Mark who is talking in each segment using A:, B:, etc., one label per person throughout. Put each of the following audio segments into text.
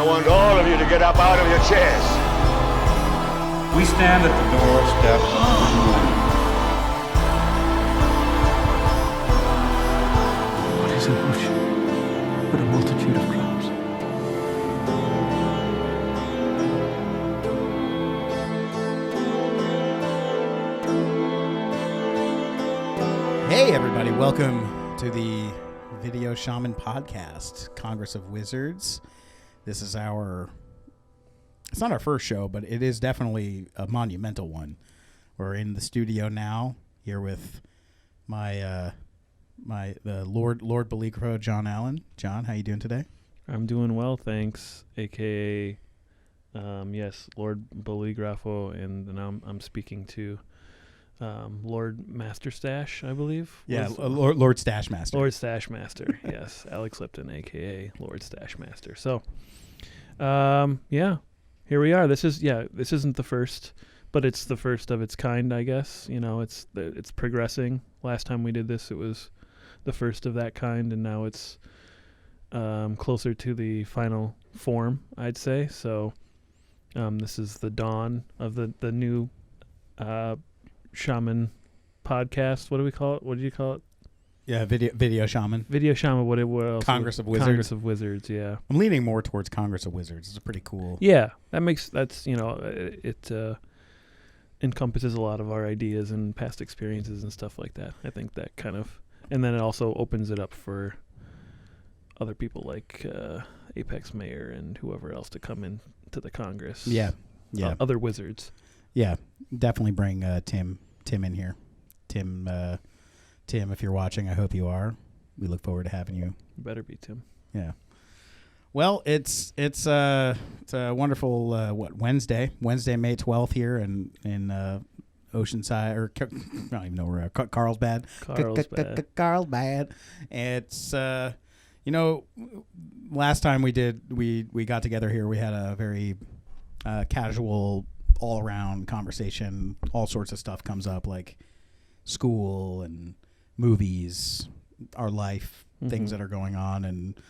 A: I want all of you to get up out of your chairs.
B: We stand at the doorstep of the unknown.
C: What is an ocean but a multitude of clouds?
D: Hey everybody, welcome to the Video Shaman Podcast, Congress of Wizards. This is it's not our first show, but it is definitely a monumental one. We're in the studio now, here with the Lord Beligro, John Allen. John, how you doing today?
E: I'm doing well, thanks. AKA, yes, Lord Beligrafo, and now I'm speaking to Lord Master Stash, I believe.
D: Yeah, Lord Stash Master.
E: Lord Stash Master, yes. Alex Lipton, AKA Lord Stash Master. So, yeah, here we are. This isn't the first, but it's the first of its kind, I guess. You know, it's progressing. Last time we did this, it was the first of that kind, and now it's closer to the final form, I'd say. So, this is the dawn of the new Shaman podcast. What do we call it? What do you call it?
D: Yeah, video shaman.
E: Video shaman. What else?
D: Congress of Wizards.
E: Congress of Wizards. Yeah.
D: I'm leaning more towards Congress of Wizards. It's pretty cool.
E: Yeah, that's it encompasses a lot of our ideas and past experiences and stuff like that. I think that kind of, and then it also opens it up for other people like Apex Mayor and whoever else to come in to the Congress.
D: Yeah.
E: Other wizards.
D: Yeah, definitely bring Tim in here. Tim, if you're watching, I hope you are. We look forward to having you.
E: You better be, Tim.
D: Yeah. Well, it's a wonderful Wednesday, May 12th here in Oceanside, or I don't even know where Carlsbad. Carlsbad. It's last time we got together here, we had a very casual, all around conversation. All sorts of stuff comes up, like school and movies, our life, things that are going on, and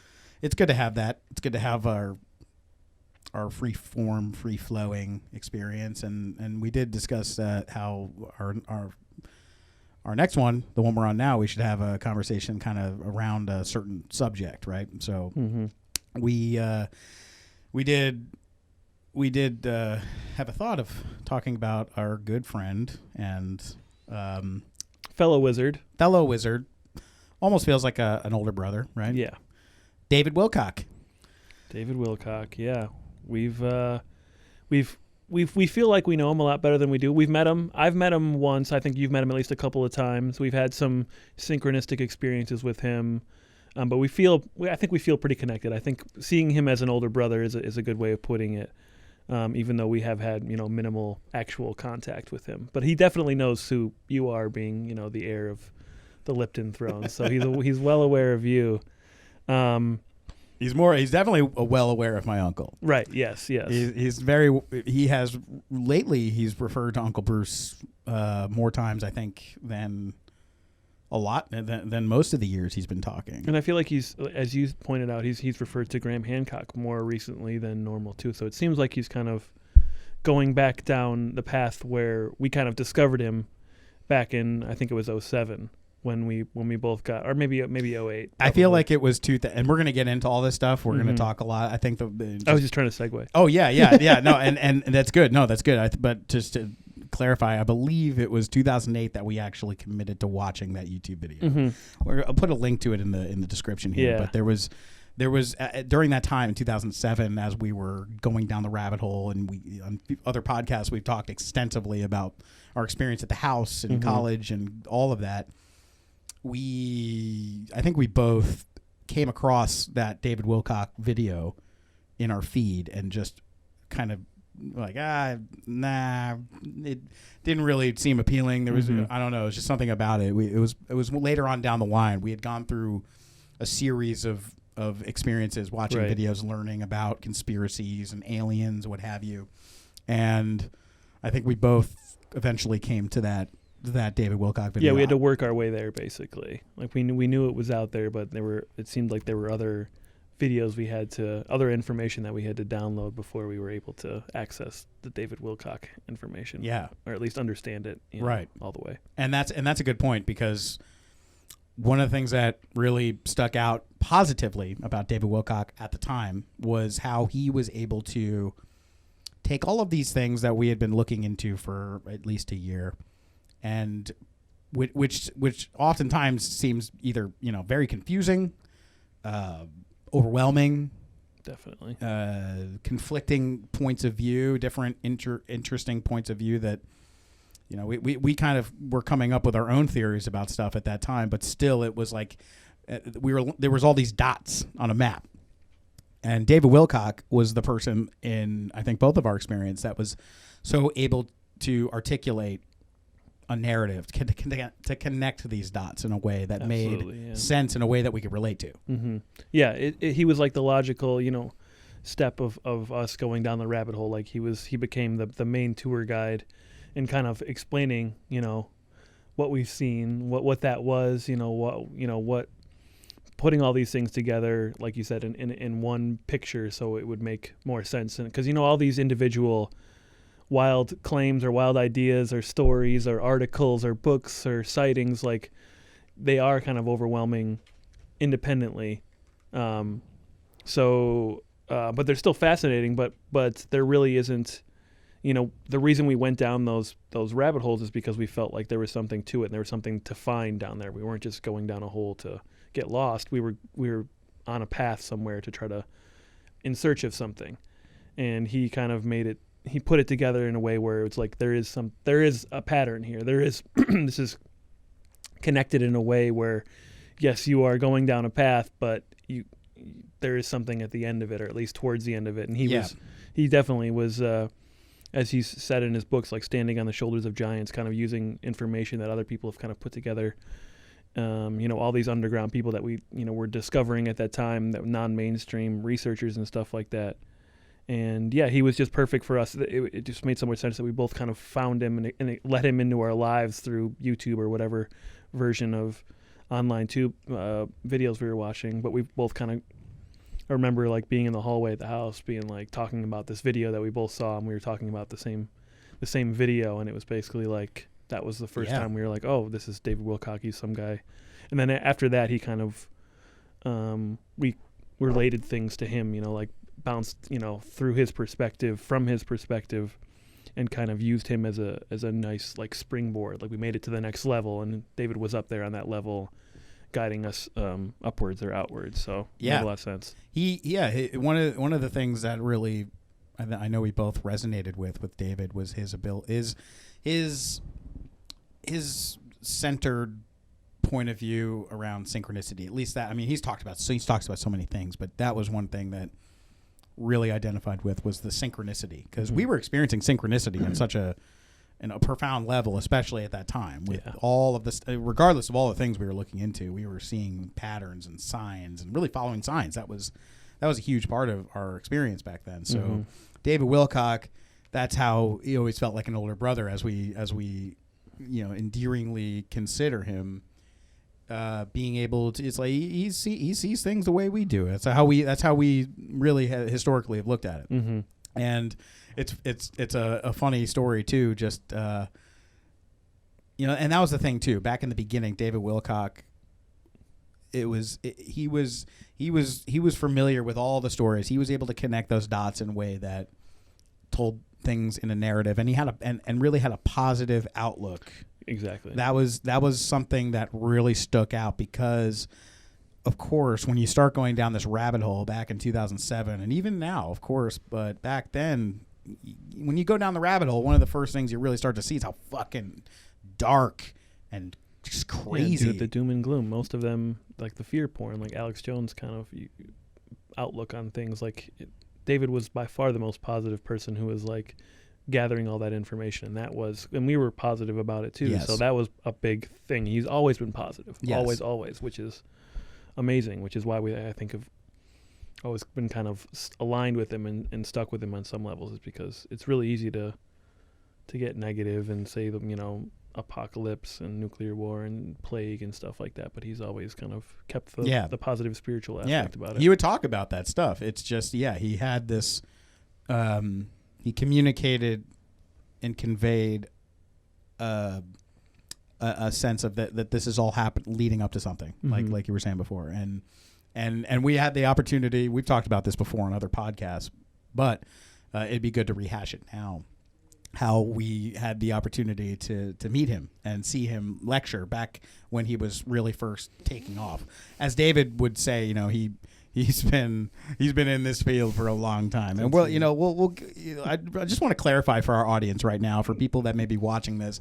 D: it's good to have that. It's good to have our free form, free flowing experience, and we did discuss how our next one, the one we're on now, we should have a conversation kind of around a certain subject, right? So we did have a thought of talking about our good friend and
E: fellow wizard.
D: Almost feels like an older brother, right?
E: Yeah.
D: David Wilcock.
E: Yeah. We feel like we know him a lot better than we do. We've met him. I've met him once. I think you've met him at least a couple of times. We've had some synchronistic experiences with him. But I think we feel pretty connected. I think seeing him as an older brother is a good way of putting it. Even though we have had, minimal actual contact with him. But he definitely knows who you are, being, the heir of the Lipton throne. So he's well aware of you.
D: He's definitely well aware of my uncle.
E: Right, yes.
D: He's referred to Uncle Bruce more times, I think, than most of the years he's been talking.
E: And I feel like he's, as you pointed out, he's referred to Graham Hancock more recently than normal too. So it seems like he's kind of going back down the path where we kind of discovered him back in, I think it was 2007 when we both got, or maybe 2008. Probably.
D: I feel like it was and we're going to get into all this stuff. We're going to talk a lot. I think
E: I was just trying to segue.
D: Oh yeah. No, and that's good. No, that's good. But just to clarify, I believe it was 2008 that we actually committed to watching that YouTube video. I'll put a link to it in the description here. Yeah. But there was during that time in 2007, as we were going down the rabbit hole, and on other podcasts we've talked extensively about our experience at the house and college and all of that. I think we both came across that David Wilcock video in our feed and just kind of like, nah, it didn't really seem appealing. There was, I don't know, it was just something about it. It was later on down the line. We had gone through a series of experiences, watching videos, learning about conspiracies and aliens, what have you. And I think we both eventually came to that David Wilcock video.
E: Yeah, we had to work our way there, basically. Like we knew it was out there, but it seemed like there were other videos we had to, other information that we had to download before we were able to access the David Wilcock information.
D: Yeah.
E: Or at least understand it
D: Right.
E: all the way.
D: And that's a good point, because one of the things that really stuck out positively about David Wilcock at the time was how he was able to take all of these things that we had been looking into for at least a year, and which oftentimes seems either, very confusing, overwhelming,
E: Definitely.
D: conflicting points of view, different interesting points of view that, we kind of were coming up with our own theories about stuff at that time, but still it was like there was all these dots on a map. And David Wilcock was the person in, I think, both of our experience that was so able to articulate a narrative, to connect these dots in a way that made sense, in a way that we could relate to.
E: Mm-hmm. Yeah, he was like the logical, step of us going down the rabbit hole. Like he became the main tour guide, and kind of explaining, what we've seen, what that was, what putting all these things together, like you said, in one picture, so it would make more sense. And because all these individual wild claims or wild ideas or stories or articles or books or sightings, like they are kind of overwhelming independently. But they're still fascinating. But there really isn't. The reason we went down those rabbit holes is because we felt like there was something to it, and there was something to find down there. We weren't just going down a hole to get lost. We were on a path somewhere to try to in search of something, and he kind of he put it together in a way where it's like there is a pattern here. There is this is connected in a way where, yes, you are going down a path, but there is something at the end of it, or at least towards the end of it. And he definitely was, as he said in his books, like standing on the shoulders of giants, kind of using information that other people have kind of put together. All these underground people that we, were discovering at that time, that non-mainstream researchers and stuff like that. And yeah, he was just perfect for us. It just made so much sense that we both kind of found him and it let him into our lives through YouTube or whatever version of online tube videos we were watching. But we both kind of, I remember like being in the hallway at the house, being like talking about this video that we both saw, and we were talking about the same video, and it was basically like that was the first time we were like, oh, this is David Wilcock, he's some guy. And then after that, he kind of we related things to him, like bounced, through his perspective, from his perspective, and kind of used him as a nice like springboard. Like we made it to the next level, and David was up there on that level, guiding us upwards or outwards. So it made a lot of sense.
D: One of the things that really I know we both resonated with David was his ability, his centered point of view around synchronicity. At least that, I mean, he talks about so many things, but that was one thing that really identified with was the synchronicity, because we were experiencing synchronicity on such a profound level, especially at that time, with all of this, regardless of all the things we were looking into, we were seeing patterns and signs and really following signs. That was a huge part of our experience back then. So David Wilcock, that's how he always felt like an older brother, as we endearingly consider him. Being able to, it's like he sees things the way we do. That's how we really historically have looked at it. And it's a funny story too. Just and that was the thing too. Back in the beginning, David Wilcock, he was familiar with all the stories. He was able to connect those dots in a way that told things in a narrative, and he had and really had a positive outlook.
E: Exactly.
D: That was something that really stuck out, because of course when you start going down this rabbit hole back in 2007, and even now of course, but back then when you go down the rabbit hole, one of the first things you really start to see is how fucking dark and just crazy.
E: The doom and gloom. Most of them, like the fear porn, like Alex Jones kind of outlook on things. Like David was by far the most positive person who was like gathering all that information, and we were positive about it too.
D: Yes.
E: So that was a big thing. He's always been positive.
D: Yes.
E: Always, which is amazing, which is why I think have always been kind of aligned with him and stuck with him on some levels, is because it's really easy to get negative and say them, apocalypse and nuclear war and plague and stuff like that, but he's always kind of kept the positive spiritual aspect about it.
D: He would talk about that stuff. It's just, he had this, he communicated and conveyed a sense of that this is all happened leading up to something, like you were saying before. And we had the opportunity, we've talked about this before on other podcasts, but it'd be good to rehash it now. How we had the opportunity to meet him and see him lecture back when he was really first taking off. As David would say, he's been in this field for a long time. And I just want to clarify for our audience right now, for people that may be watching this,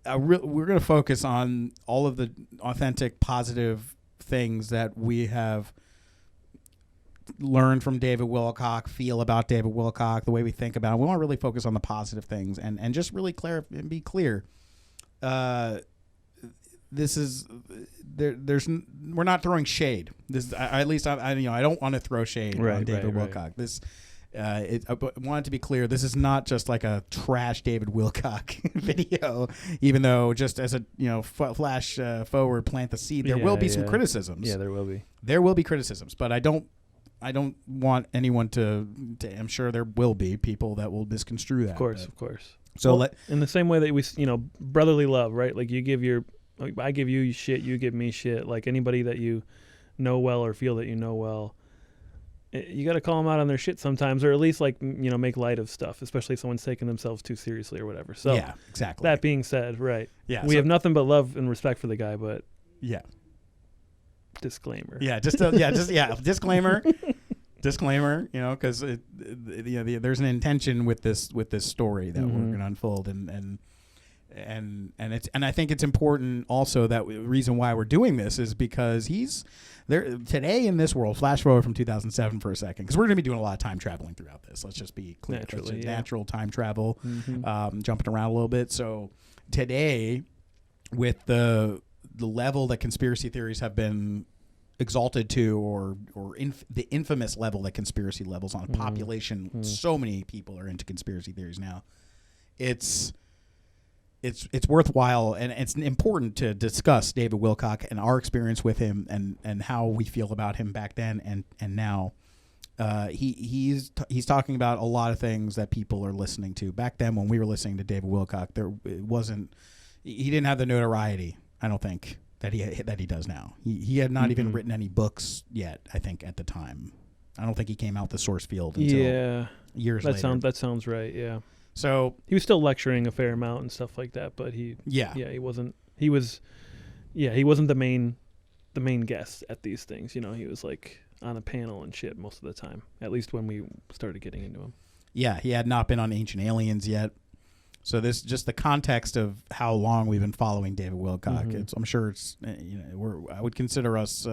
D: we're going to focus on all of the authentic, positive things that we have learn from David Wilcock, feel about David Wilcock, the way we think about it. We want to really focus on the positive things and just really be clear. This is we're not throwing shade. This at least I don't want to throw shade on David Wilcock. This I want it to be clear. This is not just like a trash David Wilcock video, even though just as a flash forward, plant the seed. There will be some criticisms.
E: Yeah, there will be.
D: There will be criticisms, but I don't want anyone to. I'm sure there will be people that will misconstrue that.
E: Of course.
D: So
E: in the same way that we, brotherly love, right? Like I give you shit, you give me shit. Like anybody that you know well or feel that you know well, you got to call them out on their shit sometimes, or at least make light of stuff, especially if someone's taking themselves too seriously or whatever. So
D: yeah, exactly.
E: That being said, right?
D: Yeah,
E: we have nothing but love and respect for the guy, but
D: yeah.
E: Disclaimer.
D: Yeah, disclaimer. Disclaimer, because there's an intention with this story that we're going to unfold, and I think it's important also that the reason why we're doing this is because he's there today in this world. Flash forward from 2007 for a second, because we're going to be doing a lot of time traveling throughout this. Let's just be clear. Natural time travel, jumping around a little bit. So today, with the level that conspiracy theories have been exalted to, or the infamous level that conspiracy levels on a population, so many people are into conspiracy theories now. It's worthwhile, and it's important to discuss David Wilcock and our experience with him, and how we feel about him back then and now. He's talking about a lot of things that people are listening to. Back then, when we were listening to David Wilcock, he didn't have the notoriety, I don't think, that he does now. He had not even written any books yet, I think, at the time. I don't think he came out the source field until years later.
E: That sounds right, yeah.
D: So
E: he was still lecturing a fair amount and stuff like that, but he wasn't the main guest at these things. He was like on a panel and shit most of the time, at least when we started getting into him.
D: Yeah, he had not been on Ancient Aliens yet. So this just the context of how long we've been following David Wilcock. I'm sure it's I would consider us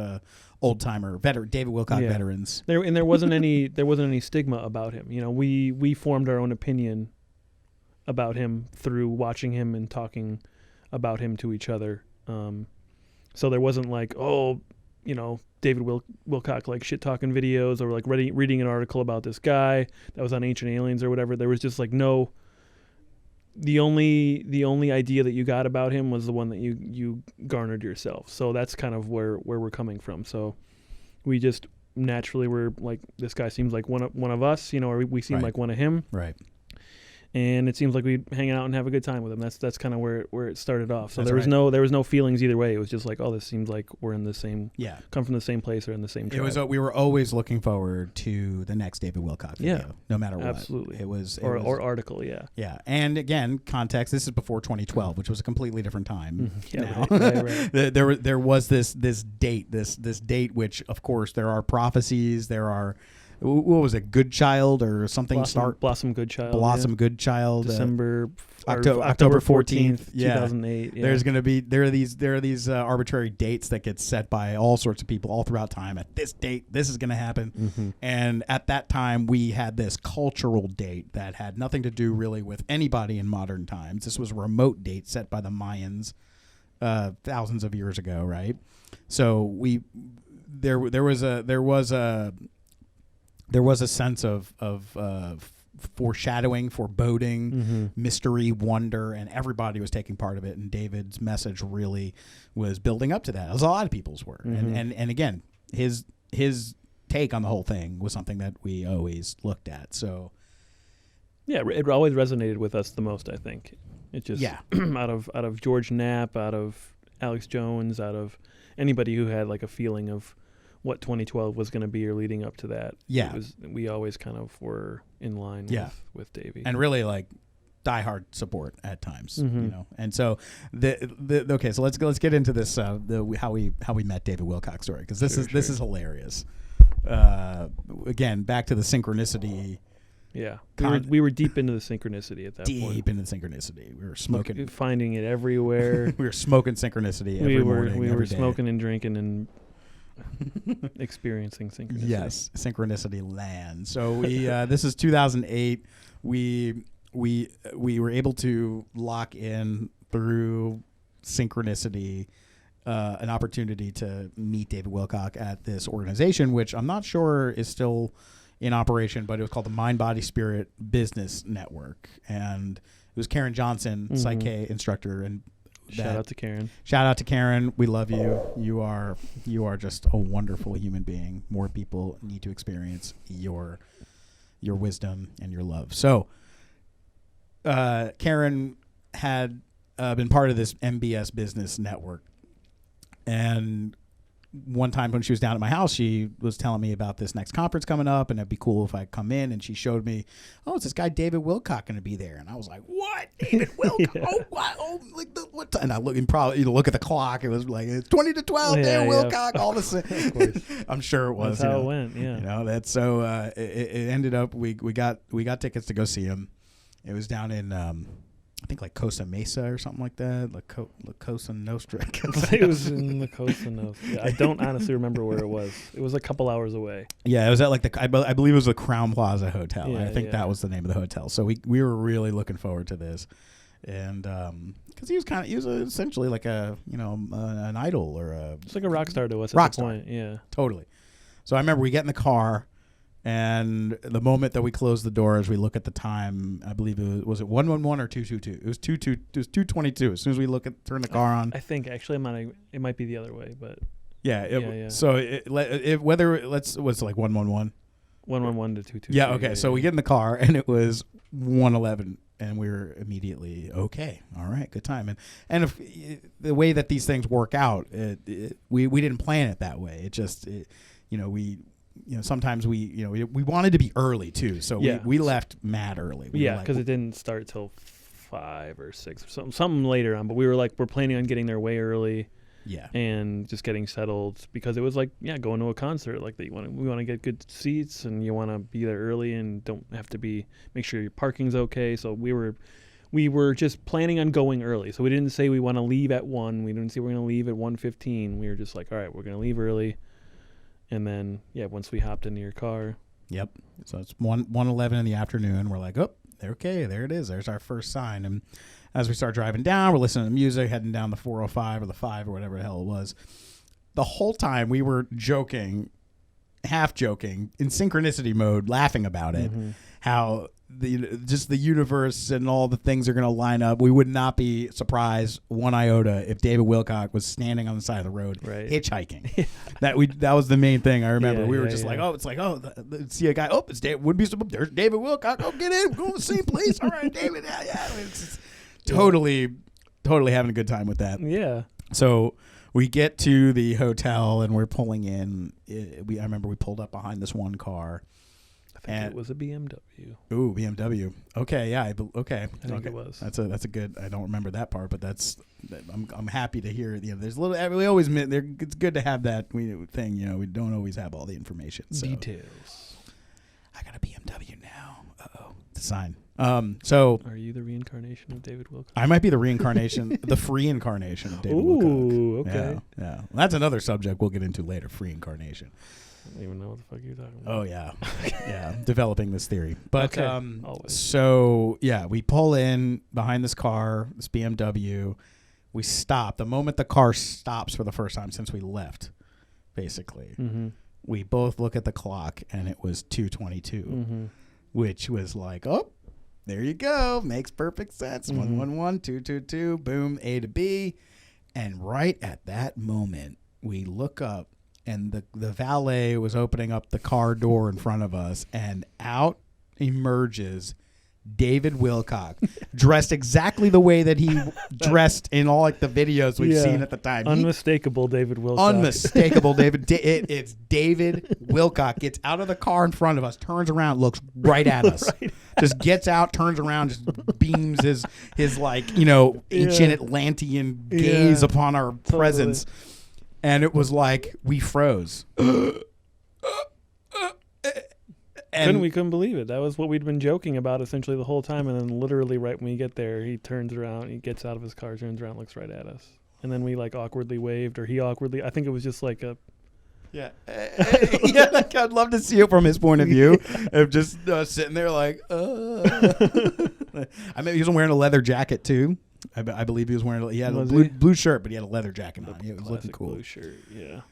D: old timer David Wilcock veterans.
E: There wasn't any stigma about him. We formed our own opinion about him through watching him and talking about him to each other. So there wasn't like, David Wilcock like shit talking videos, or like reading an article about this guy that was on Ancient Aliens or whatever. There was just like no. The only idea that you got about him was the one that you garnered yourself. So that's kind of where we're coming from. So we just naturally were like, this guy seems like one of us, or we seem like one of him.
D: Right.
E: And it seems like we'd hang out and have a good time with him. That's kind of where it started off. So
D: that's
E: there was no feelings either way. It was just like, this seems like we're in the same, come from the same place or in the same tribe.
D: We were always looking forward to the next David Wilcock video, no matter what.
E: Absolutely.
D: It was
E: article,
D: Yeah, and again, context. This is before 2012, which was a completely different time.
E: Yeah, right.
D: There was this date, this date, which of course there are prophecies. There are. What was it? Good Child or something?
E: Blossom Goodchild.
D: Goodchild.
E: October 14th, 2008.
D: Yeah. There are these arbitrary dates that get set by all sorts of people all throughout time. At this date, this is going to happen. And at that time, we had this cultural date that had nothing to do really with anybody in modern times. This was a remote date set by the Mayans thousands of years ago, right? So there was a sense of foreshadowing, foreboding,
E: Mm-hmm.
D: mystery, wonder, and everybody was taking part of it. And David's message really was building up to that, as a lot of people's were.
E: Mm-hmm.
D: And again, his take on the whole thing was something that we always looked at. So
E: Yeah, it always resonated with us the most, I think. It just out of George Knapp, out of Alex Jones, out of anybody who had like a feeling of what 2012 was going to be or leading up to that.
D: Yeah.
E: We always kind of were in line with Davey.
D: and really like diehard support at times,
E: Mm-hmm.
D: you know. And so okay, so let's get into this how we met David Wilcock story, because this is hilarious. Again, back to the synchronicity.
E: Yeah, we were deep into the synchronicity at that point.
D: Deep into the synchronicity. We were smoking.
E: Finding it everywhere.
D: We were smoking synchronicity every morning.
E: We
D: every
E: were
D: day.
E: smoking and drinking and experiencing synchronicity.
D: Yes, synchronicity land. So we this is 2008. We were able to lock in through synchronicity an opportunity to meet David Wilcock at this organization, which I'm not sure is still in operation, but it was called the Mind Body Spirit Business Network, and it was Karen Johnson, Psyche instructor, and
E: Shout out to Karen.
D: Shout out to Karen. We love you. You are just a wonderful human being. More people need to experience your wisdom and your love. So, Karen had been part of this MBS business network, and one time when she was down at my house, she was telling me about this next conference coming up, and it'd be cool if I come in. And she showed me, oh, it's this guy David Wilcock going to be there, and I was like, what? David Wilcock?
E: Yeah.
D: Oh, what? Oh, like what? Time? And I look and probably look at the clock. It was like it's 20 to 12. David Wilcock. All this.
E: Of course.
D: I'm sure it was.
E: That's how it went. Yeah.
D: You know, that's so. It ended up we got tickets to go see him. It was down in I think like Costa Mesa or something like that, like Cosa Nostra.
E: It was in the Costa Nostra. Yeah, I don't honestly remember where it was. It was a couple hours away.
D: Yeah, it was at like I believe it was the Crown Plaza Hotel.
E: Yeah,
D: I think that was the name of the hotel. So we were really looking forward to this, and because he was essentially like a an idol or a
E: It's like a rock star to us
D: rock
E: at the
D: star.
E: point. Yeah.
D: Totally. So I remember we get in the car, and the moment that we closed the doors, we look at the time. I believe it was 1:11 or 2:22. It was 2:22. It was 2:22. As soon as we turn the car on.
E: I think actually it might be the other way, but
D: Yeah. So what's like 1:11.
E: 111 to 222.
D: Yeah. Okay. So we get in the car, and it was 1:11, and we were immediately okay. All right, good time. And if the way that these things work out, we didn't plan it that way. It just sometimes we wanted to be early too, so we left mad early.
E: Because it didn't start till 5 or 6 or something later on. But we're planning on getting there way early.
D: Yeah.
E: And just getting settled, because it was like going to a concert like that. We want to get good seats, and you want to be there early and don't have to make sure your parking's okay. So we were just planning on going early. So we didn't say we want to leave at 1. We didn't say we're going to leave at 1:15. We were just like, all right, we're going to leave early. And then, once we hopped into your car.
D: Yep. So it's 1:11 in the afternoon. We're like, oh, okay, there it is. There's our first sign. And as we start driving down, we're listening to music, heading down the 405 or the 5 or whatever the hell it was. The whole time we were joking, half joking, in synchronicity mode, laughing about it, how the universe and all the things are going to line up. We would not be surprised one iota if David Wilcock was standing on the side of the road hitchhiking. That was the main thing I remember. We were just like, see a guy. Oh, it's David. There's David Wilcock. Oh, get in. We're going to the same place. All right, David. Yeah. It's totally having a good time with that.
E: Yeah.
D: So we get to the hotel and we're pulling in. I remember we pulled up behind this one car.
E: I think it was a BMW.
D: Ooh, BMW. Okay, yeah. I
E: think it was.
D: That's a good. I don't remember that part, but I'm happy to hear. There's a little. We always. It's good to have that thing. We don't always have all the information. So.
E: Details.
D: I got a BMW now. The sign. So.
E: Are you the reincarnation of David Wilcock?
D: I might be the reincarnation, the free incarnation of David Wilcock.
E: Ooh, okay.
D: Yeah. That's another subject we'll get into later. Free incarnation.
E: I don't even know what the fuck you're talking about.
D: Oh, yeah. Yeah. Developing this theory. But,
E: always.
D: So, yeah, we pull in behind this car, this BMW. We stop. The moment the car stops for the first time since we left, basically, we both look at the clock, and it was 2:22. which was like, oh, there you go. Makes perfect sense. 111, 222, boom, A to B. And right at that moment, we look up, and the valet was opening up the car door in front of us, and out emerges David Wilcock, dressed exactly the way that he dressed in all like the videos we've seen at the time.
E: Unmistakable David Wilcock.
D: Unmistakable David. It's David Wilcock gets out of the car in front of us, turns around, looks right at us, just gets out, turns around, just beams his like ancient Atlantean gaze upon our presence, and it was like we froze.
E: We couldn't believe it. That was what we'd been joking about essentially the whole time, and then literally right when we get there, he turns around, he gets out of his car, turns around, looks right at us, and then we like awkwardly waved, or he awkwardly. I think it was just like a.
D: Yeah, like I'd love to see it from his point of view of just sitting there like. I mean, he was wearing a leather jacket too. I believe he was wearing. He had a blue shirt, but he had a leather jacket on. He was looking cool.
E: Blue shirt, yeah.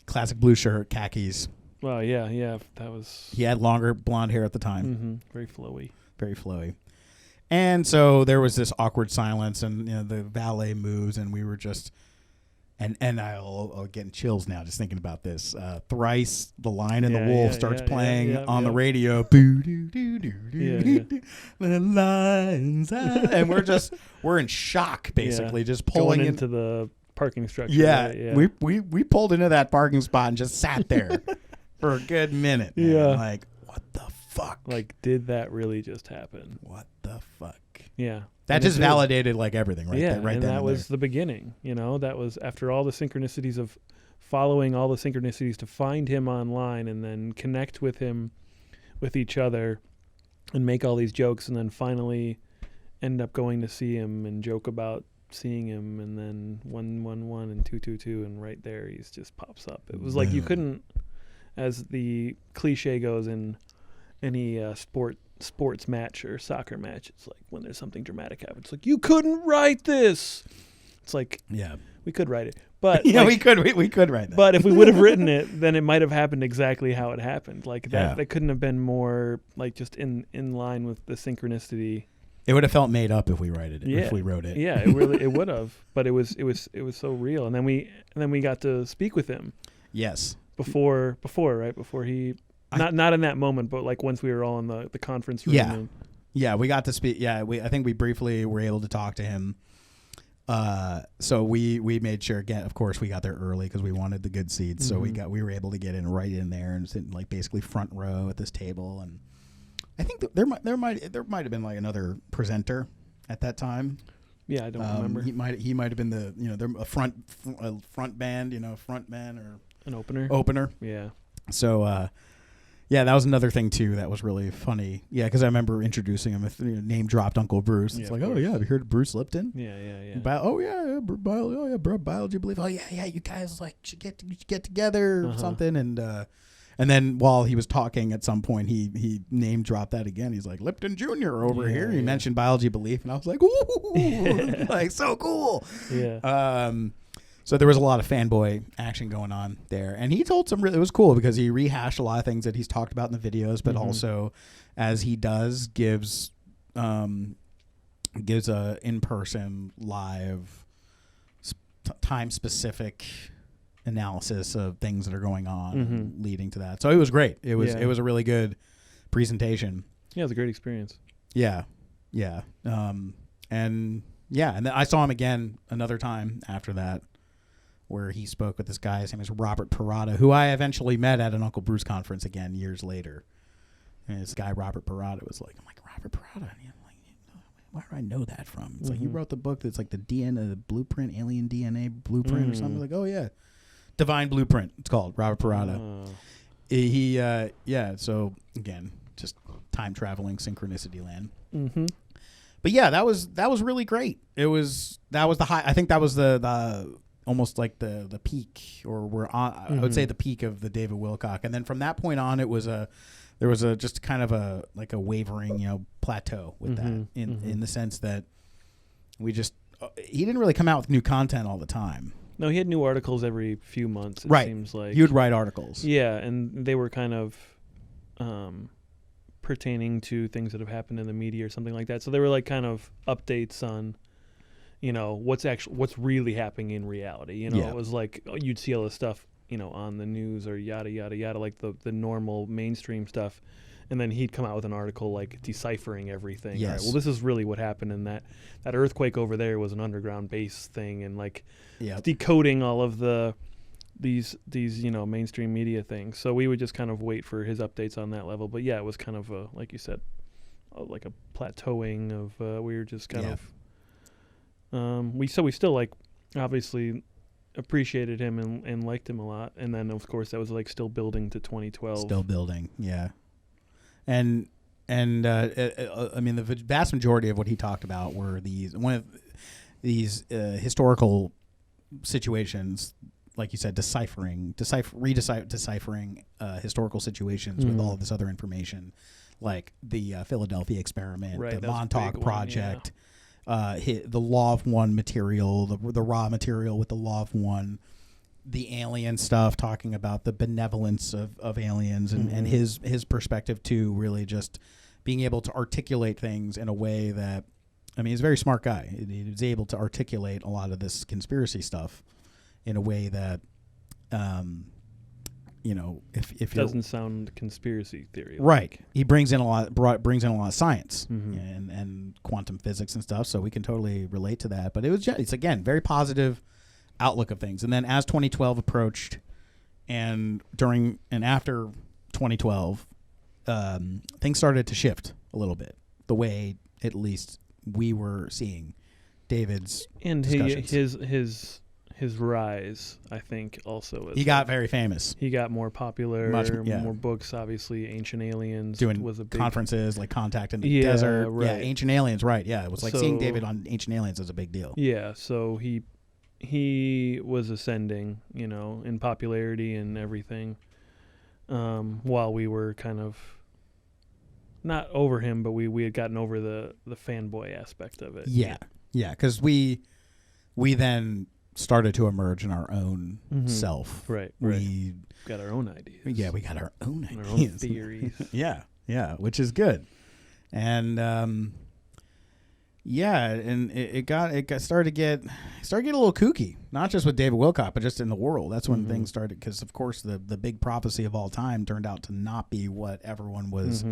D: Classic blue shirt, khakis.
E: Well, yeah, that was...
D: He had longer blonde hair at the time.
E: Mm-hmm. Very flowy.
D: Very flowy. And so there was this awkward silence, and the valet moves, and we were just... And I'll getting chills now just thinking about this. Thrice, The Lion and the Wolf starts playing on the radio. Boo, doo, doo, doo, doo, the lion's eye. And we're in shock, basically, just pulling
E: going into the parking structure.
D: Yeah, right? We pulled into that parking spot and just sat there. For a good minute, man.
E: Yeah.
D: Like, what the fuck?
E: Like, did that really just happen?
D: What the fuck?
E: Yeah.
D: That just validated like everything, right?
E: Yeah,
D: right
E: and
D: then
E: that
D: and
E: was
D: there.
E: the beginning. That was after all the synchronicities of following all the synchronicities to find him online and then connect with him, with each other, and make all these jokes, and then finally end up going to see him and joke about seeing him, and then 111 and 222, and right there he just pops up. It was like you couldn't. As the cliche goes in any sports match or soccer match, it's like when there's something dramatic happen, it's like, you couldn't write this. It's like, we could write it, but
D: we could write that.
E: But if we would have written it, then it might have happened exactly how it happened. Like that, that couldn't have been more like just in line with the synchronicity.
D: It would have felt made up if we wrote it. If we wrote it,
E: it would have. But it was so real, and then we got to speak with him.
D: Yes.
E: Before he not in that moment, but like once we were all in the conference room.
D: Yeah, we got to speak. Yeah, I think we briefly were able to talk to him. So we made sure, again, of course, we got there early because we wanted the good seats. So we were able to get in right in there and sit like basically front row at this table. And I think there might have been like another presenter at that time.
E: Yeah, I don't remember.
D: He might have been a front band, front man or
E: an opener. Yeah.
D: So that was another thing too that was really funny. Yeah, because I remember introducing him with name dropped Uncle Bruce. It's like, oh yeah, have you heard of Bruce Lipton?
E: Yeah.
D: Biology belief. Oh yeah, you guys like should get together or something. And then while he was talking at some point, he name dropped that again. He's like, Lipton Jr. over here. He mentioned biology belief, and I was like, ooh, like so cool.
E: Yeah.
D: So there was a lot of fanboy action going on there, and he told it was cool because he rehashed a lot of things that he's talked about in the videos, but also, as he does, gives a in-person live time-specific analysis of things that are going on leading to that. So it was great. It was a really good presentation.
E: Yeah, it was a great experience.
D: Yeah. And then I saw him again another time after that, where he spoke with this guy. His name is Robert Parada, who I eventually met at an Uncle Bruce conference again years later. And this guy, Robert Parada, was like, I'm like, Robert Parada? And I'm like, where do I know that from? It's like, he wrote the book that's like the DNA, the blueprint, alien DNA blueprint or something. Like, oh, yeah. Divine Blueprint, it's called, Robert Parada. So, again, just time-traveling synchronicity land. But yeah, that was really great. That was the high. I think that was the almost like the peak, or we're on. I would say the peak of the David Wilcock, and then from that point on, there was just kind of a wavering, plateau with that in the sense that we just he didn't really come out with new content all the time.
E: No, he had new articles every few months. It seems like
D: he would write articles.
E: Yeah, and they were kind of pertaining to things that have happened in the media or something like that. So they were like kind of updates on, what's really happening in reality. It was like you'd see all this stuff, on the news or yada yada yada, like the normal mainstream stuff, and then he'd come out with an article like deciphering everything.
D: Yes.
E: All right, well, this is really what happened, and that earthquake over there was an underground base thing, and like decoding all of these mainstream media things. So we would just kind of wait for his updates on that level. But yeah, it was kind of like you said, like a plateauing of we were just kind of we still like obviously appreciated him and liked him a lot, and then of course that was like still building to 2012.
D: Still building, yeah. And I mean, the vast majority of what he talked about were these historical situations, like you said, deciphering historical situations with all of this other information, like the Philadelphia experiment,
E: right,
D: the Montauk Project, the Law of One material, the raw material with the Law of One, the alien stuff, talking about the benevolence of aliens, and his perspective too, really just being able to articulate things in a way that, I mean, he's a very smart guy. He was able to articulate a lot of this conspiracy stuff in a way that, if it
E: doesn't sound conspiracy theory,
D: right? He brings in a lot of science and quantum physics and stuff, so we can totally relate to that. But it's again very positive outlook of things. And then as 2012 approached, and during and after 2012, things started to shift a little bit. The way at least we were seeing David's
E: and
D: discussions.
E: his rise, I think, also
D: he got very famous.
E: He got more popular, more books. Obviously, Ancient Aliens
D: doing
E: was a big
D: conferences like Contact in the Desert.
E: Right.
D: Yeah, Ancient Aliens. Right. Yeah, it was like seeing David on Ancient Aliens was a big deal.
E: Yeah, so he was ascending, in popularity and everything, while we were kind of not over him, but we had gotten over the fanboy aspect of it.
D: Yeah, because we then started to emerge in our own self.
E: Right.
D: We
E: got our own ideas.
D: Yeah, we got our own ideas.
E: Our own theories.
D: yeah, which is good. And and it started to get a little kooky, not just with David Wilcock, but just in the world. That's when things started, because of course the big prophecy of all time turned out to not be what everyone was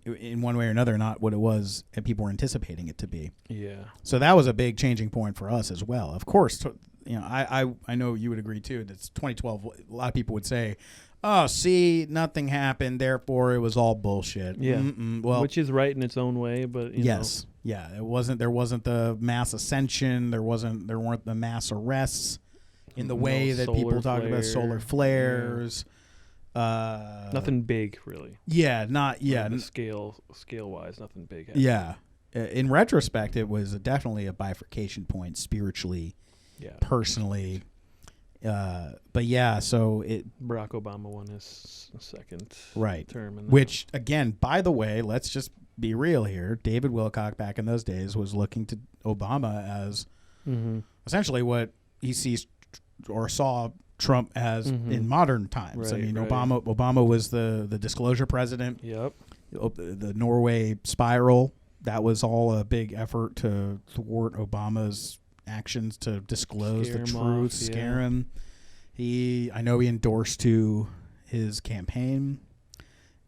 D: in one way or another, not what it was and people were anticipating it to be.
E: Yeah.
D: So that was a big changing point for us as well. Of course, I know you would agree too. It's 2012. A lot of people would say, "Oh, see, nothing happened, therefore it was all bullshit."
E: Yeah.
D: Well,
E: which is right in its own way, but
D: yes. Yeah, there wasn't the mass ascension, there weren't the mass arrests in the way that people talk about solar flares.
E: Nothing big, really.
D: Yeah, not
E: scale wise, nothing big happened.
D: Yeah. In retrospect, it was definitely a bifurcation point spiritually, personally. But yeah, so
E: Barack Obama won his second term.
D: Which, again, by the way, let's just be real here. David Wilcock back in those days was looking to Obama as essentially what he sees or saw Trump as in modern times.
E: Right,
D: I mean,
E: right.
D: Obama was the disclosure president.
E: Yep.
D: The Norway spiral, that was all a big effort to thwart Obama's actions to disclose the truth, scare him. I know he endorsed to his campaign.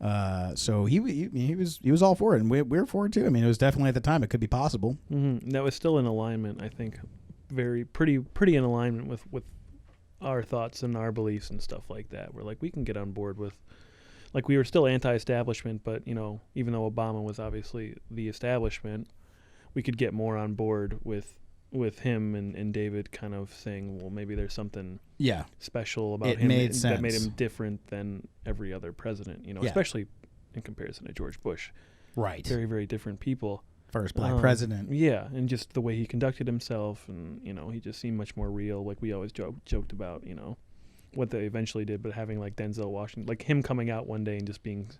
D: So he was all for it, and we were for it too. I mean, it was definitely at the time it could be possible.
E: That was still in alignment, I think, pretty in alignment with our thoughts and our beliefs and stuff like that. We're like, we can get on board with, like, we were still anti-establishment, but even though Obama was obviously the establishment, we could get more on board with him and David kind of saying, well, maybe there's something special about him that made him different than every other president, especially in comparison to George Bush. Right. Very, very different people.
D: First black president.
E: Yeah, and just the way he conducted himself, and he just seemed much more real. Like we always joked about, what they eventually did, but having like Denzel Washington, like him coming out one day and just being,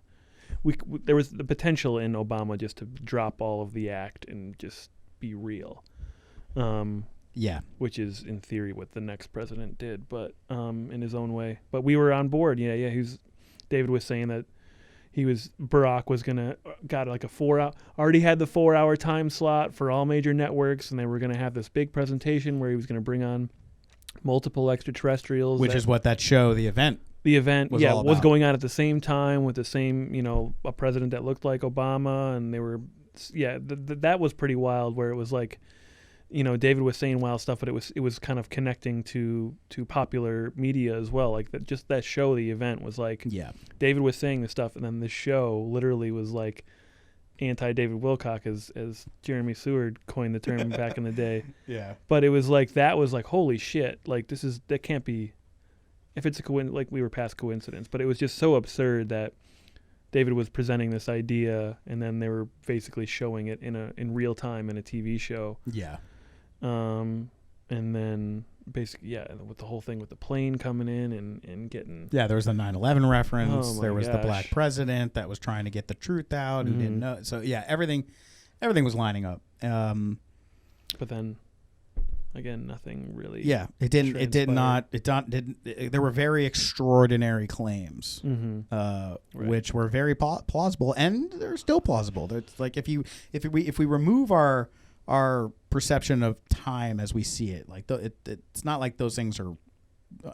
E: there was the potential in Obama just to drop all of the act and just be real. Which is in theory what the next president did, but in his own way. But we were on board. David was saying that, Barack was gonna got like a 4 hour, already had the 4 hour time slot for all major networks, and they were gonna have this big presentation where he was gonna bring on multiple extraterrestrials,
D: which is what that show, the event was all
E: was
D: about.
E: going on at the same time with the same, a president that looked like Obama, and they were, that was pretty wild, where it was like, David was saying wild stuff, but it was kind of connecting to popular media as well. Like that show, the event was like, David was saying this stuff, and then the show literally was like anti-David Wilcock, as Jeremy Seward coined the term back in the day.
D: Yeah.
E: But it was like, that was like, holy shit, like that can't be, if it's a coincidence, like we were past coincidence, but it was just so absurd that David was presenting this idea, and then they were basically showing it in real time in a TV show.
D: Yeah.
E: And then basically, with the whole thing with the plane coming in and getting...
D: Yeah, there was the 9/11 reference.
E: Oh, my
D: there was the
E: gosh.
D: black president that was trying to get the truth out, who didn't know. So, yeah, everything was lining up.
E: But then, again, nothing really...
D: Yeah, it didn't. There were very extraordinary claims, which were very plausible, and they're still plausible. It's like if we remove our perception of time as we see it, like it's not like those things are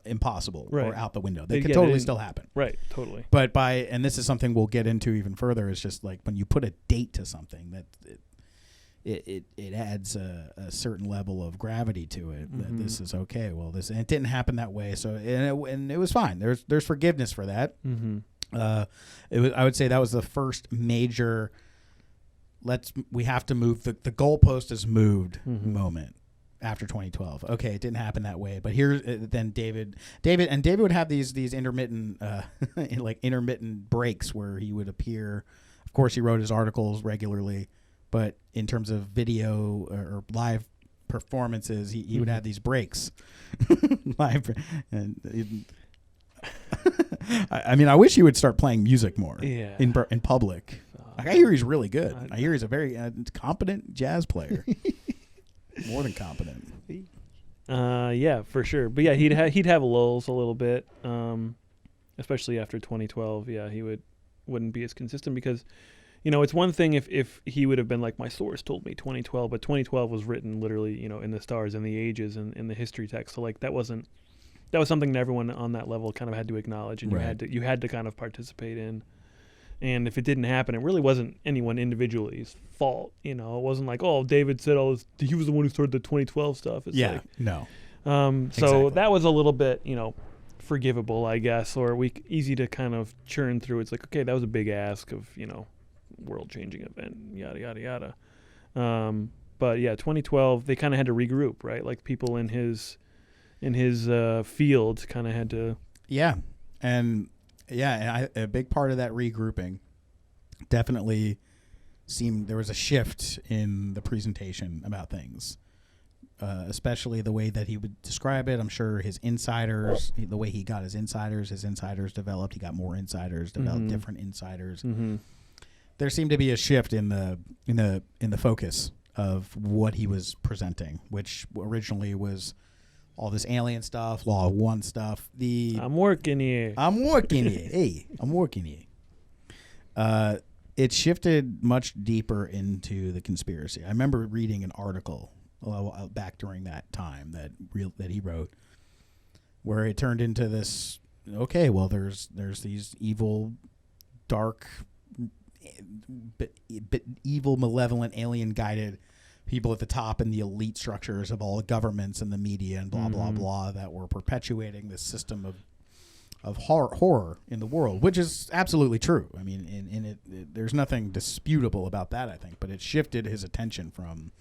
D: impossible or out the window. They could totally still happen.
E: Right, totally.
D: But and this is something we'll get into even further, is just like when you put a date to something, that it adds a certain level of gravity to it, that this is okay. Well, and it didn't happen that way, so and it was fine. There's forgiveness for that. I would say that was the first major we have to move the goalpost is moved moment after 2012. Okay, it didn't happen that way, but here then David would have these intermittent intermittent breaks where he would appear. Of course, he wrote his articles regularly, but in terms of video or live performances, he would have these breaks. Live, and I mean, I wish he would start playing music more in public. Like, I hear he's really good. I hear he's a very competent jazz player. More than competent.
E: Yeah, for sure. But yeah, he'd have lulls a little bit, especially after 2012. Yeah, he wouldn't be as consistent, because, it's one thing if he would have been like, my source told me 2012, but 2012 was written literally, in the stars and the ages and in the history text. So like that was something that everyone on that level kind of had to acknowledge, and you had to kind of participate in. And if it didn't happen, it really wasn't anyone individually's fault. It wasn't like, oh, David said all this. He was the one who started the 2012 stuff. It's
D: no.
E: So
D: Exactly.
E: that was a little bit, forgivable, I guess, or easy to kind of churn through. It's like, okay, that was a big ask of, world-changing event, yada, yada, yada. But yeah, 2012, they kind of had to regroup, right? Like people in his field kind of had to.
D: Yeah. And a big part of that regrouping definitely seemed there was a shift in the presentation about things, especially the way that he would describe it. I'm sure his insiders, the way he got his insiders developed. He got more insiders, developed different insiders. There seemed to be a shift in the focus of what he was presenting, which originally was all this alien stuff, Law of One stuff.
E: I'm working here.
D: Hey, I'm working here. It shifted much deeper into the conspiracy. I remember reading an article back during that time that he wrote, where it turned into this. Okay, well, there's these evil, dark, but evil, malevolent, alien guided people at the top in the elite structures of all the governments and the media and blah, blah, blah, that were perpetuating this system of horror in the world, which is absolutely true. I mean, there's nothing disputable about that, I think, but it shifted his attention from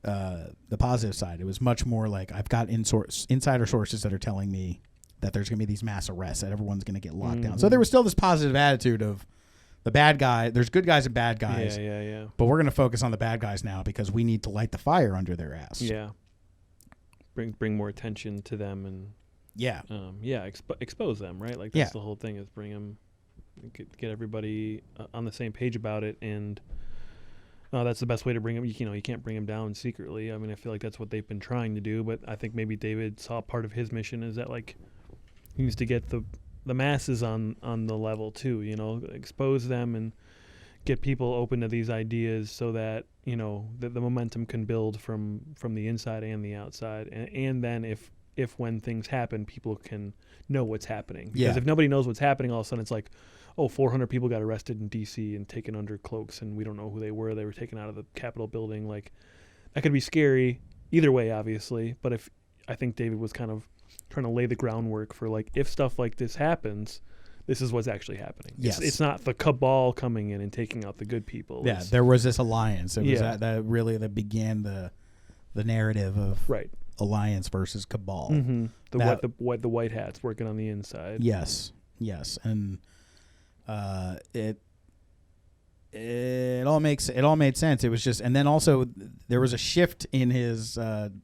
D: the positive side. It was much more like, I've got insider sources that are telling me that there's going to be these mass arrests, that everyone's going to get locked down. So there was still this positive attitude of, the bad guy, there's good guys and bad guys.
E: Yeah.
D: But we're going to focus on the bad guys now because we need to light the fire under their ass.
E: Yeah. Bring more attention to them and expose them, right? Like that's the whole thing, is bring them, get everybody on the same page about it, and that's the best way to bring them. You can't bring them down secretly. I mean, I feel like that's what they've been trying to do, but I think maybe David saw part of his mission is that, like, he needs to get the masses on the level too. You know, expose them and get people open to these ideas so that, you know, the momentum can build from the inside and the outside. And then if when things happen, people can know what's happening. Because if nobody knows what's happening, all of a sudden it's like, oh, 400 people got arrested in D.C. and taken under cloaks, and we don't know who they were. They were taken out of the Capitol building. Like, that could be scary either way, obviously. But I think David was kind of trying to lay the groundwork for, like, if stuff like this happens, this is what's actually happening.
D: Yes.
E: It's not the cabal coming in and taking out the good people.
D: Yeah, there was this alliance. It was that began the narrative of alliance versus cabal.
E: Mm-hmm. The white hats working on the inside.
D: Yes, and it all made sense. It was just, and then also there was a shift in his even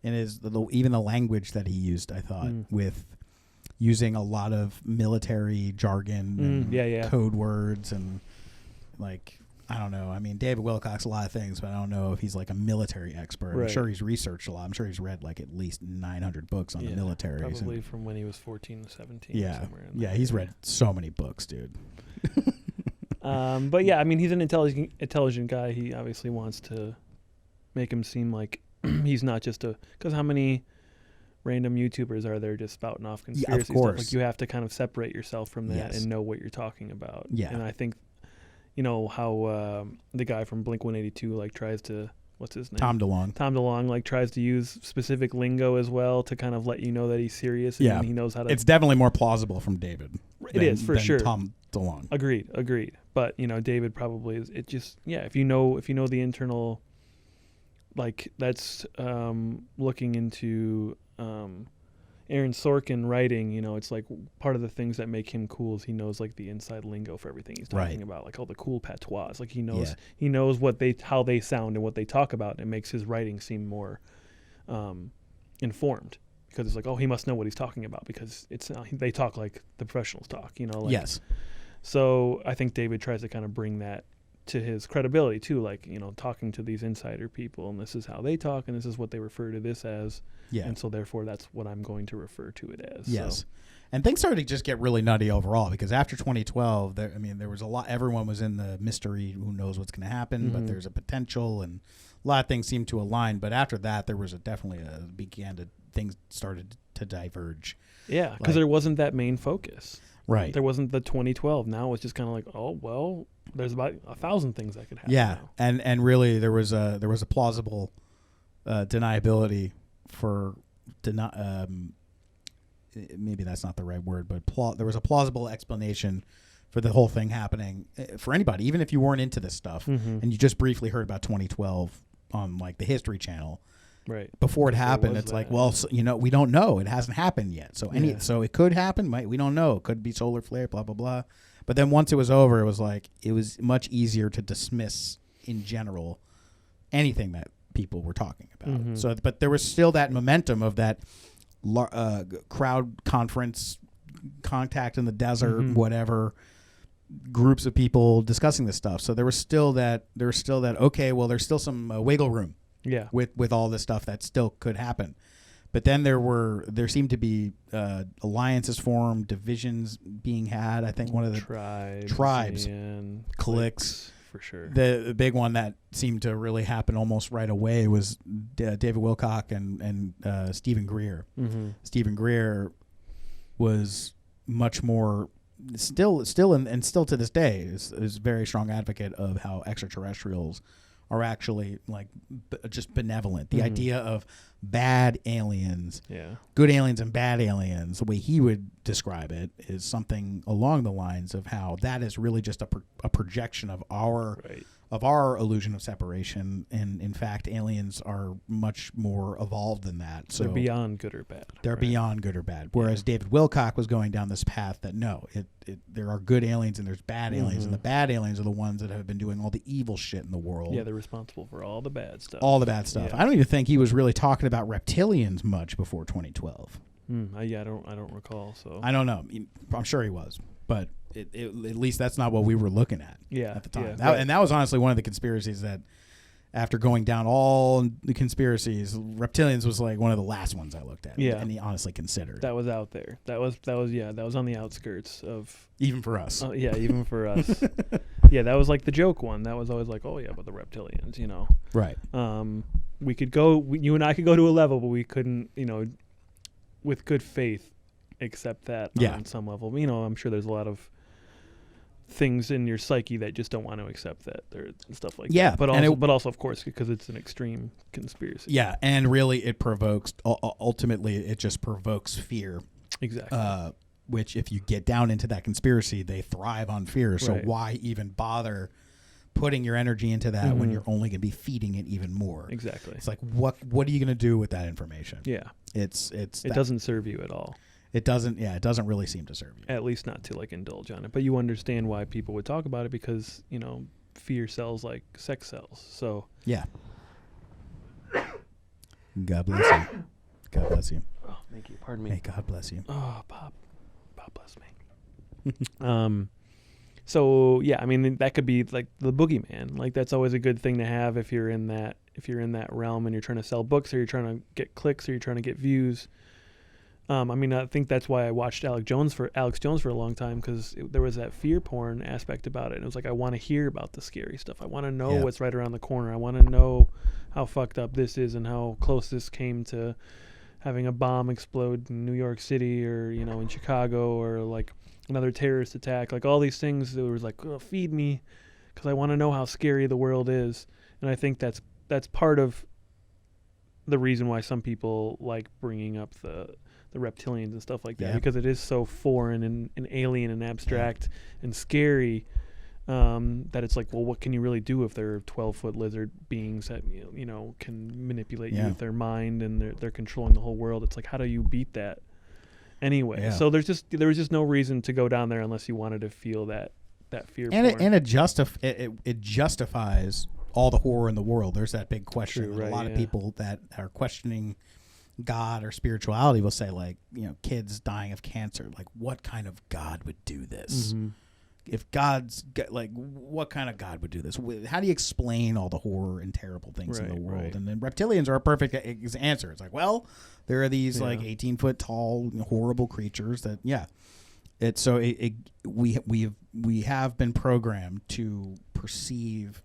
D: the language that he used. I thought with using a lot of military jargon, and code words, and like, I don't know. I mean, David Wilcock's a lot of things, but I don't know if he's like a military expert.
E: Right.
D: I'm sure he's researched a lot. I'm sure he's read like at least 900 books on the military.
E: Probably from when he was 14 to 17.
D: Yeah,
E: somewhere in
D: he's read so many books, dude.
E: But yeah, I mean, he's an intelligent guy. He obviously wants to make him seem like he's not just because how many random YouTubers are there just spouting off conspiracy stuff? Like, you have to kind of separate yourself from that and know what you're talking about.
D: Yeah.
E: And I think, you know, how the guy from Blink 182 like tries to, what's his name?
D: Tom DeLonge
E: like tries to use specific lingo as well to kind of let you know that he's serious and he knows how to.
D: It's definitely more plausible from David.
E: It is for sure.
D: Tom DeLonge.
E: Agreed. But, you know, David probably is. It just if you know the internal, like, that's looking into Aaron Sorkin writing, you know, it's like part of the things that make him cool is he knows like the inside lingo for everything he's talking about, like all the cool patois. Like he knows how they sound and what they talk about, and it makes his writing seem more informed, because it's like, oh, he must know what he's talking about because they talk like the professionals talk, you know. Like, yes. So I think David tries to kind of bring that to his credibility too, like, you know, talking to these insider people, and this is how they talk, and this is what they refer to this as, and so therefore that's what I'm going to refer to it as. Yes. So.
D: And things started to just get really nutty overall, because after 2012, there was a lot. Everyone was in the mystery, who knows what's going to happen, but there's a potential, and a lot of things seemed to align. But after that, there was things started to diverge.
E: Yeah, because there wasn't that main focus.
D: Right.
E: There wasn't the 2012. Now it's just kind of like, oh well, there's about 1,000 things that could happen.
D: Yeah,
E: now.
D: and really there was a plausible deniability for maybe that's not the right word, but there was a plausible explanation for the whole thing happening for anybody, even if you weren't into this stuff and you just briefly heard about 2012 on like the History Channel.
E: Right.
D: Before it happened, it's like, well, so, you know, we don't know. It hasn't happened yet. So so it could happen. We don't know. It could be solar flare, blah, blah, blah. But then once it was over, it was like, it was much easier to dismiss in general anything that people were talking about. So, but there was still that momentum of that crowd conference, contact in the desert, whatever, groups of people discussing this stuff. So there was still that, okay, well, there's still some wiggle room.
E: Yeah,
D: with all this stuff that still could happen, but then there seemed to be alliances formed, divisions being had. I think one of the tribes and cliques
E: for sure.
D: The big one that seemed to really happen almost right away was David Wilcock and Stephen Greer. Stephen Greer was much more still to this day is a very strong advocate of how extraterrestrials are actually like just benevolent. The idea of bad aliens, good aliens and bad aliens, the way he would describe it is something along the lines of how that is really just a projection of our illusion of separation, and in fact aliens are much more evolved than that. So
E: they're beyond good or bad.
D: They're beyond good or bad. Whereas David Wilcock was going down this path that there are good aliens and there's bad aliens, and the bad aliens are the ones that have been doing all the evil shit in the world.
E: Yeah, they're responsible for all the bad stuff.
D: All the bad stuff. Yeah. I don't even think he was really talking about reptilians much before 2012.
E: I don't recall. So
D: I don't know. I'm sure he was, but at least that's not what we were looking at.
E: at
D: the time.
E: Yeah,
D: And that was honestly one of the conspiracies that after going down all the conspiracies, reptilians was like one of the last ones I looked at.
E: Yeah.
D: And he honestly considered.
E: That was out there. That was on the outskirts of.
D: Even for us.
E: Even for us. Yeah, that was like the joke one. That was always like, oh yeah, but the reptilians,
D: Right.
E: We could go. You and I could go to a level, but we couldn't, with good faith, accept that on some level. I'm sure there's a lot of things in your psyche that just don't want to accept that and stuff like that. But also, of course, because it's an extreme conspiracy.
D: Yeah, and really it provokes, ultimately it just provokes fear.
E: Exactly.
D: Which if you get down into that conspiracy, they thrive on fear. So
E: Right.
D: why even bother putting your energy into that when you're only going to be feeding it even more?
E: Exactly.
D: It's like, what are you going to do with that information?
E: Yeah.
D: It
E: doesn't serve you at all.
D: It doesn't really seem to serve you.
E: At least not to like indulge on it. But you understand why people would talk about it because, fear sells like sex sells. So
D: yeah. God bless you. God bless you.
E: Oh, thank you. Pardon me.
D: Hey, God bless you.
E: Oh, Bob bless me. So yeah, I mean that could be like the boogeyman. Like that's always a good thing to have if you're in that realm and you're trying to sell books or you're trying to get clicks or you're trying to get views. I think that's why I watched Alex Jones for a long time because there was that fear porn aspect about it. And it was like I want to hear about the scary stuff. I want to know what's right around the corner. I want to know how fucked up this is and how close this came to having a bomb explode in New York City or in Chicago or like another terrorist attack. Like all these things, it was like feed me because I want to know how scary the world is. And I think that's part of the reason why some people like bringing up the reptilians and stuff like that because it is so foreign and alien and abstract and scary that it's like, well, what can you really do if they're 12-foot lizard beings that can manipulate you with their mind and they're controlling the whole world? It's like, how do you beat that anyway? So there was just no reason to go down there unless you wanted to feel that fear.
D: And it justifies all the horror in the world. There's that big question.
E: True, right,
D: a lot of people that are questioning God or spirituality will say like, kids dying of cancer, like what kind of God would do this?
E: Mm-hmm.
D: If God's like, what kind of God would do this? How do you explain all the horror and terrible things in the world?
E: Right.
D: And then reptilians are a perfect answer. It's like, well, there are these like 18-foot tall horrible creatures that we have been programmed to perceive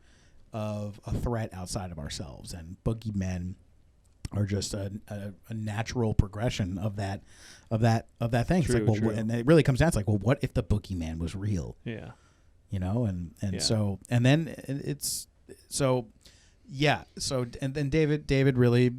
D: of a threat outside of ourselves, and boogeymen are just a natural progression of that thing.
E: True,
D: it's like, well, and it really comes down. It's like, well, what if the boogeyman was real?
E: Yeah.
D: So and then it's so yeah. So and then David really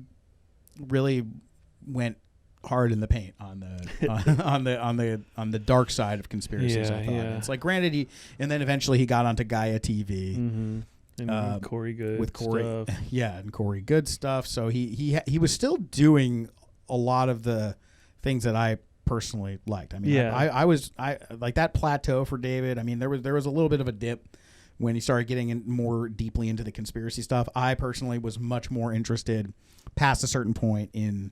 D: went hard in the paint on the dark side of conspiracies. I thought it's like, granted, and then eventually he got onto Gaia TV.
E: Mm-hmm. And Corey Goode
D: with Corey,
E: stuff.
D: and Corey Goode stuff. So he was still doing a lot of the things that I personally liked. I mean, I like that plateau for David. I mean, there was a little bit of a dip when he started getting in more deeply into the conspiracy stuff. I personally was much more interested past a certain point in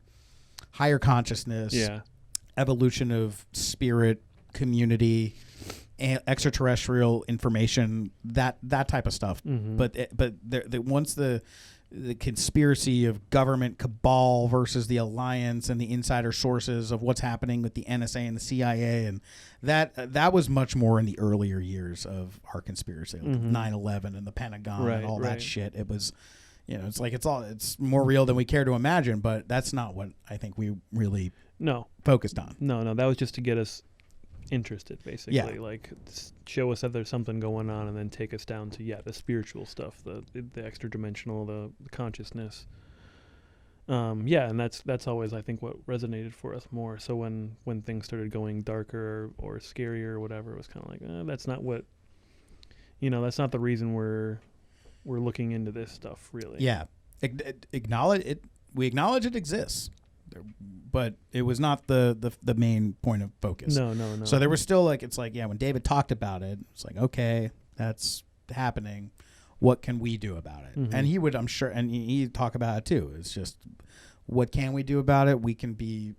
D: higher consciousness, evolution of spirit, community, extraterrestrial information, that type of stuff.
E: Mm-hmm.
D: But once the conspiracy of government cabal versus the alliance and the insider sources of what's happening with the NSA and the CIA, and that was much more in the earlier years of our conspiracy, like 9/11 and the Pentagon and all that shit. It was, it's like it's more real than we care to imagine, but that's not what I think we really focused on.
E: No, that was just to get us interested, basically. Like show us that there's something going on and then take us down to the spiritual stuff, the extra dimensional, the consciousness. And that's always, I think, what resonated for us more. So when things started going darker or scarier or whatever, it was kind of like, that's not what, that's not the reason we're looking into this stuff, really.
D: Acknowledge it. We acknowledge it exists, but it was not the main point of focus.
E: No.
D: So there was still like, it's like, when David talked about it, it's like, okay, that's happening. What can we do about it?
E: Mm-hmm.
D: And he would, I'm sure, and he'd talk about it too. It's just, what can we do about it? We can be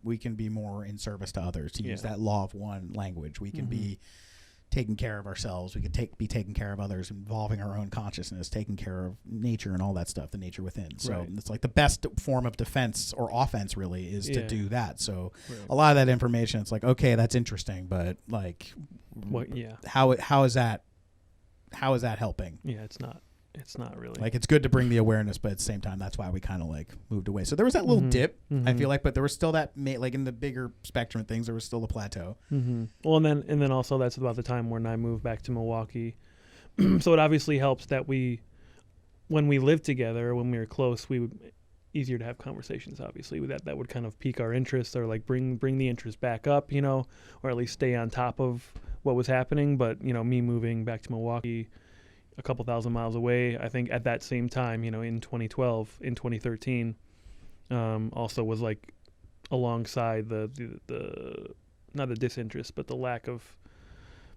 D: more in service to others, to use that law of one language. We can be taking care of ourselves. We could be taking care of others, involving our own consciousness, taking care of nature and all that stuff, the nature within. So it's like the best form of defense or offense really is to do that. So a lot of that information, it's like, okay, that's interesting, but like,
E: what? Yeah.
D: How is that helping?
E: Yeah, it's not really.
D: Like, it's good to bring the awareness, but at the same time, that's why we kind of like moved away. So there was that little dip, I feel like, but there was still that, like in the bigger spectrum of things, there was still the plateau.
E: Well, and then also that's about the time when I moved back to Milwaukee. So it obviously helps that when we lived together, when we were close, we would easier to have conversations. Obviously, that would kind of pique our interest, or like bring the interest back up, or at least stay on top of what was happening. But me moving back to Milwaukee, a couple thousand miles away, I think at that same time, in 2012, in 2013, also was like alongside the not the disinterest, but the lack of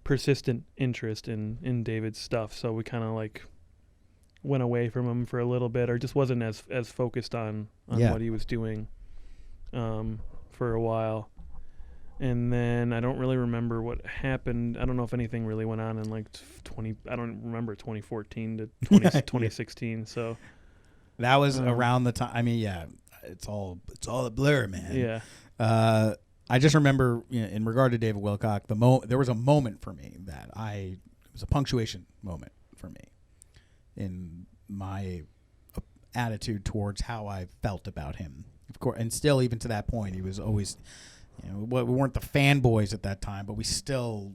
E: persistent interest in David's stuff. So we kind of like went away from him for a little bit, or just wasn't as focused on what he was doing for a while. And then I don't really remember what happened. I don't know if anything really went on in like I don't remember 2014 to 2016. So
D: that was around the time. I mean, yeah, it's all a blur, man.
E: Yeah.
D: I just remember, in regard to David Wilcock, there was a moment for me that it was a punctuation moment for me in my attitude towards how I felt about him. Of course, and still, even to that point, he was always, we weren't the fanboys at that time, but we still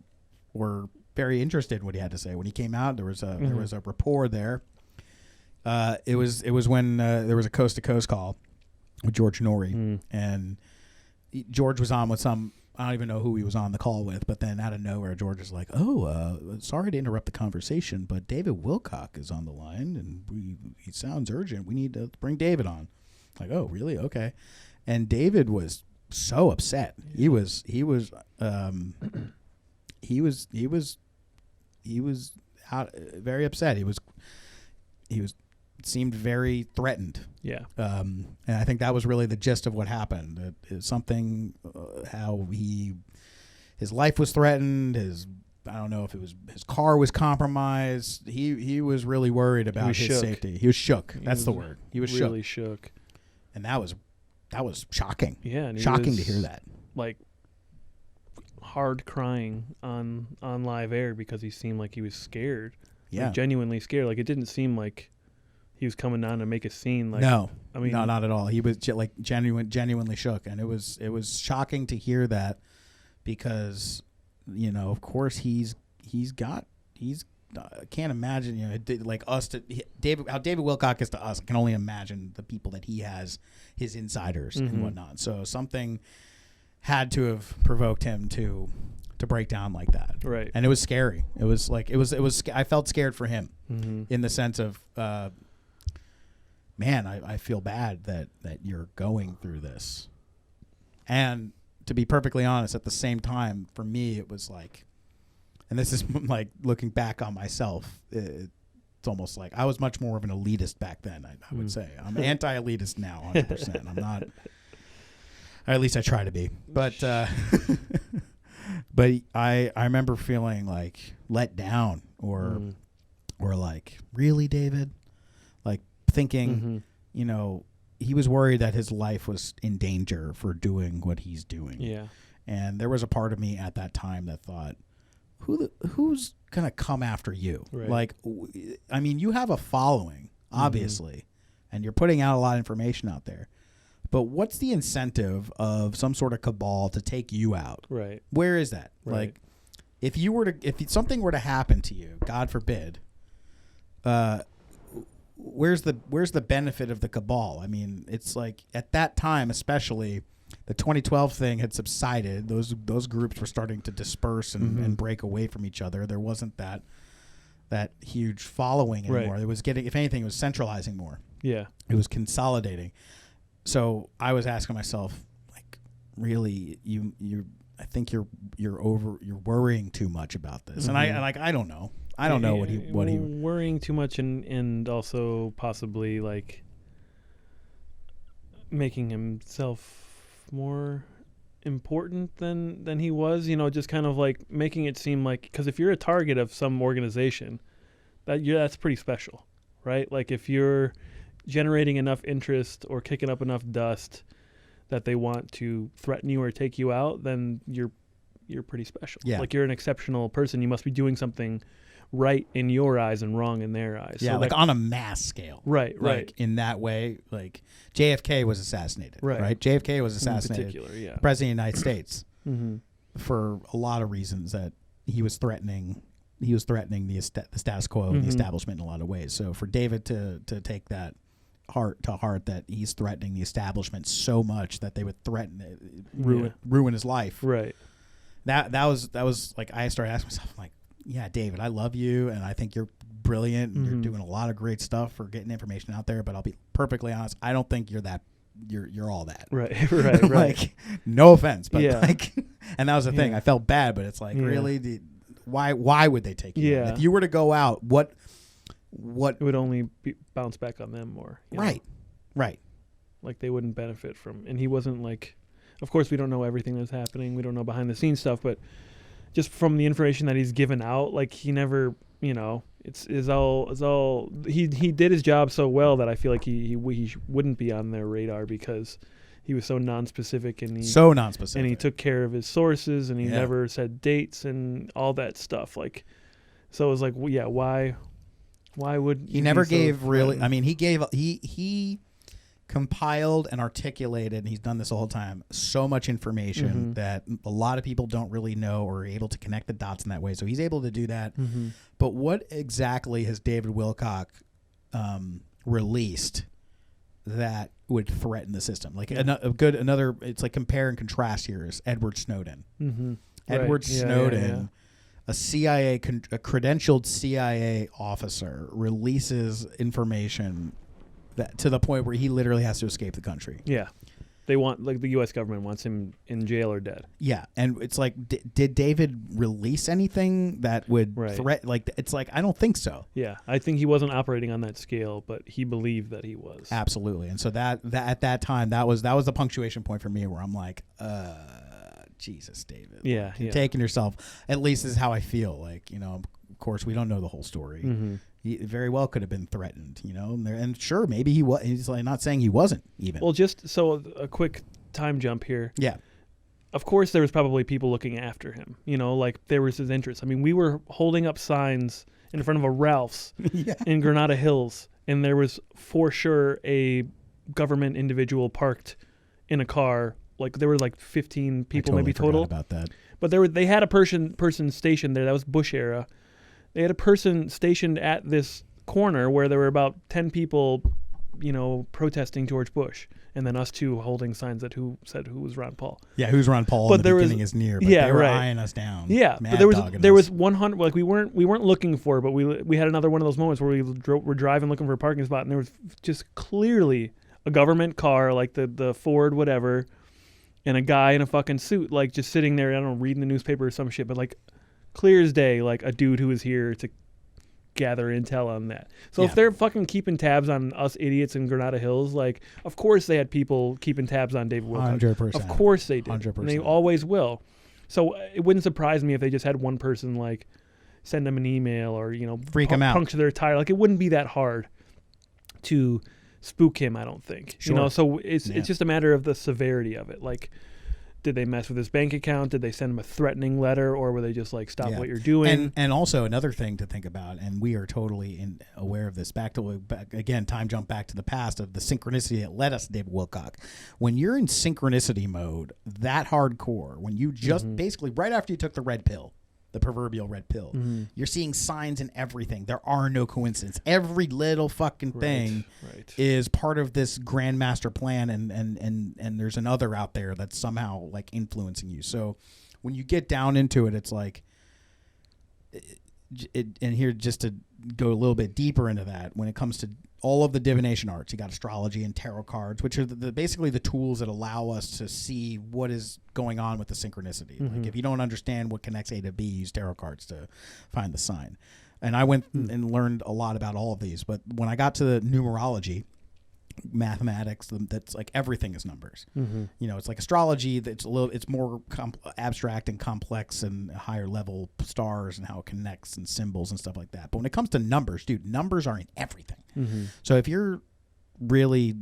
D: were very interested in what he had to say. When he came out, there was a rapport there. It was when there was a Coast to Coast call with George Norrie, and George was on with some, I don't even know who he was on the call with, but then out of nowhere, George is like, sorry to interrupt the conversation, but David Wilcock is on the line, and he sounds urgent. We need to bring David on. Like, oh, really? Okay. And David was so upset. He was very upset. He was seemed very threatened.
E: Yeah.
D: And I think that was really the gist of what happened. Something how his life was threatened. I don't know if it was his car was compromised. He was really worried about his safety. He was shook. That's the word. He was
E: really shook.
D: And that was shocking.
E: Yeah, and
D: shocking to hear that.
E: Like hard crying on live air because he seemed like he was scared.
D: Yeah,
E: like genuinely scared. Like it didn't seem like he was coming down to make a scene. Like,
D: no,
E: I mean,
D: no, not at all. He was like genuinely shook, and it was shocking to hear that because of course I can't imagine like us to how David Wilcock is to us. I can only imagine the people that he has, his insiders and whatnot. So something had to have provoked him to break down like that.
E: Right. And
D: it was scary. It was like it was. I felt scared for him in the sense of, man, I feel bad that you're going through this. And to be perfectly honest, at the same time, for me, it was like, and this is like looking back on myself, it's almost like I was much more of an elitist back then, I would say. I'm anti-elitist now, 100%. I'm not, or at least I try to be. But but I remember feeling like let down or like, really, David? Like thinking, he was worried that his life was in danger for doing what he's doing.
E: Yeah. And
D: there was a part of me at that time that thought, who's gonna come after you?
E: Right.
D: Like, I mean, you have a following, obviously, and you're putting out a lot of information out there. But what's the incentive of some sort of cabal to take you out?
E: Right.
D: Where is that?
E: Right.
D: Like, if something were to happen to you, God forbid, where's the benefit of the cabal? I mean, it's like at that time, especially, the 2012 thing had subsided. Those groups were starting to disperse and break away from each other. There wasn't that huge following anymore.
E: Right.
D: It was getting, if anything, it was centralizing more.
E: Yeah.
D: It was consolidating. So I was asking myself, like, really, I think you're worrying too much about this. And I don't know. I don't know what he
E: worrying too much and also possibly like making himself more important than he was, just kind of like making it seem like, because if you're a target of some organization, that's pretty special, right? Like if you're generating enough interest or kicking up enough dust that they want to threaten you or take you out, then you're pretty special.
D: Yeah.
E: Like you're an exceptional person. You must be doing something right in your eyes and wrong in their eyes.
D: Yeah,
E: so
D: like on a mass scale.
E: Right.
D: Like in that way, like JFK was assassinated. Right. JFK was assassinated.
E: In particular, yeah.
D: President of the United States
E: Mm-hmm.
D: for a lot of reasons that he was threatening. He was threatening the status quo of the establishment in a lot of ways. So for David to take that heart to heart that he's threatening the establishment so much that they would threaten ruin his life.
E: Right.
D: That was like I started asking myself, I'm like, yeah, David, I love you and I think you're brilliant and you're doing a lot of great stuff for getting information out there, but I'll be perfectly honest, I don't think you're all that.
E: Right.
D: Like, no offense, but
E: yeah.
D: like, and that was the thing. I felt bad, but it's like, really, why would they take you?
E: Yeah.
D: If you were to go out, what
E: it would only bounce back on them more.
D: Right.
E: Like they wouldn't benefit from, and he wasn't like, of course we don't know everything that's happening. We don't know behind the scenes stuff, but just from the information that he's given out, like he never, it's all he did his job so well that I feel like he wouldn't be on their radar because he was so non-specific and he took care of his sources and he never said dates and all that stuff. Like, so it was like, well, yeah, why would
D: he never gave really? I mean, he compiled and articulated, and he's done this the whole time, so much information that a lot of people don't really know or are able to connect the dots in that way. So he's able to do that. But what exactly has David Wilcock released that would threaten the system? Like another, it's like compare and contrast here is Edward Snowden. Edward Snowden, a credentialed CIA officer, releases information that to the point where he literally has to escape the country.
E: Yeah. They want, like, the U.S. government wants him in jail or dead.
D: Yeah, and it's like, did David release anything that would threat? Like, it's like, I don't think so.
E: Yeah, I think he wasn't operating on that scale, but he believed that he was.
D: Absolutely, and so that at that time, that was the punctuation point for me where I'm like, Jesus, David.
E: Yeah,
D: like, you're taking yourself. At least this is how I feel. Like, of course, we don't know the whole story. He very well could have been threatened, and sure, maybe he was. He's like not saying he wasn't even.
E: Well, just so a quick time jump here.
D: Yeah.
E: Of course, there was probably people looking after him. Like there was his interest. I mean, we were holding up signs in front of a Ralph's in Granada Hills, and there was for sure a government individual parked in a car. Like there were like 15 people, maybe total.
D: About that.
E: But they had a person stationed there. That was Bush era. They had a person stationed at this corner where there were about 10 people, protesting George Bush, and then us two holding signs that who was Ron Paul.
D: Yeah, who's Ron Paul? But the beginning is near. But they were eyeing us down.
E: Yeah, but there was 100. Like we weren't looking for it, but we had another one of those moments where we were driving looking for a parking spot, and there was just clearly a government car, like the Ford whatever, and a guy in a fucking suit, like just sitting there. I don't know, reading the newspaper or some shit, but like. Clear as day, like a dude who was here to gather intel on that. So if they're fucking keeping tabs on us idiots in Granada Hills, like, of course they had people keeping tabs on David Wilcock.
D: 100%.
E: Of course they did.
D: 100%.
E: And they always will. So it wouldn't surprise me if they just had one person, like, send them an email or,
D: freak him out,
E: puncture their tire. Like, it wouldn't be that hard to spook him, I don't think.
D: Sure.
E: So it's just a matter of the severity of it. Like, did they mess with his bank account? Did they send him a threatening letter, or were they just like, stop what you're doing?
D: And also another thing to think about, and we are totally aware of this. Back again, time jump back to the past of the synchronicity that led us to David Wilcock. When you're in synchronicity mode, that hardcore, when you just basically right after you took the red pill, the proverbial red pill, you're seeing signs in everything. There are no coincidences. Every little fucking thing is part of this grand master plan, and there's another out there that's somehow like influencing you. So when you get down into it, it's like, and here just to go a little bit deeper into that, when it comes to all of the divination arts, you got astrology and tarot cards, which are basically the tools that allow us to see what is going on with the synchronicity. Like if you don't understand what connects A to B, use tarot cards to find the sign. And I went and learned a lot about all of these. But when I got to the numerology, mathematics. That's like everything is numbers.
E: Mm-hmm.
D: You know, it's like astrology. That's it's more abstract and complex and higher level stars and how it connects and symbols and stuff like that. But when it comes to numbers, dude, numbers are in everything.
E: Mm-hmm.
D: So if you're really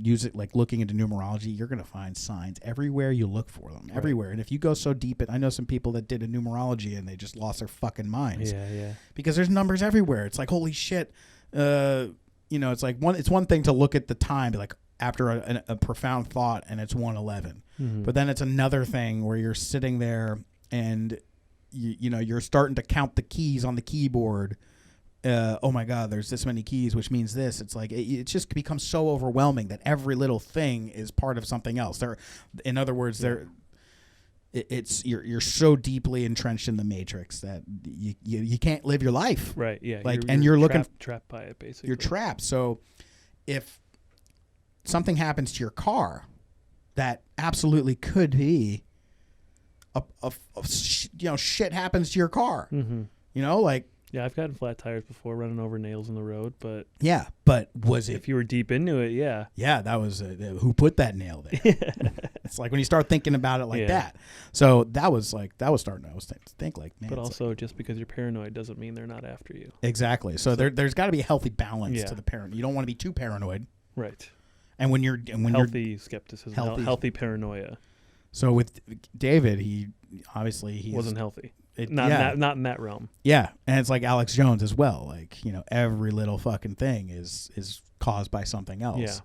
D: looking into numerology, you're going to find signs everywhere you look for them, everywhere. And if you go so deep, I know some people that did a numerology and they just lost their fucking minds.
E: Yeah.
D: Because there's numbers everywhere. It's like, holy shit. You know, it's like it's one thing to look at the time, be like after a profound thought, and it's 1:11.
E: Mm-hmm.
D: But then it's another thing where you're sitting there and you know you're starting to count the keys on the keyboard. Oh my God, there's this many keys, which means this. It's like it just becomes so overwhelming that every little thing is part of something else. In other words, you're so deeply entrenched in the matrix that you can't live your life.
E: Right. Yeah.
D: Like,
E: you're
D: looking
E: trapped by it, basically.
D: You're trapped. So if something happens to your car, that absolutely could be shit happens to your car.
E: Mm-hmm.
D: You know, like.
E: Yeah, I've gotten flat tires before, running over nails in the road, but
D: yeah, but was it?
E: If you were deep into it, yeah,
D: that was who put that nail there. It's like when you start thinking about it like that. So that was starting to think like, man.
E: But also, just because you're paranoid doesn't mean they're not after you.
D: Exactly. So there's got to be a healthy balance to the paranoid. You don't want to be too paranoid,
E: right?
D: And when you're
E: healthy skepticism, healthy paranoia.
D: So with David, he
E: wasn't healthy. Not in that realm.
D: Yeah, and it's like Alex Jones as well. Like, you know, every little fucking thing is caused by something else.
E: Yeah.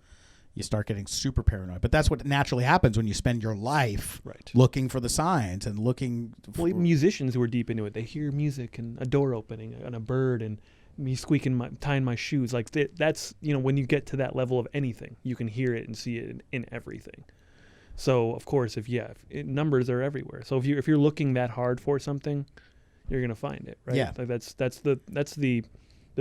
D: You start getting super paranoid. But that's what naturally happens when you spend your life looking for the signs and looking for...
E: Well, musicians who are deep into it, they hear music and a door opening and a bird and me squeaking, tying my shoes. Like, that's, you know, when you get to that level of anything, you can hear it and see it in everything. So of course, numbers are everywhere. So if you're looking that hard for something, you're gonna find it, right?
D: Yeah.
E: Like that's the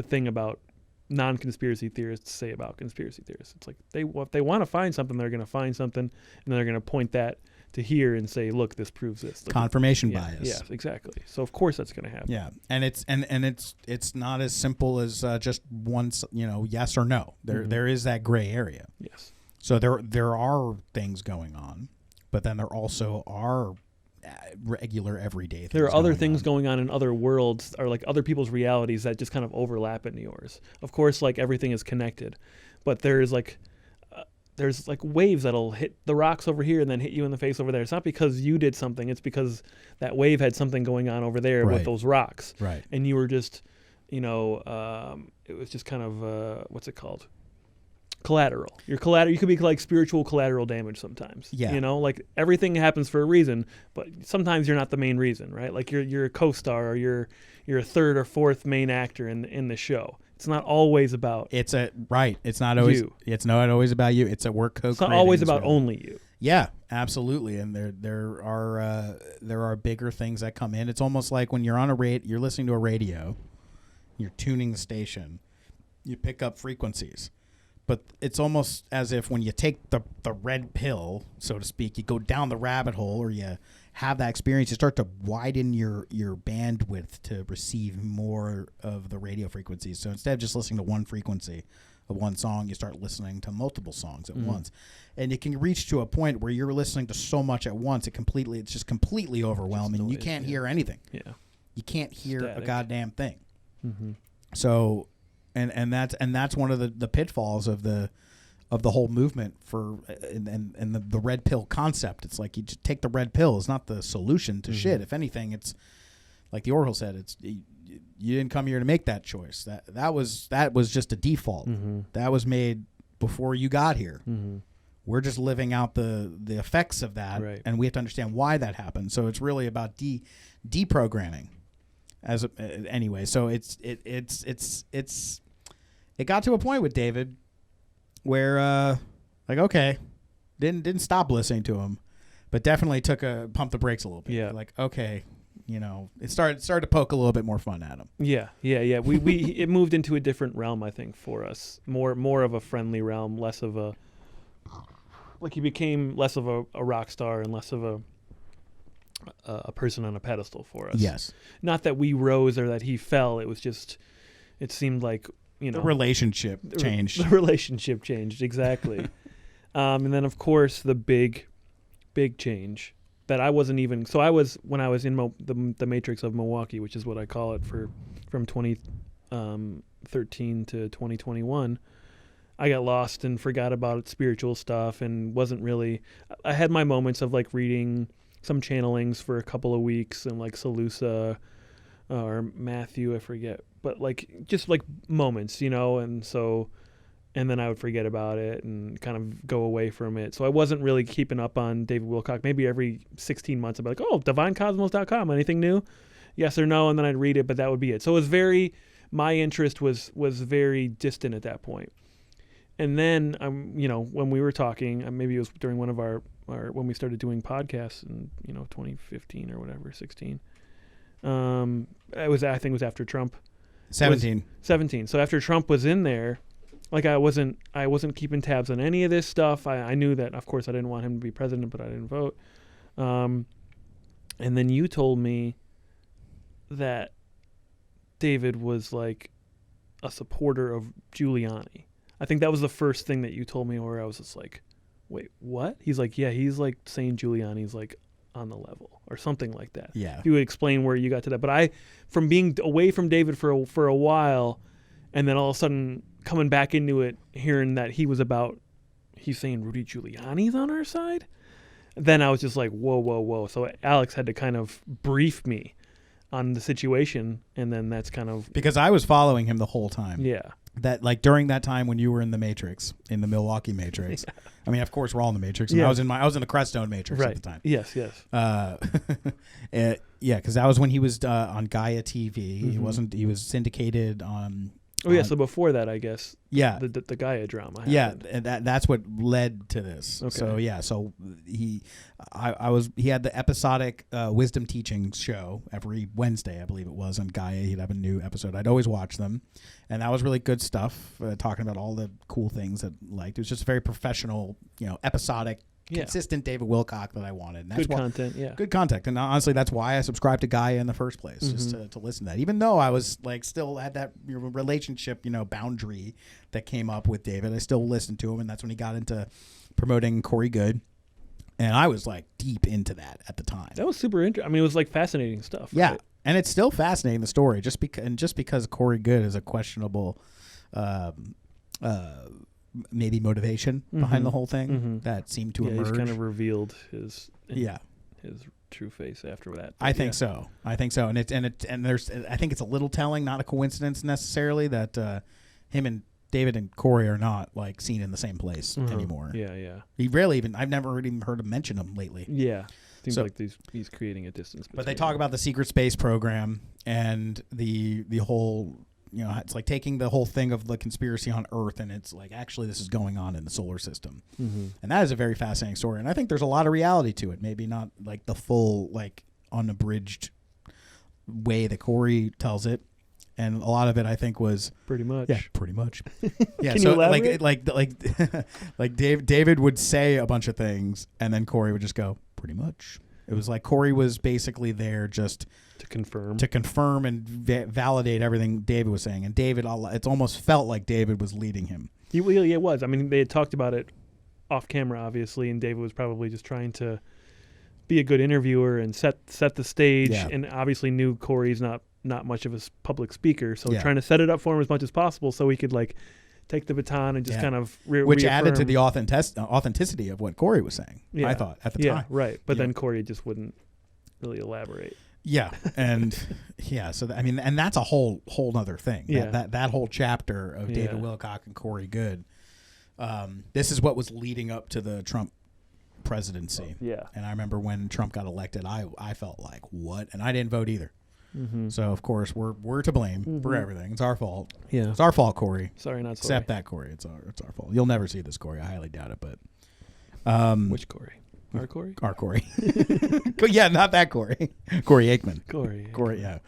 E: thing about non-conspiracy theorists say about conspiracy theorists. It's like if they want to find something, they're gonna find something, and they're gonna point that to here and say, look, this proves this. Look,
D: confirmation bias.
E: Yeah, exactly. So of course that's gonna happen.
D: Yeah, and it's not as simple as just one, you know, yes or no. There is that gray area.
E: Yes.
D: So there are things going on, but then there also are regular everyday things.
E: There are other things going on in other worlds, or like other people's realities that just kind of overlap into yours. Of course, like everything is connected, but there's like waves that'll hit the rocks over here and then hit you in the face over there. It's not because you did something; it's because that wave had something going on over there with those rocks,
D: right? And
E: you were just, you know, it was just kind of what's it called? Collateral. Your collateral. You could be like spiritual collateral damage sometimes.
D: Yeah.
E: You know, like everything happens for a reason, but sometimes you're not the main reason, right? Like you're a co-star or you're a third or fourth main actor in the show. It's not always about.
D: It's not always
E: you.
D: It's not always about you. It's a work co-creating.
E: It's not always about only you.
D: Yeah, absolutely. And there are bigger things that come in. It's almost like when you're on you're listening to a radio, you're tuning the station, you pick up frequencies. But it's almost as if when you take the red pill, so to speak, you go down the rabbit hole or you have that experience, you start to widen your bandwidth to receive more of the radio frequencies. So instead of just listening to one frequency of one song, you start listening to multiple songs at once. And it can reach to a point where you're listening to so much at once, it's just completely overwhelming. You can't hear anything.
E: Yeah.
D: You can't hear
E: Static.
D: a goddamn thing.
E: Mm-hmm.
D: So... And that's one of the pitfalls of the whole movement and the red pill concept. It's like you just take the red pill. It's not the solution to shit. If anything, it's like the Oracle said. You didn't come here to make that choice. That was just a default. That was made before you got here. We're just living out the effects of that, and we have to understand why that happened. So it's really about deprogramming. Anyway, so it got to a point with David where like, okay, didn't stop listening to him, but definitely pumped the brakes a little bit.
E: Yeah.
D: Like, okay, you know, it started to poke a little bit more fun at him.
E: Yeah. We it moved into a different realm, I think, for us. More of a friendly realm, less of a, like, he became less of a rock star and less of a person on a pedestal for us.
D: Yes.
E: Not that we rose or that he fell. It was just, it seemed like, you know,
D: the relationship changed.
E: The relationship changed, exactly. And then, of course, the big change that I wasn't even. So when I was in the matrix of Milwaukee, which is what I call it from 2013 to 2021. I got lost and forgot about spiritual stuff and wasn't really. I had my moments of like reading some channelings for a couple of weeks and like Salusa or Matthew, I forget, but like just like moments, and then I would forget about it and kind of go away from it. So I wasn't really keeping up on David Wilcock. Maybe every 16 months I'd be like, oh, divinecosmos.com, anything new? Yes or no, and then I'd read it, but that would be it. So it was my interest was very distant at that point. And then, when we were talking, maybe it was during one of our when we started doing podcasts in 2015 or whatever, 16. I think it was after Trump.
D: 17.
E: 17. So after Trump was in there, like I wasn't keeping tabs on any of this stuff. I knew that, of course, I didn't want him to be president, but I didn't vote. And then you told me that David was like a supporter of Giuliani. I think that was the first thing that you told me where I was just like, wait, what? He's like, yeah, he's like saying Giuliani's like on the level or something like that.
D: Yeah.
E: If you would explain where you got to that. But from being away from David for a while and then all of a sudden coming back into it, hearing that he's saying Rudy Giuliani's on our side, then I was just like, whoa. So Alex had to kind of brief me on the situation, and then that's kind of...
D: Because I was following him the whole time.
E: Yeah.
D: That like during that time when you were in the Matrix, in the Milwaukee Matrix. Yeah. I mean, of course, we're all in the Matrix. And
E: yeah.
D: I was in the Crestone Matrix at the time.
E: Yes.
D: Yeah, because that was when he was on Gaia TV.
E: Mm-hmm.
D: He was syndicated on...
E: So before that, I guess.
D: Yeah.
E: The Gaia drama happened.
D: Yeah, and that's what led to this.
E: Okay.
D: So he had the episodic wisdom teachings show every Wednesday, I believe it was, on Gaia. He'd have a new episode. I'd always watch them, and that was really good stuff, talking about all the cool things that liked. It was just very professional, episodic, consistent David Wilcock that I wanted. And that's
E: good content, yeah.
D: Good content. And honestly, that's why I subscribed to Gaia in the first place, just to listen to that. Even though I was like still had that relationship, boundary that came up with David, I still listened to him, and that's when he got into promoting Corey Goode. And I was like deep into that at the time.
E: That was super interesting. I mean, it was like fascinating stuff.
D: Yeah.
E: Right?
D: And it's still fascinating, the story, just because Corey Goode is a questionable maybe motivation behind the whole thing that seemed to emerge.
E: He's kind of revealed his true face after that.
D: I think so. And there's I think it's a little telling, not a coincidence necessarily, that him and David and Corey are not like seen in the same place anymore.
E: Yeah.
D: He rarely even I've never even heard him mention him lately.
E: Yeah. Seems like he's creating a distance.
D: But they talk about the secret space program and the whole, it's like taking the whole thing of the conspiracy on Earth, and it's like, actually, this is going on in the solar system. Mm-hmm. And that is a very fascinating story. And I think there's a lot of reality to it. Maybe not like the full, like unabridged way that Corey tells it. And a lot of it, I think, was
E: pretty much.
D: Yeah, pretty much. Yeah.
E: Can
D: So
E: you elaborate?
D: like David would say a bunch of things, and then Corey would just go, pretty much. It was like Corey was basically there just
E: to confirm and
D: validate everything David was saying. And David, it's almost felt like David was leading him.
E: He really was. I mean, they had talked about it off camera, obviously, and David was probably just trying to be a good interviewer and set the stage. Yeah. And obviously knew Corey's not much of a public speaker, so trying to set it up for him as much as possible so he could like take the baton and just kind of
D: which added to the authenticity of what Corey was saying. Yeah. I thought at the time.
E: Right. But then Corey just wouldn't really elaborate.
D: Yeah, and so and that's a whole nother thing.
E: Yeah.
D: That whole chapter of David Wilcock and Corey Goode. This is what was leading up to the Trump presidency.
E: Yeah.
D: And I remember when Trump got elected, I felt like, what? And I didn't vote either. Mm-hmm. So of course we're to blame for everything. It's our fault.
E: Yeah,
D: it's our fault, Corey.
E: Sorry, not sorry.
D: Accept that, Corey. It's our fault. You'll never see this, Corey. I highly doubt it. But
E: which Corey? Our Corey?
D: Our Corey. Yeah, not that Corey. Corey Aikman.
E: Corey.
D: Yeah.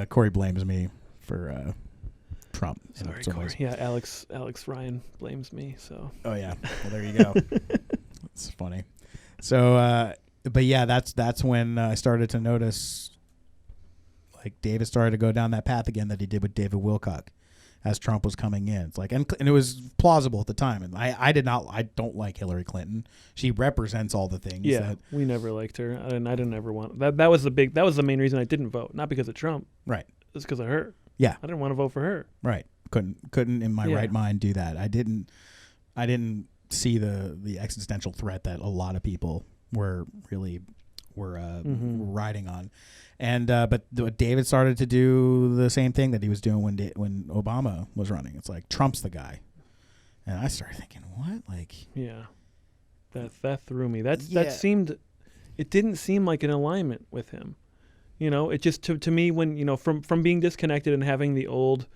D: Corey blames me for Trump.
E: Sorry, Corey. Yeah, Alex Ryan blames me. So.
D: Oh yeah. Well, there you go. It's funny. So, but yeah, that's when I started to notice. Like David started to go down that path again that he did with David Wilcock. as Trump was coming in. It's like, and it was plausible at the time. And I don't like Hillary Clinton. She represents all the things.
E: Yeah,
D: that,
E: we never liked her. I didn't ever want that. That was the main reason I didn't vote. Not because of Trump.
D: right.
E: It's because of her.
D: Yeah.
E: I didn't want to vote for her.
D: Right. Couldn't in my
E: Yeah.
D: right mind do that. I didn't see the existential threat that a lot of people were riding on. And but David started to do the same thing that he was doing when Obama was running. It's like Trump's the guy. And I started thinking, what? Like,
E: Yeah. That threw me. That
D: Yeah.
E: seemed, it didn't seem like an alignment with him. You know, it just to me when, you know, from being disconnected and having the old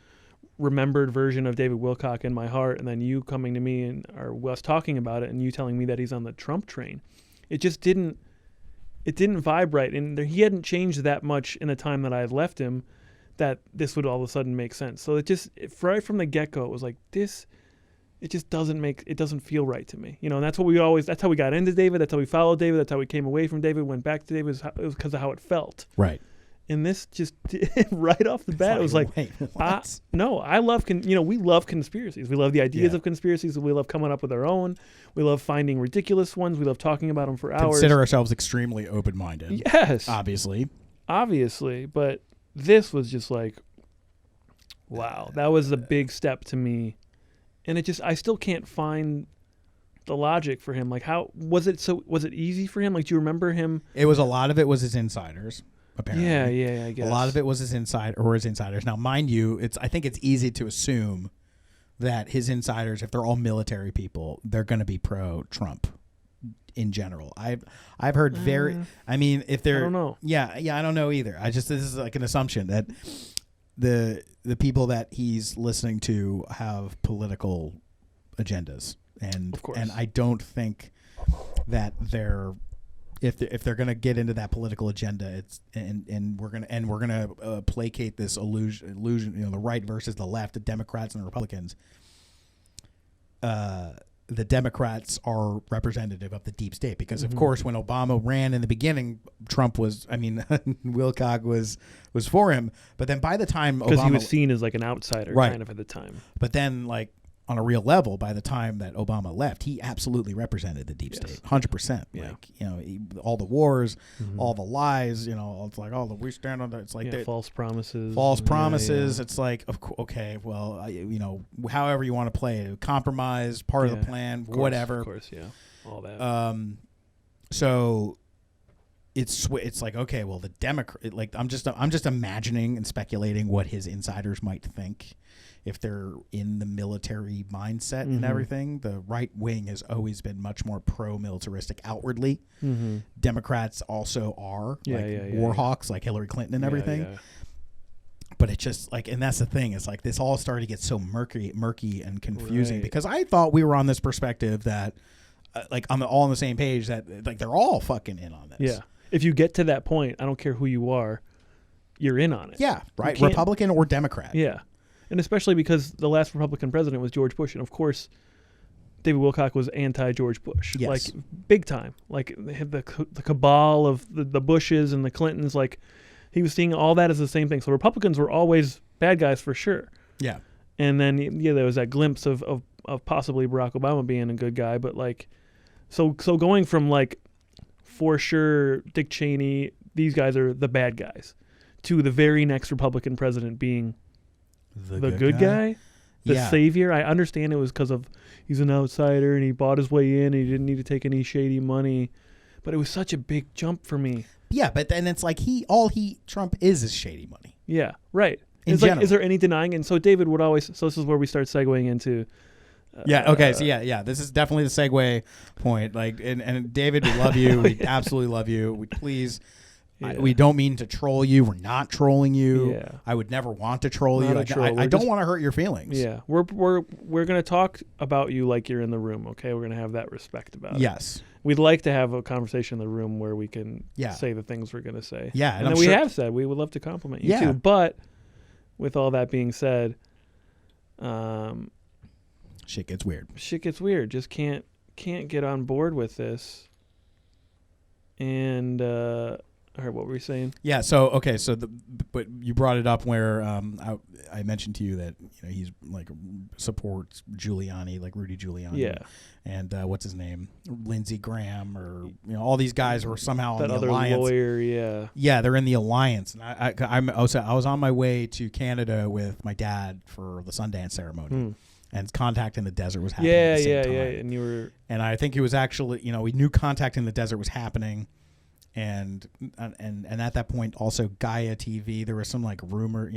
E: remembered version of David Wilcock in my heart, and then you coming to me and or us talking about it and you telling me that he's on the Trump train, it just didn't vibe right. And he hadn't changed that much in the time that I had left him that this would all of a sudden make sense. So right from the get-go, it was like this. It just doesn't feel right to me. You know, and that's how we got into David. That's how we followed David. That's how we came away from David, went back to David. It was because of how it felt.
D: right.
E: And this just, right off the bat, it was like,
D: wait, what?
E: no, I love, we love conspiracies. We love the ideas of conspiracies. We love coming up with our own. We love finding ridiculous ones. We love talking about them for hours.
D: Consider ourselves extremely open-minded.
E: Yes.
D: Obviously.
E: But this was just like, wow, that was a big step to me. And I still can't find the logic for him. Like, how was it easy for him? Like, do you remember him?
D: A lot of it was his insiders, apparently.
E: Yeah, I guess.
D: A lot of it was his insiders. Now, mind you, I think it's easy to assume that his insiders, if they're all military people, they're going to be pro-Trump in general. I've heard if they're,
E: I don't know.
D: Yeah, I don't know either. This is like an assumption that the people that he's listening to have political agendas, and
E: Of course.
D: and I don't think that if they're going to get into that political agenda, it's and we're gonna placate this illusion, you know, the right versus the left, the Democrats and the Republicans. The Democrats are representative of the deep state because, of course, when Obama ran in the beginning, Wilcock was for him. But then by the time
E: Because he
D: Obama
E: was seen as like an outsider
D: Right.
E: kind of at the time.
D: But then, like, on a real level, by the time that Obama left, he absolutely represented the deep state, 100%.
E: Yeah.
D: Like, you know, all the wars, all the lies, you know, it's like, we stand on that. It's like
E: False promises.
D: false promises.
E: Yeah.
D: It's like, okay, well, you know, however you want to play it, compromise, part of the plan, whatever.
E: Of course, yeah. All that.
D: So it's like, okay, well, the Democrat, like, I'm just imagining and speculating what his insiders might think if they're in the military mindset and everything. The right wing has always been much more pro-militaristic outwardly. Democrats also are war hawks, like Hillary Clinton and everything.
E: Yeah.
D: But it's just like, and that's the thing. It's like this all started to get so murky and confusing because I thought we were on this perspective that like all on the same page, that like they're all fucking in on this.
E: Yeah. If you get to that point, I don't care who you are, you're in on it.
D: Yeah, right. Republican or Democrat.
E: Yeah. And especially because the last Republican president was George Bush. And of course, David Wilcock was anti-George Bush.
D: Yes.
E: Like, big time. Like, they had the cabal of the Bushes and the Clintons. Like, he was seeing all that as the same thing. So Republicans were always bad guys for sure.
D: Yeah.
E: And then, there was that glimpse of possibly Barack Obama being a good guy. But, like, so going from, like, for sure, Dick Cheney, these guys are the bad guys, to the very next Republican president being the good guy, the savior. I understand it was because of he's an outsider and he bought his way in and he didn't need to take any shady money, but it was such a big jump for me.
D: Yeah, but then it's like Trump is shady money.
E: Yeah, right.
D: In
E: like, is there any denying? And so David would always. So this is where we start segueing into.
D: Okay. So this is definitely the segue point. Like, and David, we love you. We absolutely love you. We please.
E: Yeah.
D: We don't mean to troll you. We're not trolling you.
E: Yeah.
D: I would never want to troll you.
E: Troll.
D: I don't want to hurt your feelings.
E: Yeah, we're gonna talk about you like you're in the room. Okay, we're gonna have that respect about it.
D: Yes.
E: We'd like to have a conversation in the room where we can
D: Yeah.
E: say the things we're gonna say.
D: Yeah,
E: and then we have said we would love to compliment you
D: Yeah.
E: too. But with all that being said,
D: shit gets weird.
E: Just can't get on board with this. And Or what were we saying?
D: Yeah. So okay. So but you brought it up where I mentioned to you that he's like supports Giuliani, like Rudy Giuliani.
E: Yeah.
D: And what's his name? Lindsey Graham, or all these guys were somehow
E: That
D: in the
E: other
D: alliance.
E: lawyer. Yeah.
D: Yeah, they're in the alliance. And I was on my way to Canada with my dad for the Sundance ceremony. And Contact in the Desert was happening at the same time.
E: And you were...
D: And I think it was actually, we knew Contact in the Desert was happening. And at that point, also Gaia TV, there was some like rumor,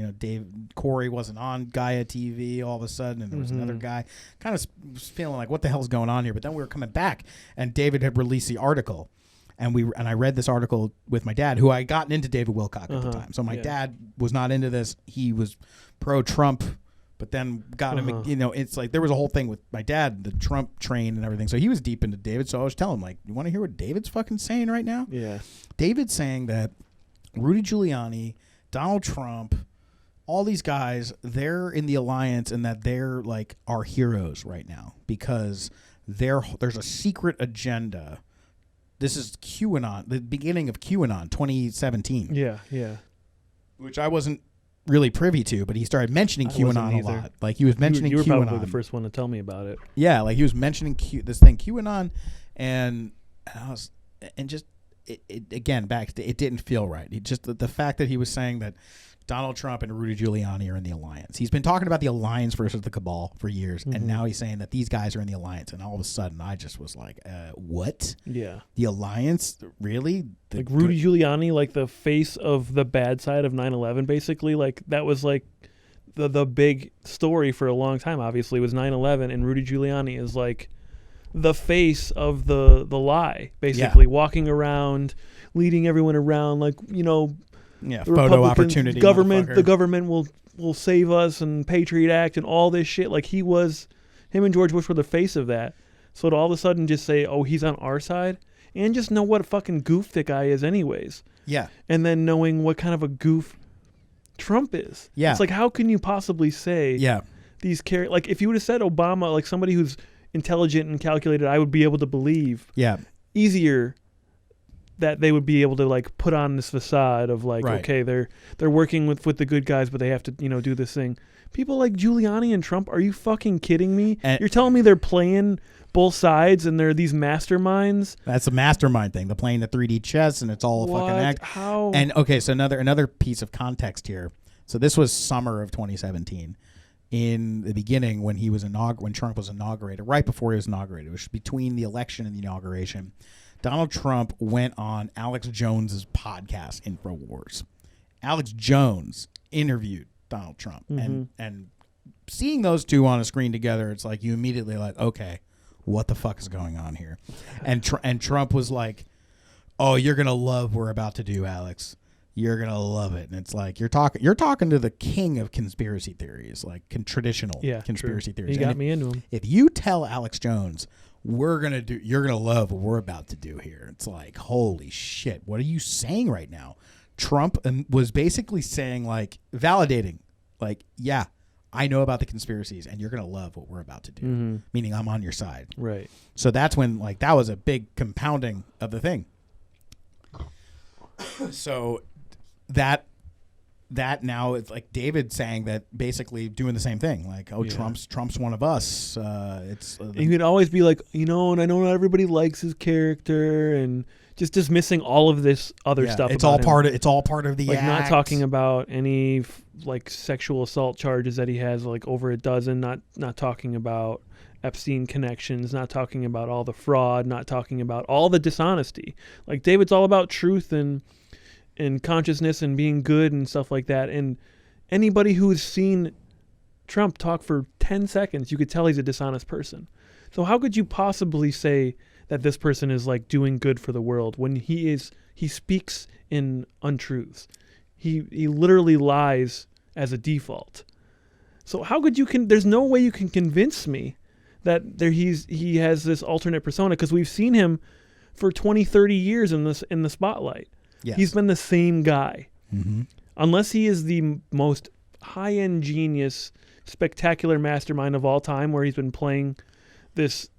D: Corey wasn't on Gaia TV all of a sudden. And there was another guy kind of feeling like, what the hell's going on here? But then we were coming back and David had released the article. And I read this article with my dad, who I gotten into David Wilcock at the time. So my dad was not into this. He was pro-Trump, but then got him, it's like there was a whole thing with my dad, the Trump train and everything. So he was deep into David. So I was telling him, like, you want to hear what David's fucking saying right now?
E: Yeah.
D: David's saying that Rudy Giuliani, Donald Trump, all these guys, they're in the alliance and that they're like our heroes right now because there's a secret agenda. This is QAnon, the beginning of QAnon, 2017.
E: Yeah, yeah.
D: Which I wasn't really privy to, but he started mentioning QAnon a lot. Like he was mentioning
E: you were
D: QAnon.
E: probably the first one to tell me about it.
D: Yeah, like he was mentioning this thing QAnon, and I was, and just it again back to, it didn't feel right. It just the fact that he was saying that Donald Trump and Rudy Giuliani are in the alliance. He's been talking about the alliance versus the cabal for years, and now he's saying that these guys are in the alliance. And all of a sudden, I just was like, "What?
E: Yeah,
D: the alliance? Really?
E: Like Rudy Giuliani, like the face of the bad side of 9/11, basically. Like that was like the big story for a long time. Obviously, was 9/11, and Rudy Giuliani is like the face of the lie, basically, walking around, leading everyone around, like
D: Yeah, photo opportunity.
E: The government will save us and Patriot Act and all this shit. Like him and George Bush were the face of that. So to all of a sudden just say, oh, he's on our side, and just know what a fucking goof the guy is anyways.
D: Yeah.
E: And then knowing what kind of a goof Trump is.
D: Yeah.
E: It's like, how can you possibly say these like if you would have said Obama, like somebody who's intelligent and calculated, I would be able to believe. Yeah. Easier that they would be able to like put on this facade of like, okay, they're working with the good guys, but they have to, do this thing. People like Giuliani and Trump, are you fucking kidding me? You're telling me they're playing both sides and they're these masterminds?
D: That's a mastermind thing. They're playing the 3D chess and it's all a fucking act.
E: How?
D: And okay, so another piece of context here. So this was summer of 2017. In the beginning, when Trump was inaugurated, right before he was inaugurated, which was between the election and the inauguration, Donald Trump went on Alex Jones's podcast, InfoWars. Alex Jones interviewed Donald Trump, and seeing those two on a screen together, it's like you immediately like, okay, what the fuck is going on here? And Trump was like, "Oh, you're gonna love what we're about to do, Alex. You're gonna love it." And it's like you're talking to the king of conspiracy theories, like traditional conspiracy theories.
E: He got me into him.
D: If you tell Alex Jones, you're gonna love what we're about to do here, it's like, holy shit, what are you saying right now? Trump was basically saying, like, validating, like, yeah, I know about the conspiracies and you're gonna love what we're about to do, meaning I'm on your side.
E: Right.
D: So that's when, like, that was a big compounding of the thing. So that now it's like David saying that, basically doing the same thing, like, oh, Trump's one of us.
E: You could always be like, and I know not everybody likes his character, and just dismissing all of this other stuff.
D: It's all part of the
E: like
D: act.
E: Not talking about any like sexual assault charges that he has, like over a dozen. Not talking about Epstein connections. Not talking about all the fraud. Not talking about all the dishonesty. Like David's all about truth and consciousness and being good and stuff like that. And anybody who's seen Trump talk for 10 seconds, you could tell he's a dishonest person. So how could you possibly say that this person is like doing good for the world when he speaks in untruths? He literally lies as a default. So how could there's no way you can convince me that he has this alternate persona, because we've seen him for 20, 30 years in the spotlight. Yes. He's been the same guy. Mm-hmm. Unless he is the most high-end genius, spectacular mastermind of all time, where he's been playing this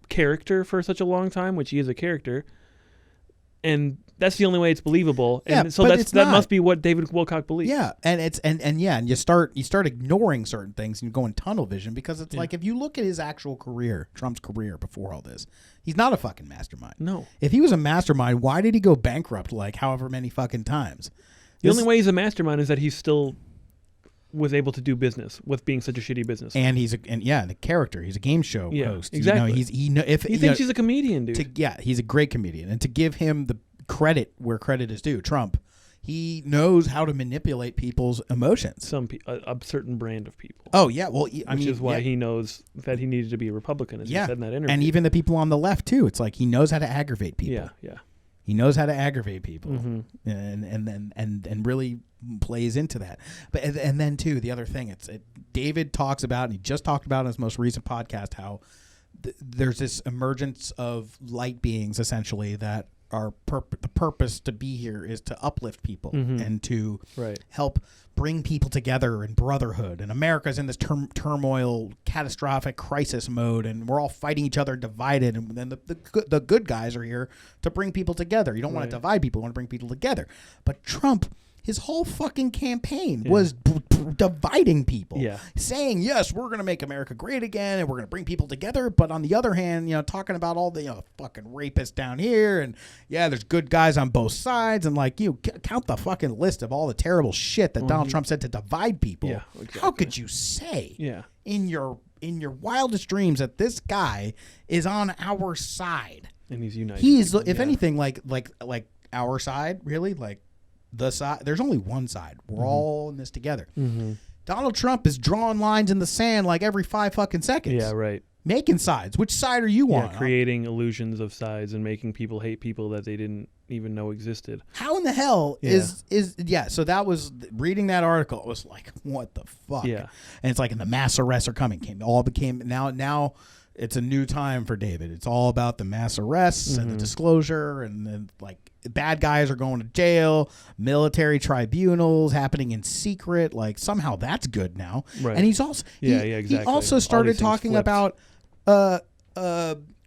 E: character for such a long time, which he is a character. and that's the only way it's believable. And
D: Yeah,
E: so
D: but
E: that must be what David Wilcock believes.
D: Yeah, and it's and you start ignoring certain things and you go in tunnel vision because it's like if you look at his actual career, Trump's career before all this, he's not a fucking mastermind.
E: No.
D: If he was a mastermind, why did he go bankrupt like however many fucking times?
E: The only way he's a mastermind is that he still was able to do business with being such a shitty business.
D: And he's a character. He's a game show host.
E: Exactly.
D: He
E: thinks he's a comedian, dude.
D: He's a great comedian, and to give him the credit where credit is due, Trump, he knows how to manipulate people's emotions.
E: A certain brand of people.
D: Oh yeah, well,
E: which is why he knows that he needed to be a Republican, as he said in that interview.
D: And even the people on the left too. It's like he knows how to aggravate people.
E: Yeah.
D: He knows how to aggravate people, and really plays into that. But and then too, the other thing, David talks about, and he just talked about in his most recent podcast, how there's this emergence of light beings essentially that are the purpose to be here is to uplift people and to help bring people together in brotherhood. And America's in this turmoil, catastrophic crisis mode, and we're all fighting each other, divided. And then the good guys are here to bring people together. You don't want to divide people; you want to bring people together. But Trump, his whole fucking campaign was dividing people, saying, yes, we're going to make America great again and we're going to bring people together. But on the other hand, talking about all the fucking rapists down here, and there's good guys on both sides, and like count the fucking list of all the terrible shit that Donald Trump said to divide people. Yeah, exactly. How could you say in your wildest dreams that this guy is on our side? And he's united. He's if anything like our side, really, like the side. There's only one side. We're all in this together. Donald Trump is drawing lines in the sand like every 5 fucking seconds. Yeah, right. Making sides. Which side are you on?
E: Creating illusions of sides and making people hate people that they didn't even know existed.
D: How in the hell is so that was reading that article. It was like, what the fuck? Yeah. And it's like, and the mass arrests are coming. Now it's a new time for David. It's all about the mass arrests and the disclosure, and then like bad guys are going to jail, military tribunals happening in secret. Like somehow that's good now. Right. And he's also exactly. He also started talking about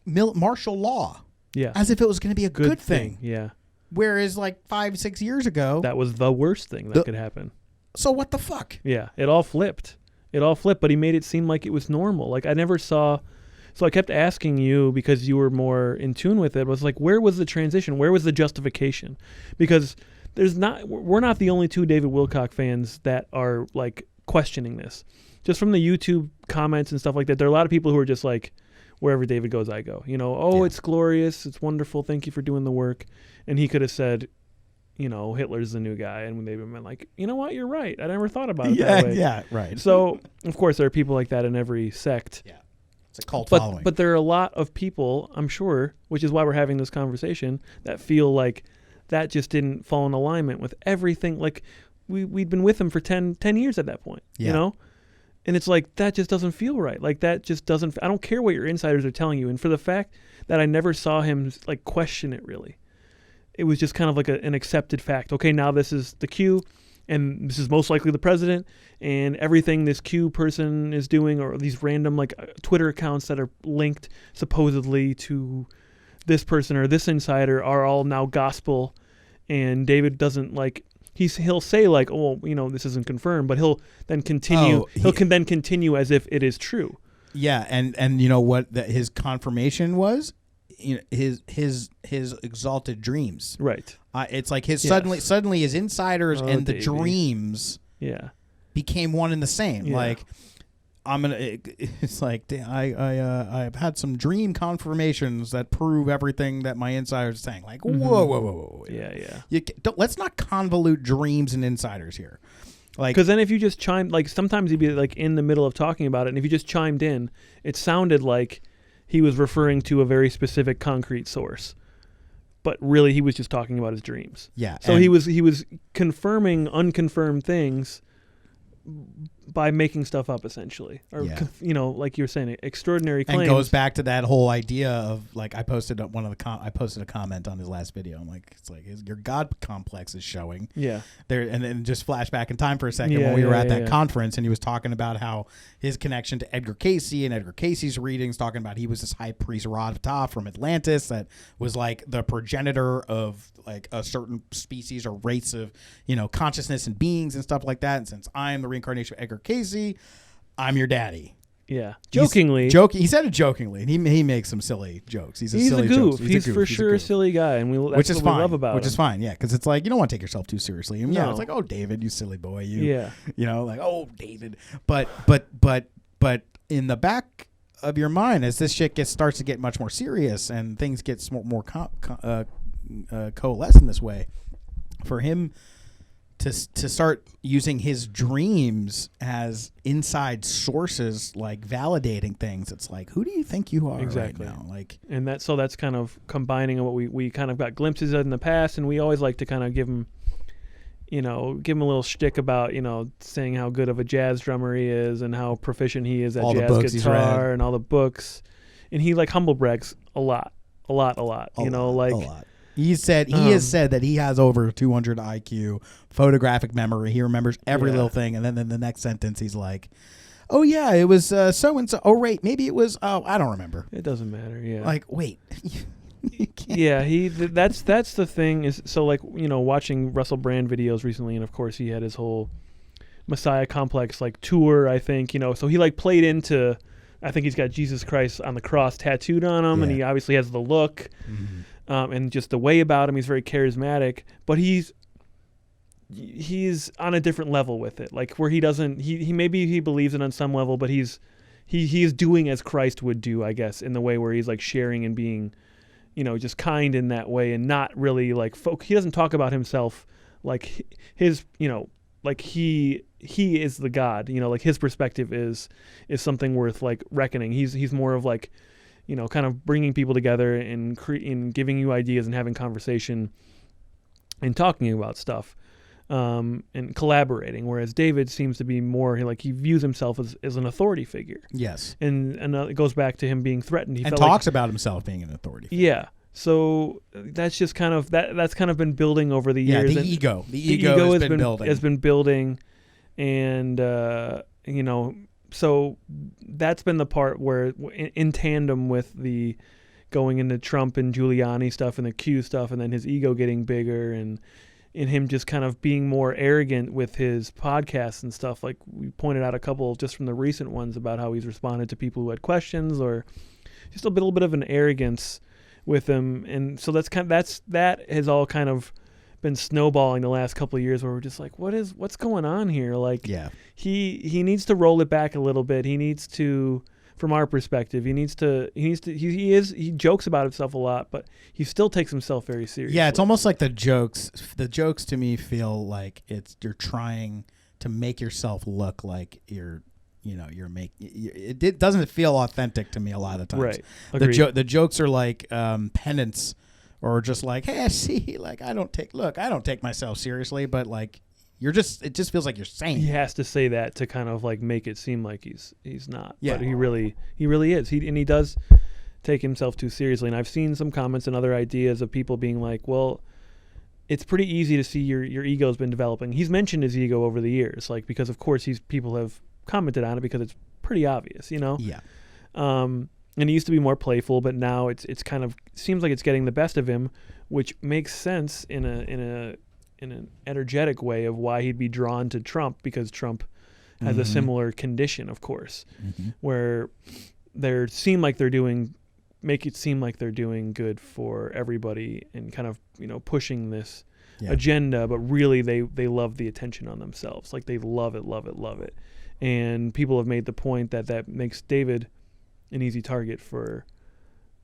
D: martial law. Yeah. As if it was going to be a good thing. Yeah. Whereas like 5-6 years ago,
E: that was the worst thing that could happen.
D: So what the fuck?
E: Yeah. It all flipped, but he made it seem like it was normal. Like I never saw. So I kept asking you, because you were more in tune with it, was like, where was the transition? Where was the justification? Because we're not the only two David Wilcock fans that are like questioning this. Just from the YouTube comments and stuff like that, there are a lot of people who are just like, wherever David goes, I go. It's glorious, it's wonderful, thank you for doing the work. And he could have said, Hitler's the new guy, and they've been like, you know what, you're right. I never thought about it that way.
D: Yeah, right.
E: So of course there are people like that in every sect. Yeah.
D: It's a cult following.
E: But there are a lot of people, I'm sure, which is why we're having this conversation, that feel like that just didn't fall in alignment with everything. Like we'd been with him for 10 years at that point, And it's like, that just doesn't feel right. Like that just doesn't, I don't care what your insiders are telling you. And for the fact that I never saw him like question it really, it was just kind of like an accepted fact. Okay, now this is the Q, and this is most likely the president, and everything this Q person is doing, or these random like Twitter accounts that are linked supposedly to this person or this insider, are all now gospel. And David doesn't like, he'll say like, oh, this isn't confirmed, but he'll then continue. He'll then continue as if it is true.
D: Yeah, and you know what his confirmation was? His exalted dreams.
E: Right.
D: It's like suddenly his insiders and the dreams became one and the same. Yeah. Like it's like I've had some dream confirmations that prove everything that my insiders are saying. Like whoa.
E: Yeah.
D: Let's not convolute dreams and insiders here. Like,
E: because then if you just chimed, like sometimes he'd be like in the middle of talking about it, and if you just chimed in, it sounded like he was referring to a very specific concrete source, but really he was just talking about his dreams.
D: Yeah.
E: So he was confirming unconfirmed things by making stuff up, essentially, or like you were saying, extraordinary claims.
D: And goes back to that whole idea of like I posted a comment on his last video. I'm like, it's like your God complex is showing.
E: Yeah.
D: There, and then just flash back in time for a second when we were at that conference, and he was talking about how his connection to Edgar Cayce and Edgar Cayce's readings, talking about he was this high priest Ra from Atlantis that was like the progenitor of like a certain species or race of consciousness and beings and stuff like that. And since I'm the reincarnation of Edgar Cayce, I'm your daddy.
E: Yeah, jokingly.
D: He said it jokingly, and he makes some silly jokes. He's
E: a goof. He's for sure a silly guy, and
D: which is
E: what
D: fine.
E: we love about him.
D: Which is fine, yeah, because it's like you don't want to take yourself too seriously. And it's like, oh, David, you silly boy, like, oh, David. But in the back of your mind, as this shit starts to get much more serious and things get more coalesce in this way, for him to start using his dreams as inside sources, like validating things. It's like, who do you think you are
E: exactly
D: right now? Like,
E: and that's kind of combining what we kind of got glimpses of in the past, and we always like to kind of give him a little shtick about saying how good of a jazz drummer he is and how proficient he is at
D: all
E: jazz guitar and all the books, and he like humble brags a lot. A lot. He
D: has said that he has over 200 IQ, photographic memory. He remembers every little thing. And then in the next sentence, he's like, oh, yeah, it was so-and-so. Oh, right. Maybe it was, I don't remember.
E: It doesn't matter. Yeah.
D: Like, wait. You can't.
E: Yeah, that's the thing is, so like, watching Russell Brand videos recently. And of course he had his whole Messiah complex, like tour, I think, so he like played into, I think he's got Jesus Christ on the cross tattooed on him. And he obviously has the look. Mm-hmm. And just the way about him, he's very charismatic, but he's on a different level with it. Like where he doesn't, he believes it on some level, but he's doing as Christ would do, I guess, in the way where he's like sharing and being, just kind in that way, and not really like he doesn't talk about himself like his, like he is the God, like his perspective is something worth like reckoning. He's more of like, kind of bringing people together and giving you ideas and having conversation and talking about stuff and collaborating. Whereas David seems to be more like he views himself as an authority figure.
D: Yes.
E: And it goes back to him being threatened. He
D: talks about himself being an authority figure.
E: Yeah. So that's just kind of that's kind of been building over the years.
D: Yeah, the ego
E: has been building, and so that's been the part where, in tandem with the going into Trump and Giuliani stuff and the Q stuff, and then his ego getting bigger, and in him just kind of being more arrogant with his podcasts and stuff. Like we pointed out a couple just from the recent ones about how he's responded to people who had questions, or just a little bit of an arrogance with him. And so that has all kind of been snowballing the last couple of years, where we're just like, what's going on here? Like, he needs to roll it back a little bit. He needs to, from our perspective, he jokes about himself a lot, but he still takes himself very seriously.
D: Yeah, it's almost like the jokes to me feel like you're trying to make yourself look like it doesn't feel authentic to me a lot of times.
E: Right.
D: The jokes are like penance, or just like, hey, I see, like I don't take myself seriously, but like it just feels like you're saying.
E: He has to say that to kind of like make it seem like he's not.
D: Yeah.
E: But he really is. He does take himself too seriously. And I've seen some comments and other ideas of people being like, well, it's pretty easy to see your ego's been developing. He's mentioned his ego over the years, like, because of course people have commented on it because it's pretty obvious,
D: Yeah.
E: And he used to be more playful, but now it's kind of seems like it's getting the best of him, which makes sense in an energetic way of why he'd be drawn to Trump, because Trump has a similar condition, of course, where make it seem like they're doing good for everybody and kind of pushing this agenda, but really they love the attention on themselves. Like they love it. And people have made the point that makes David an easy target for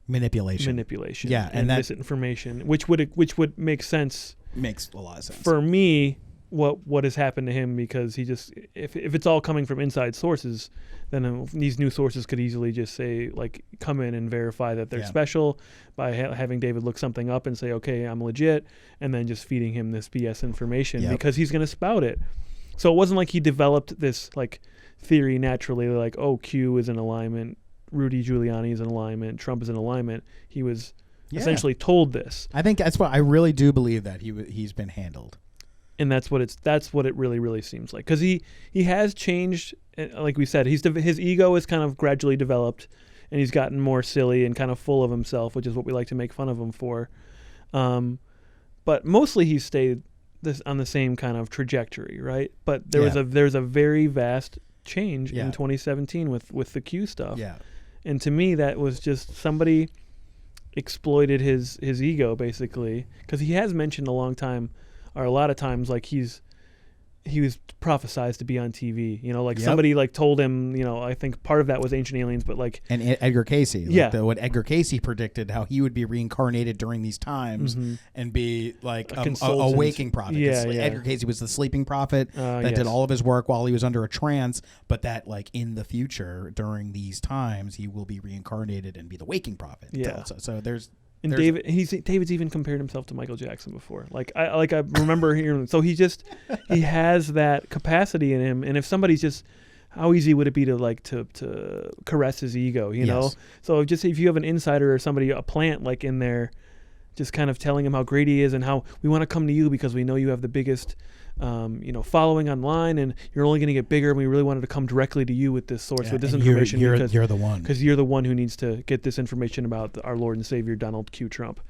E: manipulation, and misinformation, which would make sense.
D: Makes a lot of sense
E: for me. What has happened to him, because he just if it's all coming from inside sources, then these new sources could easily just say, like, come in and verify that they're special by having David look something up and say, okay, I'm legit, and then just feeding him this BS information because he's going to spout it. So it wasn't like he developed this like theory naturally, like, oh, Q is in alignment, Rudy Giuliani is in alignment, Trump is in alignment. He was essentially told this.
D: I think that's what I really do believe, that he's been handled.
E: And that's what it really seems like, because he has changed. Like we said, his ego is kind of gradually developed, and he's gotten more silly and kind of full of himself, which is what we like to make fun of him for. But mostly he's stayed on the same kind of trajectory, right? But there's a very vast change in 2017 with the Q stuff.
D: Yeah.
E: And to me, that was just somebody exploited his ego, basically, because he has mentioned a lot of times, like he was prophesized to be on TV, like somebody like told him, I think part of that was Ancient Aliens, but like,
D: and Edgar Casey, what Edgar Casey predicted, how he would be reincarnated during these times and be like a waking prophet. Edgar Casey was the sleeping prophet that did all of his work while he was under a trance, but that like in the future during these times he will be reincarnated and be the waking prophet. So there's.
E: And David's even compared himself to Michael Jackson before. I remember hearing. So he has that capacity in him. And if somebody's just, how easy would it be to caress his ego? Know. So just if you have an insider or somebody, a plant like in there, just kind of telling him how great he is and how we want to come to you because we know you have the biggest, following online, and you're only going to get bigger. And we really wanted to come directly to you with this source, with this information.
D: You're the one,
E: because you're the one who needs to get this information about our Lord and Savior Donald Q. Trump.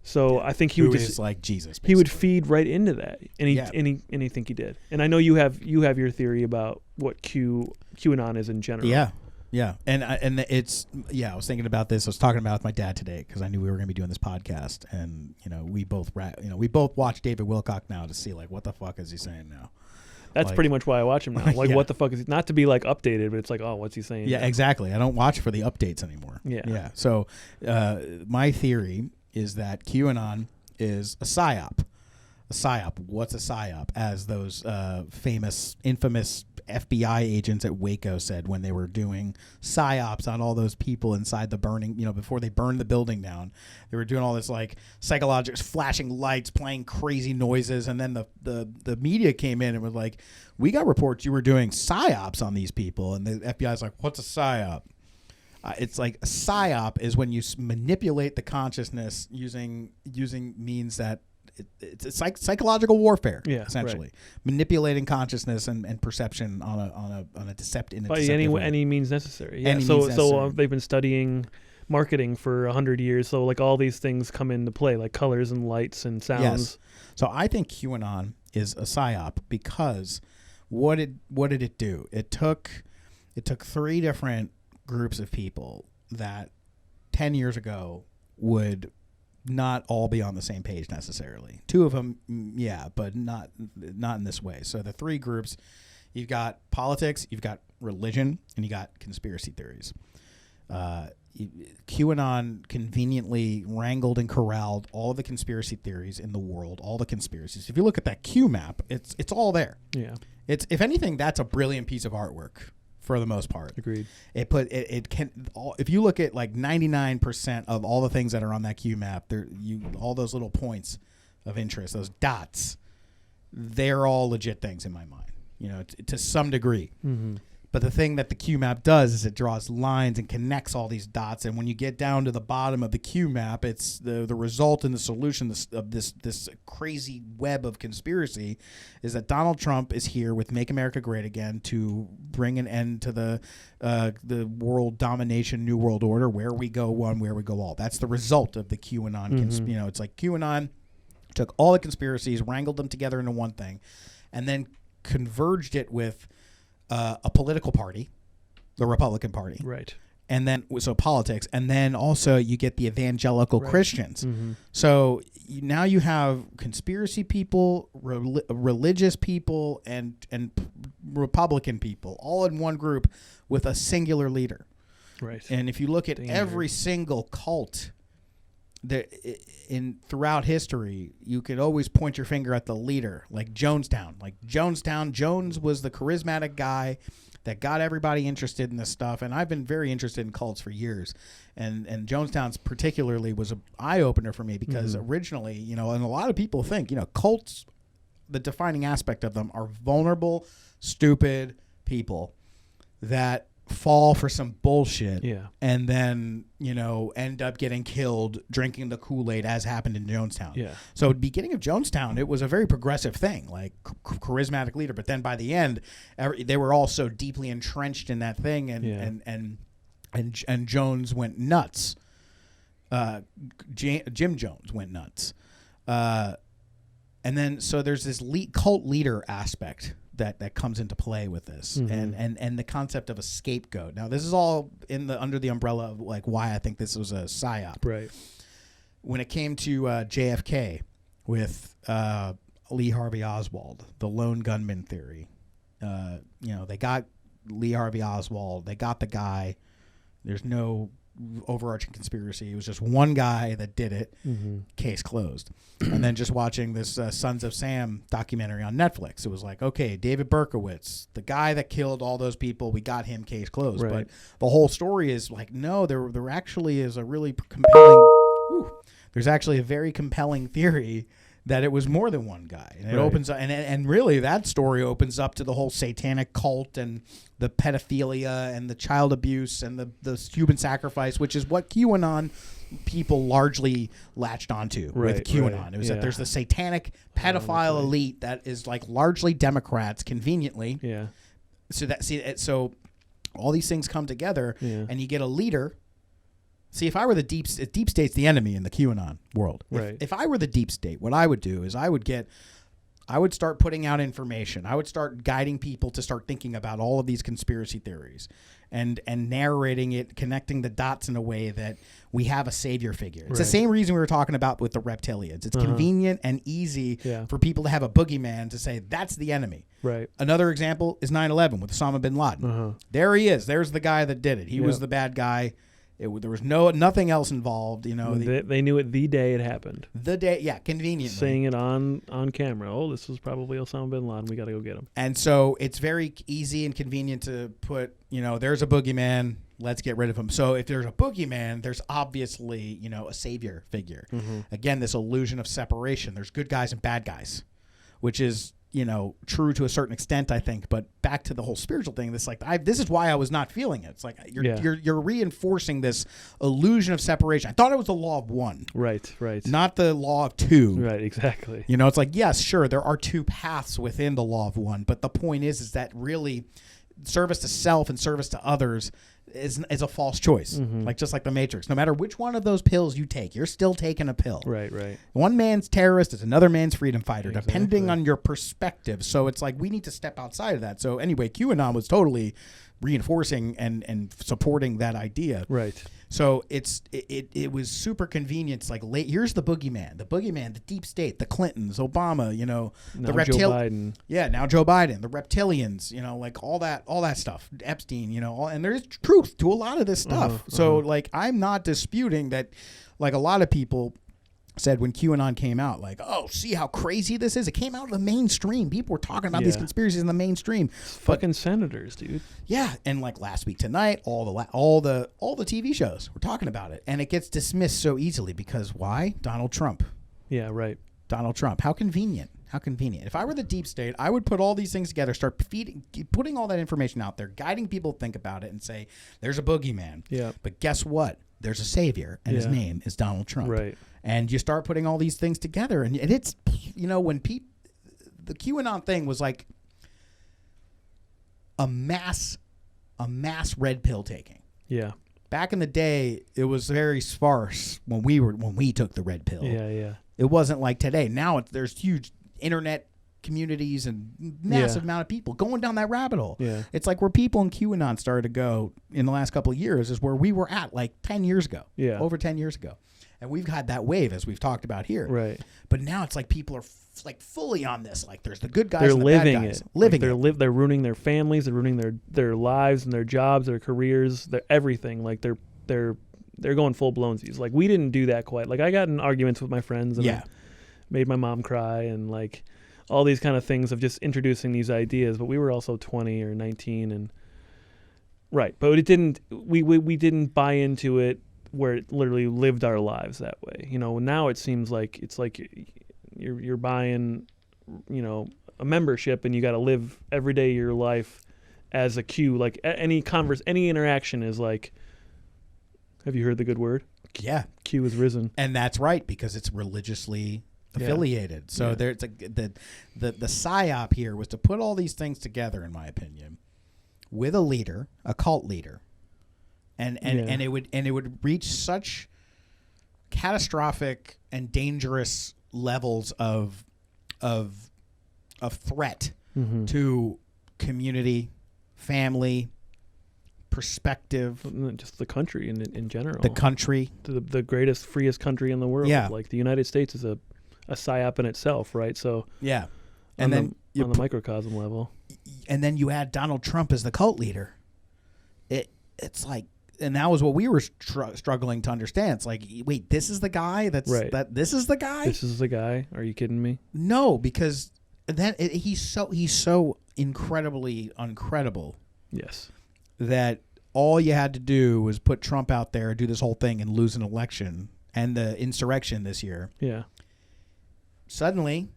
E: So I think he would just
D: like Jesus. Basically.
E: He would feed right into that, and he think he did. And I know you have your theory about what QAnon is in general.
D: Yeah, and I was thinking about this. I was talking about it with my dad today because I knew we were going to be doing this podcast, and we both watch David Wilcock now to see like what the fuck is he saying now.
E: That's pretty much why I watch him now. Like, what the fuck is he? Not to be like updated, but it's like, oh, what's he saying?
D: Yeah, exactly. I don't watch for the updates anymore. Yeah. So my theory is that QAnon is a psyop. A psyop. What's a psyop? As those infamous FBI agents at Waco said when they were doing psyops on all those people inside the burning, before they burned the building down, they were doing all this like psychological flashing lights, playing crazy noises, and then the media came in and was like, "We got reports you were doing psyops on these people," and the FBI's like, "What's a psyop?" It's like a psyop is when you manipulate the consciousness using means that. It's psychological warfare, essentially, manipulating consciousness and perception on a deceptive
E: by any means necessary. Yeah. So they've been studying marketing for 100 years. So like all these things come into play, like colors and lights and sounds.
D: Yes. So I think QAnon is a psyop because what did it do? It took three different groups of people that 10 years ago would not all be on the same page necessarily. Two of them, but not in this way. So the three groups, you've got politics, you've got religion, and you got conspiracy theories. QAnon conveniently wrangled and corralled all of the conspiracy theories in the world, all the conspiracies. If you look at that Q map, it's all there.
E: Yeah.
D: It's, if anything, that's a brilliant piece of artwork. For the most part.
E: Agreed.
D: It can, if you look at like 99% of all the things that are on that Q map, all those little points of interest, those dots, they're all legit things in my mind, to some degree. Mm-hmm. But the thing that the Q map does is it draws lines and connects all these dots. And when you get down to the bottom of the Q map, it's the result and the solution of this crazy web of conspiracy is that Donald Trump is here with Make America Great Again to bring an end to the world domination, New World Order, where we go one, where we go all. That's the result of the QAnon. Mm-hmm. It's like QAnon took all the conspiracies, wrangled them together into one thing, and then converged it with a political party, the Republican Party.
E: Right.
D: And then, so politics. And then also you get the evangelical Christians. Mm-hmm. So now you have conspiracy people, religious people, and Republican people all in one group with a singular leader.
E: Right.
D: And if you look at every single cult throughout history, you could always point your finger at the leader, like Jonestown. Jones was the charismatic guy that got everybody interested in this stuff. And I've been very interested in cults for years. And Jonestown's particularly was an eye-opener for me because originally, and a lot of people think, cults the defining aspect of them are vulnerable, stupid people that fall for some bullshit and then, end up getting killed drinking the Kool-Aid, as happened in Jonestown.
E: Yeah.
D: So at the beginning of Jonestown, it was a very progressive thing, like charismatic leader. But then by the end, they were all so deeply entrenched in that thing, and Jones went nuts. Jim Jones went nuts. And then so there's this cult leader aspect that comes into play with this, and the concept of a scapegoat. Now, this is all under the umbrella of like why I think this was a psyop.
E: Right.
D: When it came to JFK with Lee Harvey Oswald, the lone gunman theory, they got Lee Harvey Oswald, they got the guy. There's no overarching conspiracy. It was just one guy that did it. Case closed. And then just watching this Sons of Sam documentary on Netflix, it was like, okay, David Berkowitz, the guy that killed all those people, we got him, case closed.
E: Right.
D: But the whole story is like, no, there actually is a really compelling. There's actually a very compelling theory that it was more than one guy, and it opens up, and really that story opens up to the whole satanic cult and the pedophilia and the child abuse and the human sacrifice, which is what QAnon people largely latched onto with QAnon.
E: Right.
D: It was that there's the satanic pedophile elite that is like largely Democrats, conveniently.
E: Yeah.
D: So all these things come together, and you get a leader. See, if I were the deep state's the enemy in the QAnon world.
E: Right.
D: If I were the deep state, what I would do is I would start putting out information. I would start guiding people to start thinking about all of these conspiracy theories and narrating it, connecting the dots in a way that we have a savior figure. It's the same reason we were talking about with the reptilians. It's convenient and easy for people to have a boogeyman to say that's the enemy.
E: Right.
D: Another example is 9/11 with Osama bin Laden. There he is. There's the guy that did it. He was the bad guy. There was nothing else involved,
E: They knew it the day it happened.
D: The day, conveniently.
E: Saying it on camera. Oh, this was probably Osama bin Laden. We got to go get him.
D: And so it's very easy and convenient to put, there's a boogeyman. Let's get rid of him. So if there's a boogeyman, there's obviously, a savior figure. Again, this illusion of separation. There's good guys and bad guys, which is, true to a certain extent, I think. But back to the whole spiritual thing, this is why I was not feeling it. It's like you're reinforcing this illusion of separation. I thought it was the law of one.
E: Right.
D: Not the law of two.
E: Right, exactly.
D: It's like, yes, sure, there are two paths within the law of one, but the point is that really service to self and service to others is a false choice. Just like the Matrix. No matter which one of those pills you take, you're still taking a pill.
E: Right.
D: One man's terrorist is another man's freedom fighter, depending on your perspective. So it's like we need to step outside of that. So anyway, QAnon was totally reinforcing and supporting that idea.
E: Right.
D: So it was super convenient. It's like here's the boogeyman, the deep state, the Clintons, Obama, the
E: Joe Biden.
D: Yeah, now Joe Biden, the reptilians, like all that stuff, Epstein, and there's truth to a lot of this stuff. So like I'm not disputing that, like a lot of people said when QAnon came out, like, oh, see how crazy this is? It came out of the mainstream. People were talking about these conspiracies in the mainstream.
E: Fucking senators, dude.
D: Yeah, and like Last Week Tonight, all the TV shows were talking about it, and it gets dismissed so easily because why? Donald Trump.
E: Yeah, right.
D: Donald Trump. How convenient. How convenient. If I were the deep state, I would put all these things together, start putting all that information out there, guiding people to think about it and say, there's a boogeyman. Yeah. But guess what? There's a savior, and his name is Donald Trump.
E: Right.
D: And you start putting all these things together, and it's, when the QAnon thing was like a mass red pill taking.
E: Yeah.
D: Back in the day, it was very sparse when we took the red pill.
E: Yeah.
D: It wasn't like today. Now there's huge internet communities and massive amount of people going down that rabbit hole.
E: Yeah.
D: It's like where people in QAnon started to go in the last couple of years is where we were at like 10 years ago. Yeah. Over 10 years ago. And we've had that wave as we've talked about here.
E: Right.
D: But now it's like people are like fully on this. Like there's the good guys and the bad guys. Living it.
E: They're ruining their families. They're ruining their lives and their jobs, their careers, their everything. Like they're going full blownsies. Like we didn't do that quite. Like I got in arguments with my friends and I made my mom cry and like all these kind of things of just introducing these ideas. But we were also 20 or 19 and right. But it didn't. We didn't buy into it where it literally lived our lives that way. Now it seems like it's like you're buying a membership, and you got to live every day of your life as a Q. Like any interaction is like, have you heard the good word?
D: Yeah.
E: Q is risen.
D: And that's right, because it's religiously affiliated. So there's the psyop here was to put all these things together, in my opinion, with a leader, a cult leader. And it would reach such catastrophic and dangerous levels of threat to community, family, perspective,
E: just the country in general.
D: The country,
E: the greatest, freest country in the world.
D: Yeah.
E: Like the United States is a psyop in itself, right? So
D: yeah, and then
E: on the microcosm level,
D: and then you add Donald Trump as the cult leader. It's like, and that was what we were struggling to understand. It's like, wait, this is the guy that's
E: right.
D: This is the guy.
E: This is the guy. Are you kidding me?
D: No, because he's so incredibly uncredible.
E: Yes.
D: That all you had to do was put Trump out there, do this whole thing, and lose an election and the insurrection this year.
E: Yeah.
D: Suddenly,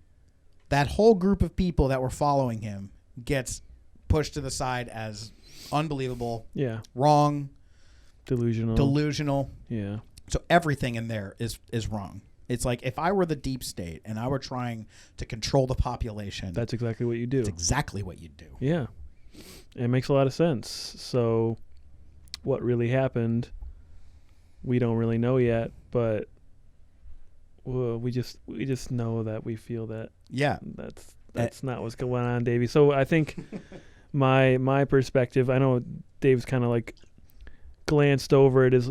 D: that whole group of people that were following him gets pushed to the side as unbelievable, wrong, delusional.
E: Yeah.
D: So everything in there is wrong. It's like if I were the deep state and I were trying to control the population.
E: That's exactly what you do.
D: That's exactly what you do.
E: Yeah. It makes a lot of sense. So what really happened, we don't really know yet, but we just know that we feel that. Yeah. That's not what's going on, Davey. So I think my perspective, I know Dave's kind of like glanced over it, is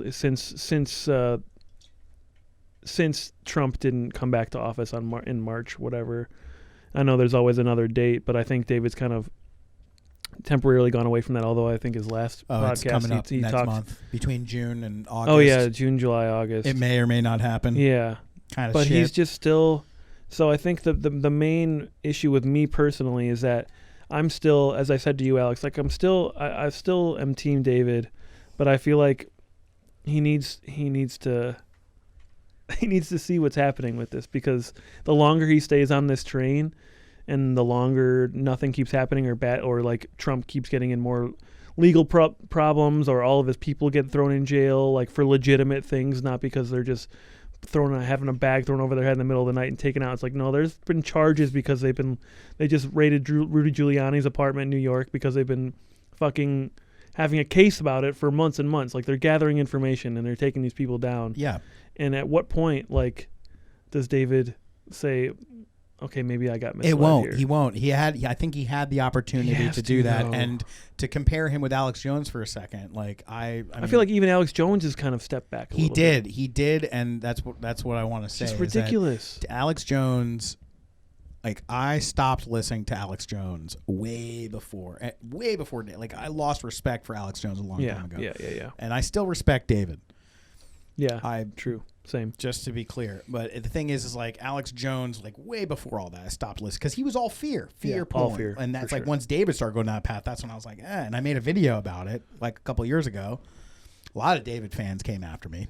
E: since Trump didn't come back to office in March, whatever. I know there's always another date, but I think David's kind of temporarily gone away from that, although I think his last podcast
D: it's coming up
E: he
D: next
E: talked
D: month, between June and August.
E: Oh yeah, June, July, August.
D: It may or may not happen.
E: Yeah.
D: Kind of
E: but
D: shit.
E: He's just still. So I think the main issue with me personally is that I'm still, as I said to you, Alex, like I still am Team David, but I feel like he needs to see what's happening with this, because the longer he stays on this train and the longer nothing keeps happening or like Trump keeps getting in more legal problems, or all of his people get thrown in jail like for legitimate things, not because they're just having a bag thrown over their head in the middle of the night and taken out. It's like, no, there's been charges because they just raided Rudy Giuliani's apartment in New York because they've been fucking having a case about it for months and months. Like, they're gathering information and they're taking these people down. Yeah. And at what point, like, does David say, okay, maybe I got misled here?
D: He won't. I think he had the opportunity to do that. And to compare him with Alex Jones for a second, like I
E: feel like even Alex Jones has kind of stepped back.
D: He did, and that's what I want to say.
E: It's ridiculous.
D: Alex Jones, like, I stopped listening to Alex Jones way before. Like, I lost respect for Alex Jones a long time ago.
E: Yeah.
D: And I still respect David.
E: Yeah, true. Same.
D: Just to be clear. But the thing is like Alex Jones, like way before all that, I stopped listening because he was all fear porn.
E: All fear.
D: And that's like once David started going down that path, that's when I was like, and I made a video about it like a couple of years ago. A lot of David fans came after me,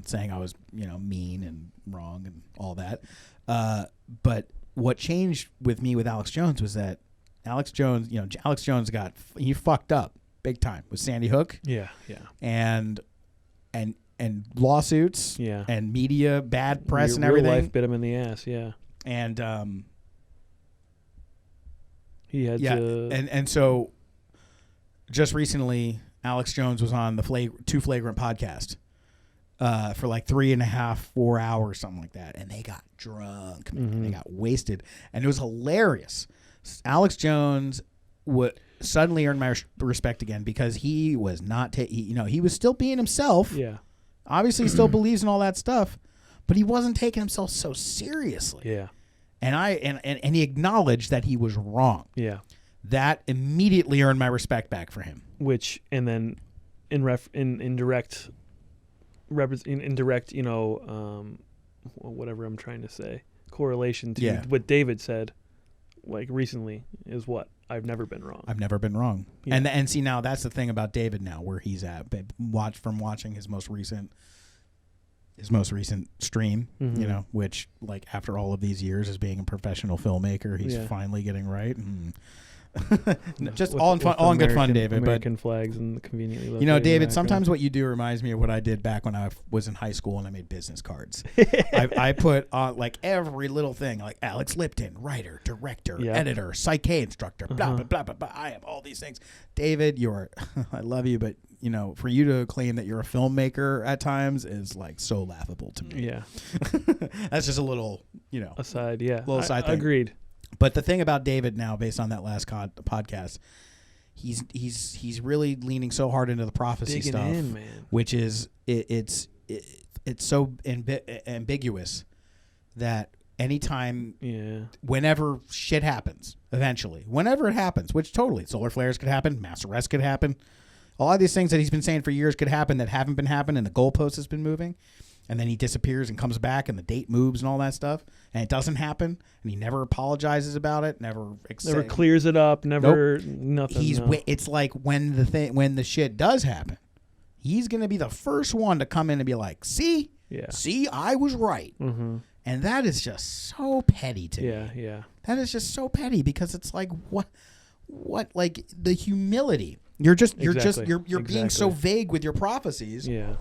D: saying I was, mean and wrong and all that. But what changed with me with Alex Jones was that Alex Jones he fucked up big time with Sandy Hook.
E: Yeah.
D: And lawsuits, and media, bad press, and everything.
E: Real life bit him in the ass,
D: and
E: he had to,
D: and so just recently, Alex Jones was on the Too Flagrant podcast for like 3.5, 4 hours, something like that, and they got drunk, man. They got wasted, and it was hilarious. Alex Jones would suddenly earn my respect again because he was not, he was still being himself.
E: Yeah.
D: Obviously, he still believes in all that stuff, but he wasn't taking himself so seriously.
E: Yeah.
D: And he acknowledged that he was wrong.
E: Yeah.
D: That immediately earned my respect back for him.
E: And then indirect, whatever I'm trying to say, correlation to what David said, like recently, is what? I've never been wrong.
D: I've never been wrong. Yeah. And see, now that's the thing about David now, where he's at. Watching his most recent his most recent stream,
E: Mhm.
D: you know, which like after all of these years as being a professional filmmaker, he's
E: Yeah.
D: finally getting right. And just
E: With-
D: all in fun,
E: with
D: all in good fun,
E: American-
D: David.
E: American flags and conveniently
D: But
E: located
D: you know,
E: in the
D: David,
E: background.
D: sometimes what you do reminds me of what I did back when I was in high school and I made business cards. I put on like every little thing, like Alex Lipton, writer, director,
E: Yeah.
D: editor, psyche instructor, blah blah blah blah blah. I have all these things. David, you're I love you, but you know, for you to claim that you're a filmmaker at times is like so laughable to me.
E: Yeah.
D: That's just a little, you know,
E: Aside, yeah.
D: Little side thing.
E: Agreed.
D: But the thing about David now, based on that last podcast, he's really leaning so hard into the prophecy
E: Digging
D: stuff,
E: in, man.
D: which is it's so ambiguous that anytime,
E: Yeah.
D: whenever shit happens, eventually, whenever it happens, which totally solar flares could happen, mass arrest could happen, a lot of these things that he's been saying for years could happen that haven't been happening, and the goalpost has been moving. And then he disappears and comes back, and the date moves and all that stuff, and it doesn't happen, and he never apologizes about it, never
E: Clears it up. Never. Nothing. No.
D: It's like when the shit does happen, he's gonna be the first one to come in and be like, see, I was right,
E: Mm-hmm.
D: and that is just so petty to me.
E: Yeah.
D: That is just so petty because it's like what like the humility. You're being so vague with your prophecies.
E: Yeah.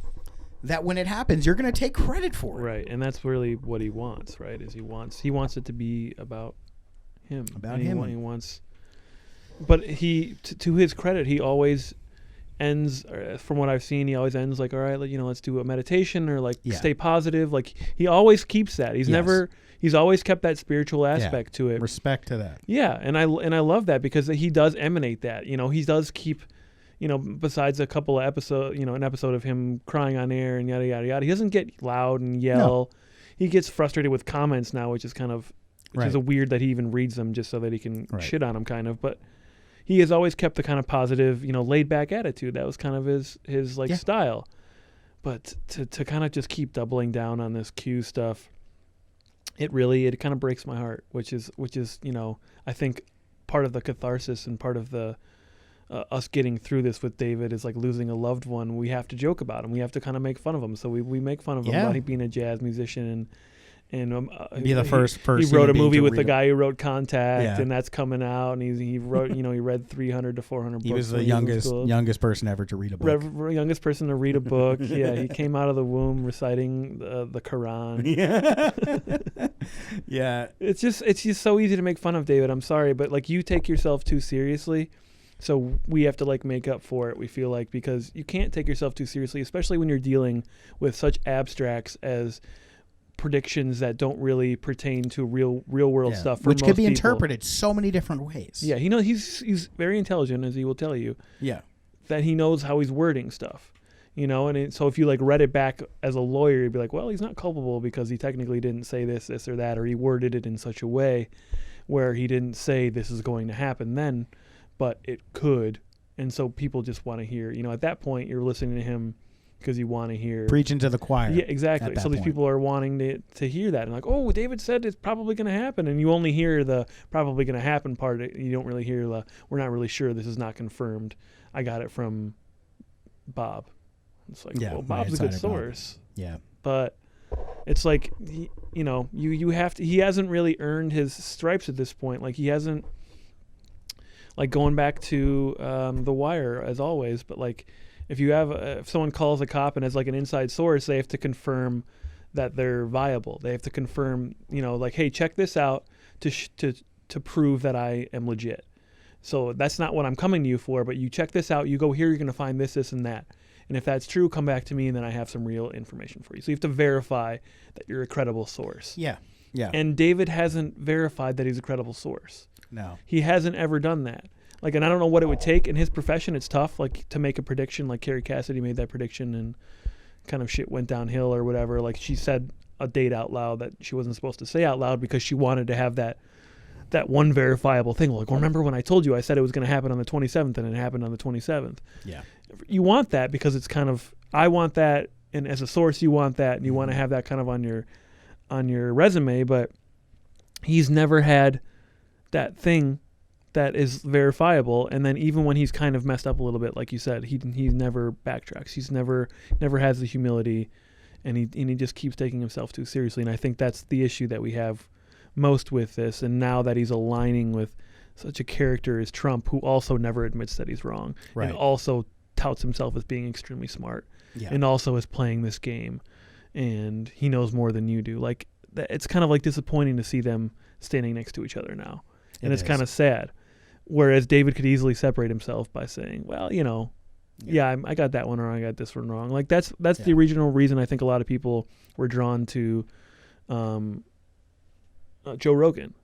D: That when it happens, you're going to take credit for it.
E: Right, and that's really what he wants, right? Is he wants it to be about him.
D: About
E: and
D: him.
E: He wants, but he, to his credit, he always ends. From what I've seen, he always ends like, all right, let's do a meditation or stay positive. Like he always keeps that. He's always kept that spiritual aspect to it.
D: Respect to that.
E: Yeah, and I love that because he does emanate that. You know, he does keep. You know, besides a couple of episodes, an episode of him crying on air and yada, yada, yada, he doesn't get loud and yell. No. He gets frustrated with comments now, which is kind of, is a weird that he even reads them just so that he can shit on them kind of. But he has always kept the kind of positive, laid back attitude. That was kind of his style. But to kind of just keep doubling down on this Q stuff, it kind of breaks my heart, which is, I think part of the catharsis and part of the, us getting through this with David is like losing a loved one. We have to joke about him. We have to kind of make fun of him. So we make fun of him about being a jazz musician and
D: be the first person.
E: He wrote a movie with the guy who wrote Contact, and that's coming out. And he wrote, he read 300 to 400 books.
D: He was the youngest person ever to read a book.
E: Youngest person to read a book. Yeah, he came out of the womb reciting the Quran.
D: Yeah.
E: It's just so easy to make fun of David. I'm sorry, but you take yourself too seriously. So we have to make up for it, we feel like, because you can't take yourself too seriously, especially when you're dealing with such abstracts as predictions that don't really pertain to real world stuff.
D: Which could be interpreted so many different ways.
E: Yeah, he's very intelligent, as he will tell you.
D: Yeah.
E: That he knows how he's wording stuff. So if you read it back as a lawyer, you'd be like, well, he's not culpable because he technically didn't say this or that, or he worded it in such a way where he didn't say this is going to happen then. But it could, and so people just want to hear. At that point, you're listening to him because you want to hear
D: preaching to the choir.
E: Yeah, exactly. So these people are wanting to hear that, and oh, David said it's probably going to happen, and you only hear the probably going to happen part. You don't really hear the we're not really sure. This is not confirmed. I got it from Bob. It's like, well, Bob's a good source.
D: Yeah,
E: but it's like you have to. He hasn't really earned his stripes at this point. He hasn't. Going back to The Wire, as always, but if someone calls a cop and has an inside source, they have to confirm that they're viable. They have to confirm, hey, check this out to prove that I am legit. So that's not what I'm coming to you for, but you check this out, you go here, you're going to find this, and that. And if that's true, come back to me, and then I have some real information for you. So you have to verify that you're a credible source.
D: Yeah, yeah.
E: And David hasn't verified that he's a credible source.
D: No.
E: He hasn't ever done that. And I don't know what it would take. In his profession, it's tough, to make a prediction. Carrie Cassidy made that prediction and kind of shit went downhill or whatever. She said a date out loud that she wasn't supposed to say out loud because she wanted to have that one verifiable thing. Remember when I told you I said it was going to happen on the 27th and it happened on the 27th?
D: Yeah.
E: You want that because it's kind of, I want that, and as a source you want that, and you want to have that kind of on your resume, but he's never had that thing that is verifiable. And then even when he's kind of messed up a little bit, like you said, he never backtracks. He's never has the humility and he just keeps taking himself too seriously. And I think that's the issue that we have most with this. And now that he's aligning with such a character as Trump, who also never admits that he's wrong,
D: Right.
E: and also touts himself as being extremely smart,
D: Yeah.
E: and also is playing this game, and he knows more than you do. Like, it's kind of like disappointing to see them standing next to each other now, and it's kind of sad. Whereas David could easily separate himself by saying, well, you know, I got that one wrong, I got this one wrong. Like, that's the original reason I think a lot of people were drawn to Joe Rogan.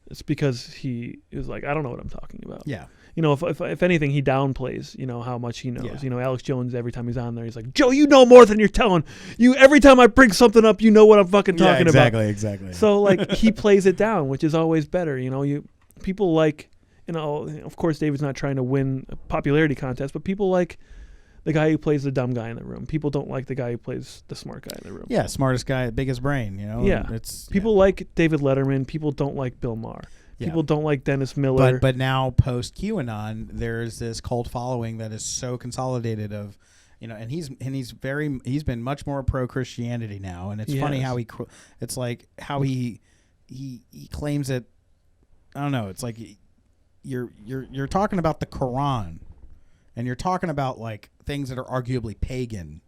E: It's because he is like, I don't know what I'm talking about.
D: Yeah.
E: You know, if anything, he downplays, you know, how much he knows.
D: Yeah.
E: You know, Alex Jones, every time he's on there, he's like, Joe, you know more than you're telling. You, every time I bring something up, you know what I'm fucking talking about.
D: Exactly.
E: So, like, he plays it down, which is always better. You know, people like, you know, of course, David's not trying to win a popularity contest, but people like the guy who plays the dumb guy in the room. People don't like the guy who plays the smart guy in the room.
D: Yeah, smartest guy, biggest brain, you know.
E: Yeah. People like David Letterman. People don't like Bill Maher.
D: Yeah.
E: People don't like Dennis Miller.
D: But now post QAnon, there's this cult following that is so consolidated of, you know, and he's been much more pro Christianity now, and it's funny how it's like how he claims it. I don't know. It's like you're talking about the Quran, and you're talking about like things that are arguably pagan,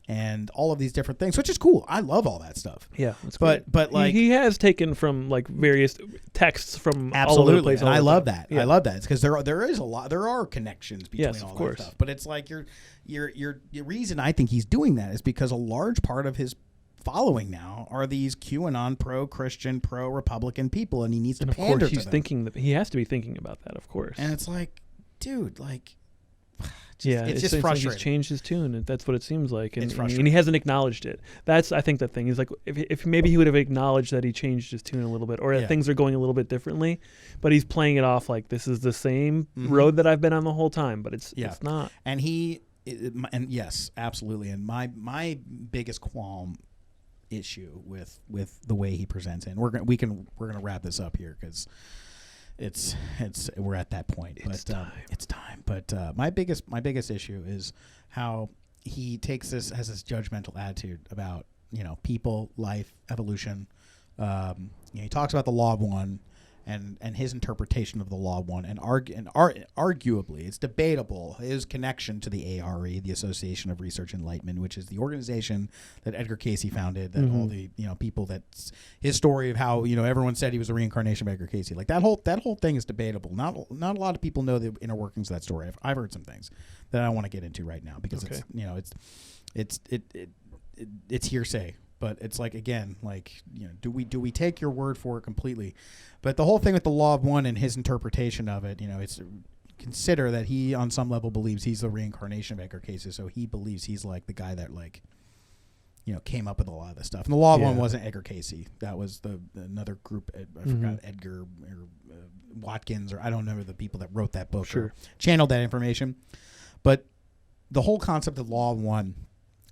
D: and all of these different things, which is cool. I love all that stuff.
E: Yeah, that's great.
D: But like
E: he has taken from like various texts from
D: absolutely,
E: all over the place.
D: and I love that.
E: Yeah.
D: I love that. It's because there is a lot. There are connections between
E: Yes,
D: all
E: of
D: that
E: course.
D: stuff. But it's like the reason I think he's doing that is because a large part of his following now are these QAnon pro-Christian, pro-Republican people, and he needs to
E: And of
D: pander
E: course,
D: to
E: he's
D: them.
E: thinking that he has to be thinking about that. Of course.
D: And it's like, dude, like,
E: It's
D: just
E: like
D: frustrating.
E: he's changed his tune, and that's what it seems like. And,
D: It's
E: and
D: frustrating.
E: he hasn't acknowledged it. That's, I think, the thing. He's like, if maybe he would have acknowledged that he changed his tune a little bit, or that things are going a little bit differently, but he's playing it off like this is the same road that I've been on the whole time, but it's not.
D: And and yes, absolutely. And my biggest qualm issue with the way he presents it, and we're gonna wrap this up here because we're at that point. It's time. But my biggest issue is how he has this judgmental attitude about, you know, people, life, evolution. You know, he talks about the law of one and his interpretation of the law of one, and arguably it's debatable his connection to the ARE, the Association of Research Enlightenment, which is the organization that Edgar Cayce founded, that all the, you know, people, that's his story of how, you know, everyone said he was a reincarnation of Edgar Cayce. Like that whole thing is debatable. Not a lot of people know the inner workings of that story. I've heard some things that I don't want to get into right now because it's, you know, it's hearsay. But it's like, again, like, you know, do we take your word for it completely? But the whole thing with the law of one and his interpretation of it, you know, it's consider that he on some level believes he's the reincarnation of Edgar Cayce, so he believes he's like the guy that, like, you know, came up with a lot of this stuff. And the law of one wasn't Edgar Cayce. That was another group. I forgot, Edgar or Watkins, or I don't know the people that wrote that book or channeled that information. But the whole concept of law of one,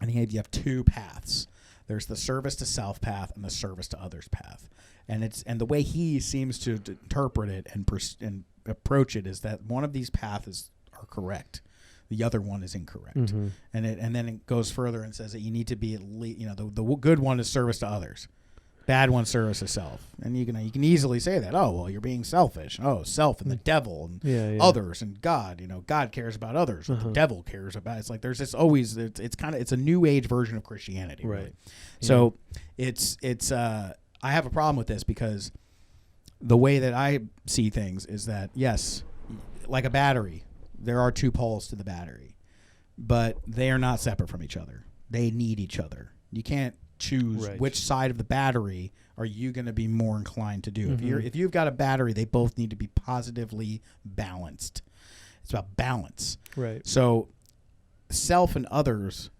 D: and you have two paths. There's the service to self path and the service to others path, and the way he seems to interpret it and approach it is that one of these paths are correct, the other one is incorrect, and then it goes further and says that you need to be, you know, the good one is service to others, bad one service to self, and you can easily say that, oh well, you're being selfish, oh, self and the devil and others and God, you know, God cares about others, what the devil cares about. It's like there's this always, it's a new age version of Christianity, right? Really. So it's I have a problem with this because the way that I see things is that, yes, like a battery, there are two poles to the battery, but they are not separate from each other. They need each other. You can't choose which side of the battery are you going to be more inclined to do. If you've got a battery, they both need to be positively balanced. It's about balance. Right. So self and others,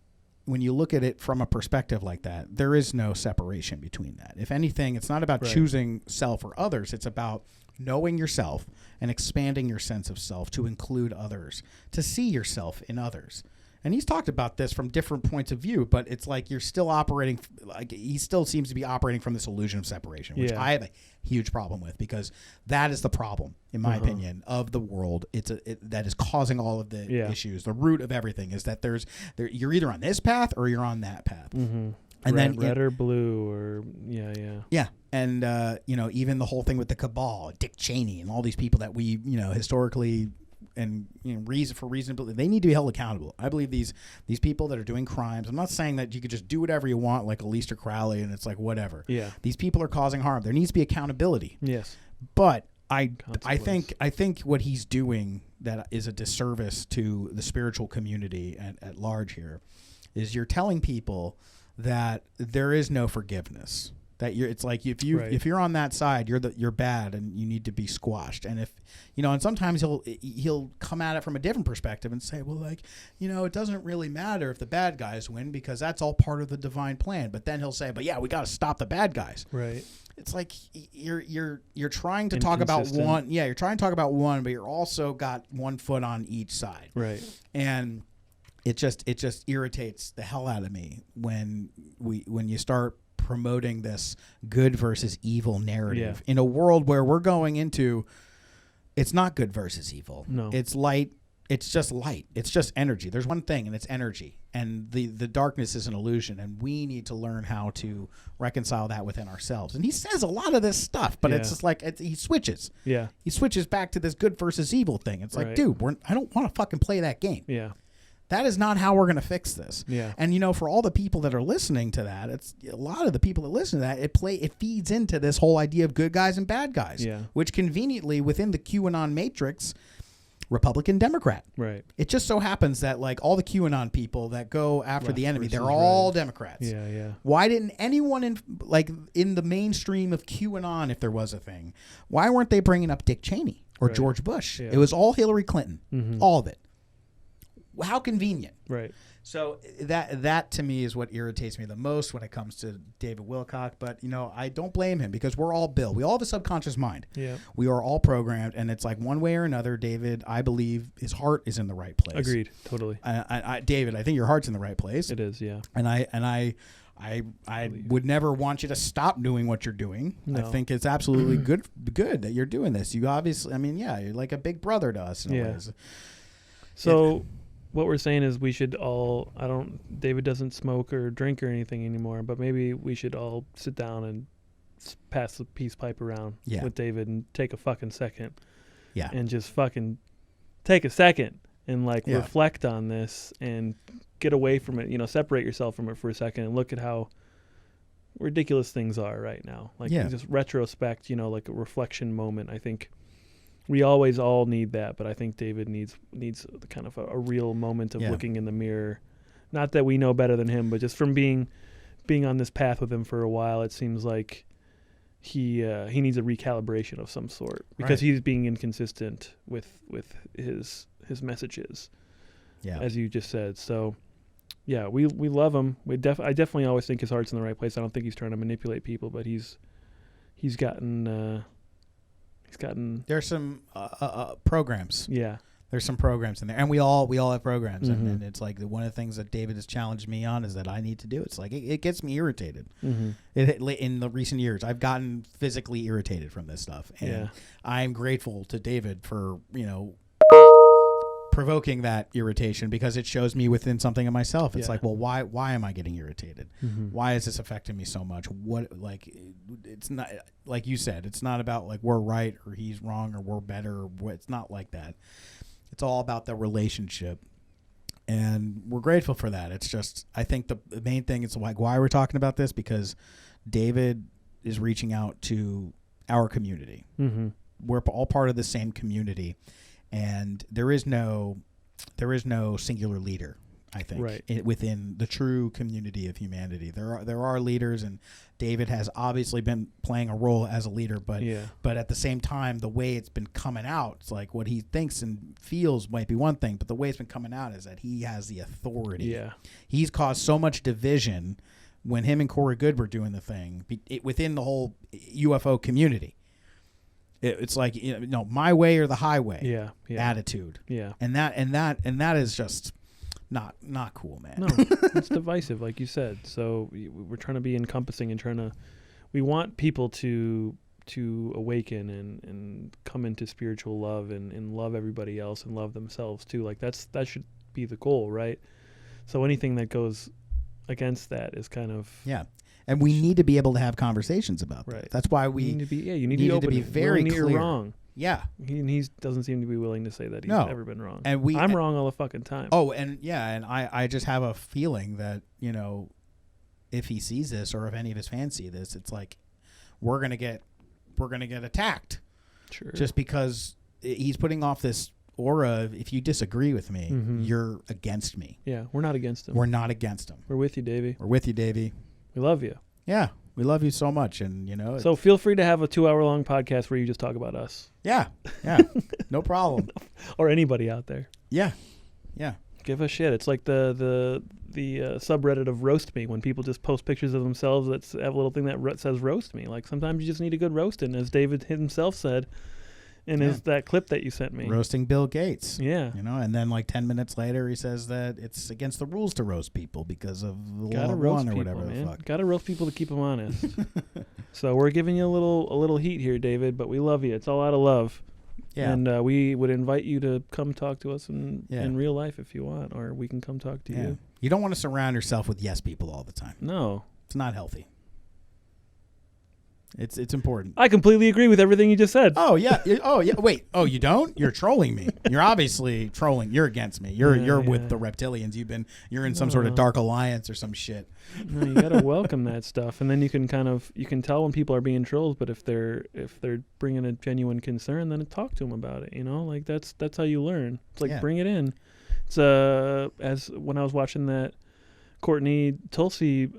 D: when you look at it from a perspective like that, there is no separation between that. If anything, it's not about choosing self or others. It's about knowing yourself and expanding your sense of self to include others, to see yourself in others. And he's talked about this from different points of view, but it's like you're still operating, like he still seems to be operating from this illusion of separation, which I have a huge problem with, because that is the problem, in my opinion, of the world. That is causing all of the issues. The root of everything is that you're either on this path or you're on that path. And
E: red,
D: then
E: red or blue, or
D: yeah, and even the whole thing with the cabal, Dick Cheney, and all these people that we historically and reasonably, they need to be held accountable. I believe these people that are doing crimes. I'm not saying that you could just do whatever you want, like Aleister Crowley, and it's like whatever.
E: Yeah,
D: these people are causing harm. There needs to be accountability.
E: Yes,
D: but I think what he's doing that is a disservice to the spiritual community at large here is you're telling people that there is no forgiveness. That it's like if you're on that side, you're bad and you need to be squashed. And if and sometimes he'll come at it from a different perspective and say, well, it doesn't really matter if the bad guys win because that's all part of the divine plan. But then he'll say, but yeah, we got to stop the bad guys. Right. It's like you're trying to talk about one. Yeah, you're trying to talk about one, but you're also got one foot on each side. Right. And it just irritates the hell out of me when you start promoting this good versus evil narrative in a world where we're going into, it's not good versus evil. No, it's light. It's just light. It's just energy. There's one thing, and it's energy. And the darkness is an illusion, and we need to learn how to reconcile that within ourselves. And he says a lot of this stuff, but it's just like he switches. Yeah, he switches back to this good versus evil thing. It's like, dude, I don't want to fucking play that game. Yeah. That is not how we're going to fix this. Yeah. And for all the people that are listening to that, it's a lot of the people that listen to that, it feeds into this whole idea of good guys and bad guys. Yeah. Which conveniently within the QAnon matrix, Republican, Democrat. Right. It just so happens that like all the QAnon people that go after the enemy, they're all Democrats. Yeah, yeah. Why didn't anyone in the mainstream of QAnon, if there was a thing, why weren't they bringing up Dick Cheney or George Bush? Yeah. It was all Hillary Clinton. Mm-hmm. All of it. How convenient. Right. So that to me is what irritates me the most when it comes to David Wilcock. But, I don't blame him because we're all Bill. We all have a subconscious mind. Yeah. We are all programmed. And it's like one way or another, David, I believe his heart is in the right place. Agreed. Totally. David, I think your heart's in the right place. It is. Yeah. And I would never want you to stop doing what you're doing. No. I think it's absolutely good that you're doing this. You obviously, you're like a big brother to us in a way. So what we're saying is we should all, David doesn't smoke or drink or anything anymore, but maybe we should all sit down and pass the peace pipe around with David and take a fucking second. Yeah. And just fucking take a second and reflect on this and get away from it, separate yourself from it for a second and look at how ridiculous things are right now. Just retrospect, like a reflection moment. I think we always all need that, but I think David needs kind of a real moment of looking in the mirror. Not that we know better than him, but just from being on this path with him for a while, it seems like he needs a recalibration of some sort because he's being inconsistent with his messages. Yeah, as you just said. So, yeah, we love him. I definitely always think his heart's in the right place. I don't think he's trying to manipulate people, but he's gotten. There's some programs. Yeah. There's some programs in there. And we all have programs. Mm-hmm. And it's like one of the things that David has challenged me on is that I need to do. It's like it gets me irritated. Mm-hmm. In the recent years, I've gotten physically irritated from this stuff. And I'm grateful to David for, provoking that irritation because it shows me within something of myself. It's like, well, why am I getting irritated? Mm-hmm. Why is this affecting me so much? It's not like you said, it's not about like we're right or he's wrong or we're better. It's not like that. It's all about the relationship. And we're grateful for that. It's just, I think the main thing is like why we're talking about this because David is reaching out to our community. Mm-hmm. We're all part of the same community. And there is no singular leader, I think, within the true community of humanity. There are leaders, and David has obviously been playing a role as a leader, but at the same time, the way it's been coming out, it's like what he thinks and feels might be one thing, but the way it's been coming out is that he has the authority. Yeah. He's caused so much division when him and Corey Goode were doing the thing within the whole UFO community. It's like my way or the highway attitude. Yeah, and that is just not cool, man. No,
E: it's divisive, like you said. So we're trying to be encompassing and we want people to awaken and come into spiritual love and love everybody else and love themselves too. Like that should be the goal, right? So anything that goes against that is kind of
D: Yeah. And we need to be able to have conversations about that.
E: Right.
D: That's why
E: you
D: we
E: need to be you need
D: needed
E: to be
D: to be very
E: you're
D: clear.
E: wrong.
D: Yeah.
E: He doesn't seem to be willing to say that he's
D: No.
E: ever been wrong.
D: And
E: I'm wrong all the fucking time.
D: Oh, and I just have a feeling that, if he sees this or if any of his fans see this, it's like we're gonna get attacked.
E: Sure.
D: Just because he's putting off this aura of, if you disagree with me, you're against me.
E: Yeah, we're not against him.
D: We're not against him.
E: We're with you, Davey.
D: We're with you, Davey.
E: We love you.
D: Yeah, we love you so much, and
E: So feel free to have a 2-hour-long podcast where you just talk about us.
D: yeah, no problem.
E: Or anybody out there.
D: Yeah.
E: Give a shit. It's like the subreddit of roast me, when people just post pictures of themselves that have a little thing that says roast me. Like, sometimes you just need a good roasting, as David himself said in that clip that you sent me.
D: Roasting Bill Gates.
E: Yeah.
D: And then like 10 minutes later he says that it's against the rules to roast people because of the law
E: Gotta
D: of
E: roast
D: one or
E: people,
D: whatever
E: man.
D: the fuck.
E: Gotta roast people to keep them honest. So we're giving you a little heat here, David, but we love you. It's all out of love.
D: Yeah.
E: And we would invite you to come talk to us in
D: Yeah.
E: real life if you want, or we can come talk to
D: Yeah.
E: you.
D: You don't want to surround yourself with yes people all the time.
E: No.
D: It's not healthy. It's important.
E: I completely agree with everything you just said.
D: Oh yeah. Wait. Oh, you don't? You're trolling me. You're obviously trolling. You're against me. You're with the reptilians. You're in some sort of dark alliance or some shit.
E: No, you gotta welcome that stuff, and then you can tell when people are being trolls. But if they're bringing a genuine concern, then talk to them about it. Like that's how you learn. It's like, bring it in. It's as when I was watching that Courtney Tulsi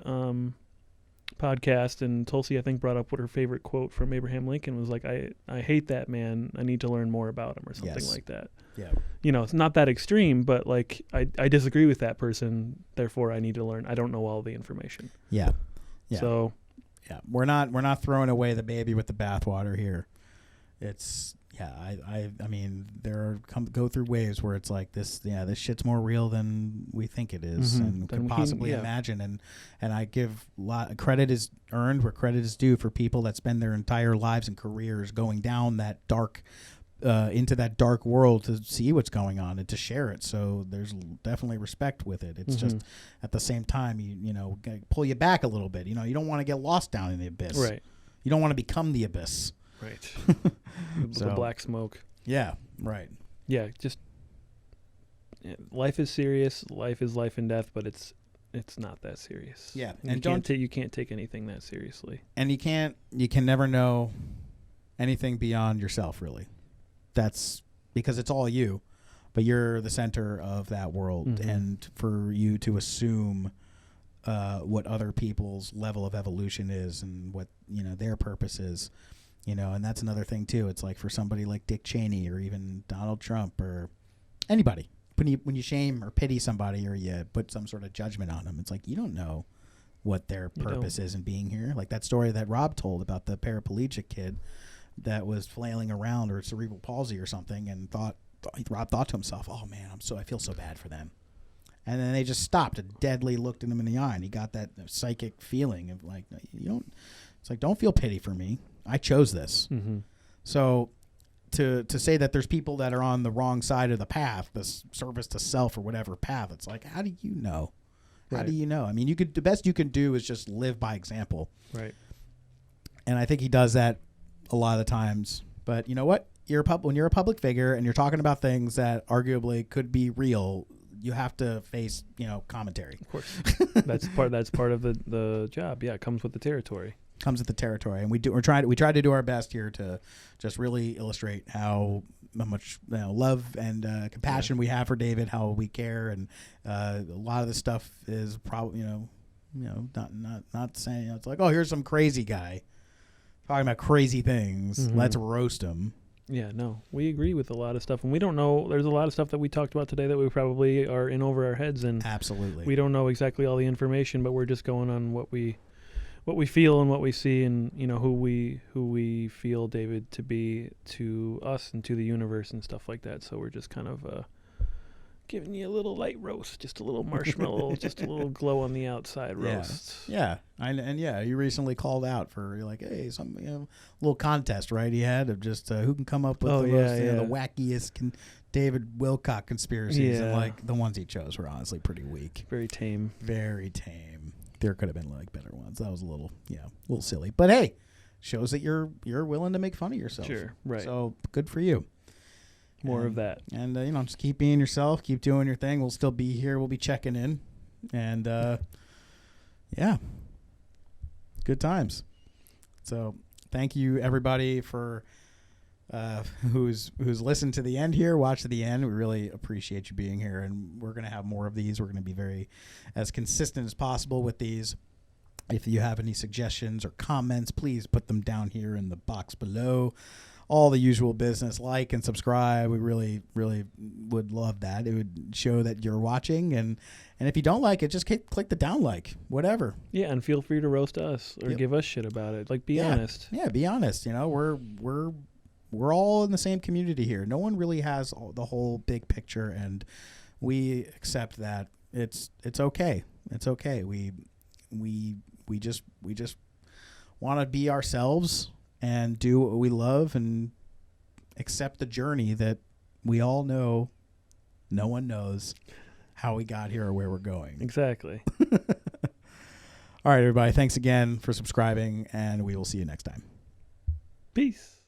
E: podcast, and Tulsi I think brought up what her favorite quote from Abraham Lincoln was, like, I hate that man, I need to learn more about him, or something like that.
D: Yeah.
E: It's not that extreme, but like I disagree with that person, therefore I need to learn. I don't know all the information.
D: Yeah.
E: So
D: we're not throwing away the baby with the bathwater here. It's I mean, go through waves where it's like this shit's more real than we think it is, and could possibly imagine, and I give credit is earned where credit is due for people that spend their entire lives and careers going down that dark into that dark world to see what's going on and to share it. So there's definitely respect with it. It's just at the same time, you pull you back a little bit. You don't want to get lost down in the abyss.
E: Right.
D: You don't want to become the abyss.
E: Right. The black smoke.
D: Yeah. Right.
E: Yeah. Just life is serious. Life is life and death, but it's not that serious.
D: Yeah.
E: And you can't take anything that seriously.
D: And you can never know anything beyond yourself, really. That's because it's all you, but you're the center of that world, and for you to assume what other people's level of evolution is and what their purpose is, and that's another thing too. It's like for somebody like Dick Cheney or even Donald Trump or anybody, when you shame or pity somebody or you put some sort of judgment on them, it's like you don't know what their purpose is in being here. Like that story that Rob told about the paraplegic kid that was flailing around, or cerebral palsy or something, and Rob thought to himself, "Oh man, I feel so bad for them." And then they just stopped and deadly looked at him in the eye, and he got that psychic feeling of like, it's like, don't feel pity for me. I chose this. So to say that there's people that are on the wrong side of the path, this service to self or whatever path, it's like, how do you know? How do you know? I mean, the best you can do is just live by example.
E: Right.
D: And I think he does that a lot of the times. But you know what? When you're a public figure and you're talking about things that arguably could be real, you have to face, commentary.
E: Of course. That's part of the job. Yeah, it comes with the territory.
D: And we try to do our best here to just really illustrate how much love and compassion we have for David, how we care, and a lot of the stuff is probably not saying it's like, oh, here's some crazy guy talking about crazy things. Let's roast him.
E: Yeah, no, we agree with a lot of stuff, and we don't know. There's a lot of stuff that we talked about today that we probably are in over our heads, and
D: absolutely,
E: we don't know exactly all the information, but we're just going on what we feel and what we see, and who we feel David to be to us and to the universe and stuff like that. So we're just kind of giving you a little light roast, just a little marshmallow, just a little glow on the outside roast.
D: Yeah. You recently called out for, you're like, hey, some little contest, right? He had of just who can come up with the most, the wackiest David Wilcock conspiracies, and like the ones he chose were honestly pretty weak.
E: Very tame.
D: Very tame. There could have been like better ones. That was a little silly. But hey, shows that you're willing to make fun of yourself.
E: Sure, right.
D: So good for you.
E: More of that.
D: And, just keep being yourself. Keep doing your thing. We'll still be here. We'll be checking in. And, good times. So thank you, everybody, for who's listened to the end here, watched to the end. We really appreciate you being here. And we're going to have more of these. We're going to be as consistent as possible with these. If you have any suggestions or comments, please put them down here in the box below. All the usual business, like and subscribe. We really, really would love that. It would show that you're watching. And if you don't like it, just click the down like, whatever.
E: Yeah, and feel free to roast us or give us shit about it. Like, be honest.
D: Yeah, be honest. We're all in the same community here. No one really has the whole big picture, and we accept that it's okay. It's okay. We just want to be ourselves and do what we love and accept the journey that we all know no one knows how we got here or where we're going.
E: Exactly.
D: All right, everybody. Thanks again for subscribing, and we will see you next time.
E: Peace.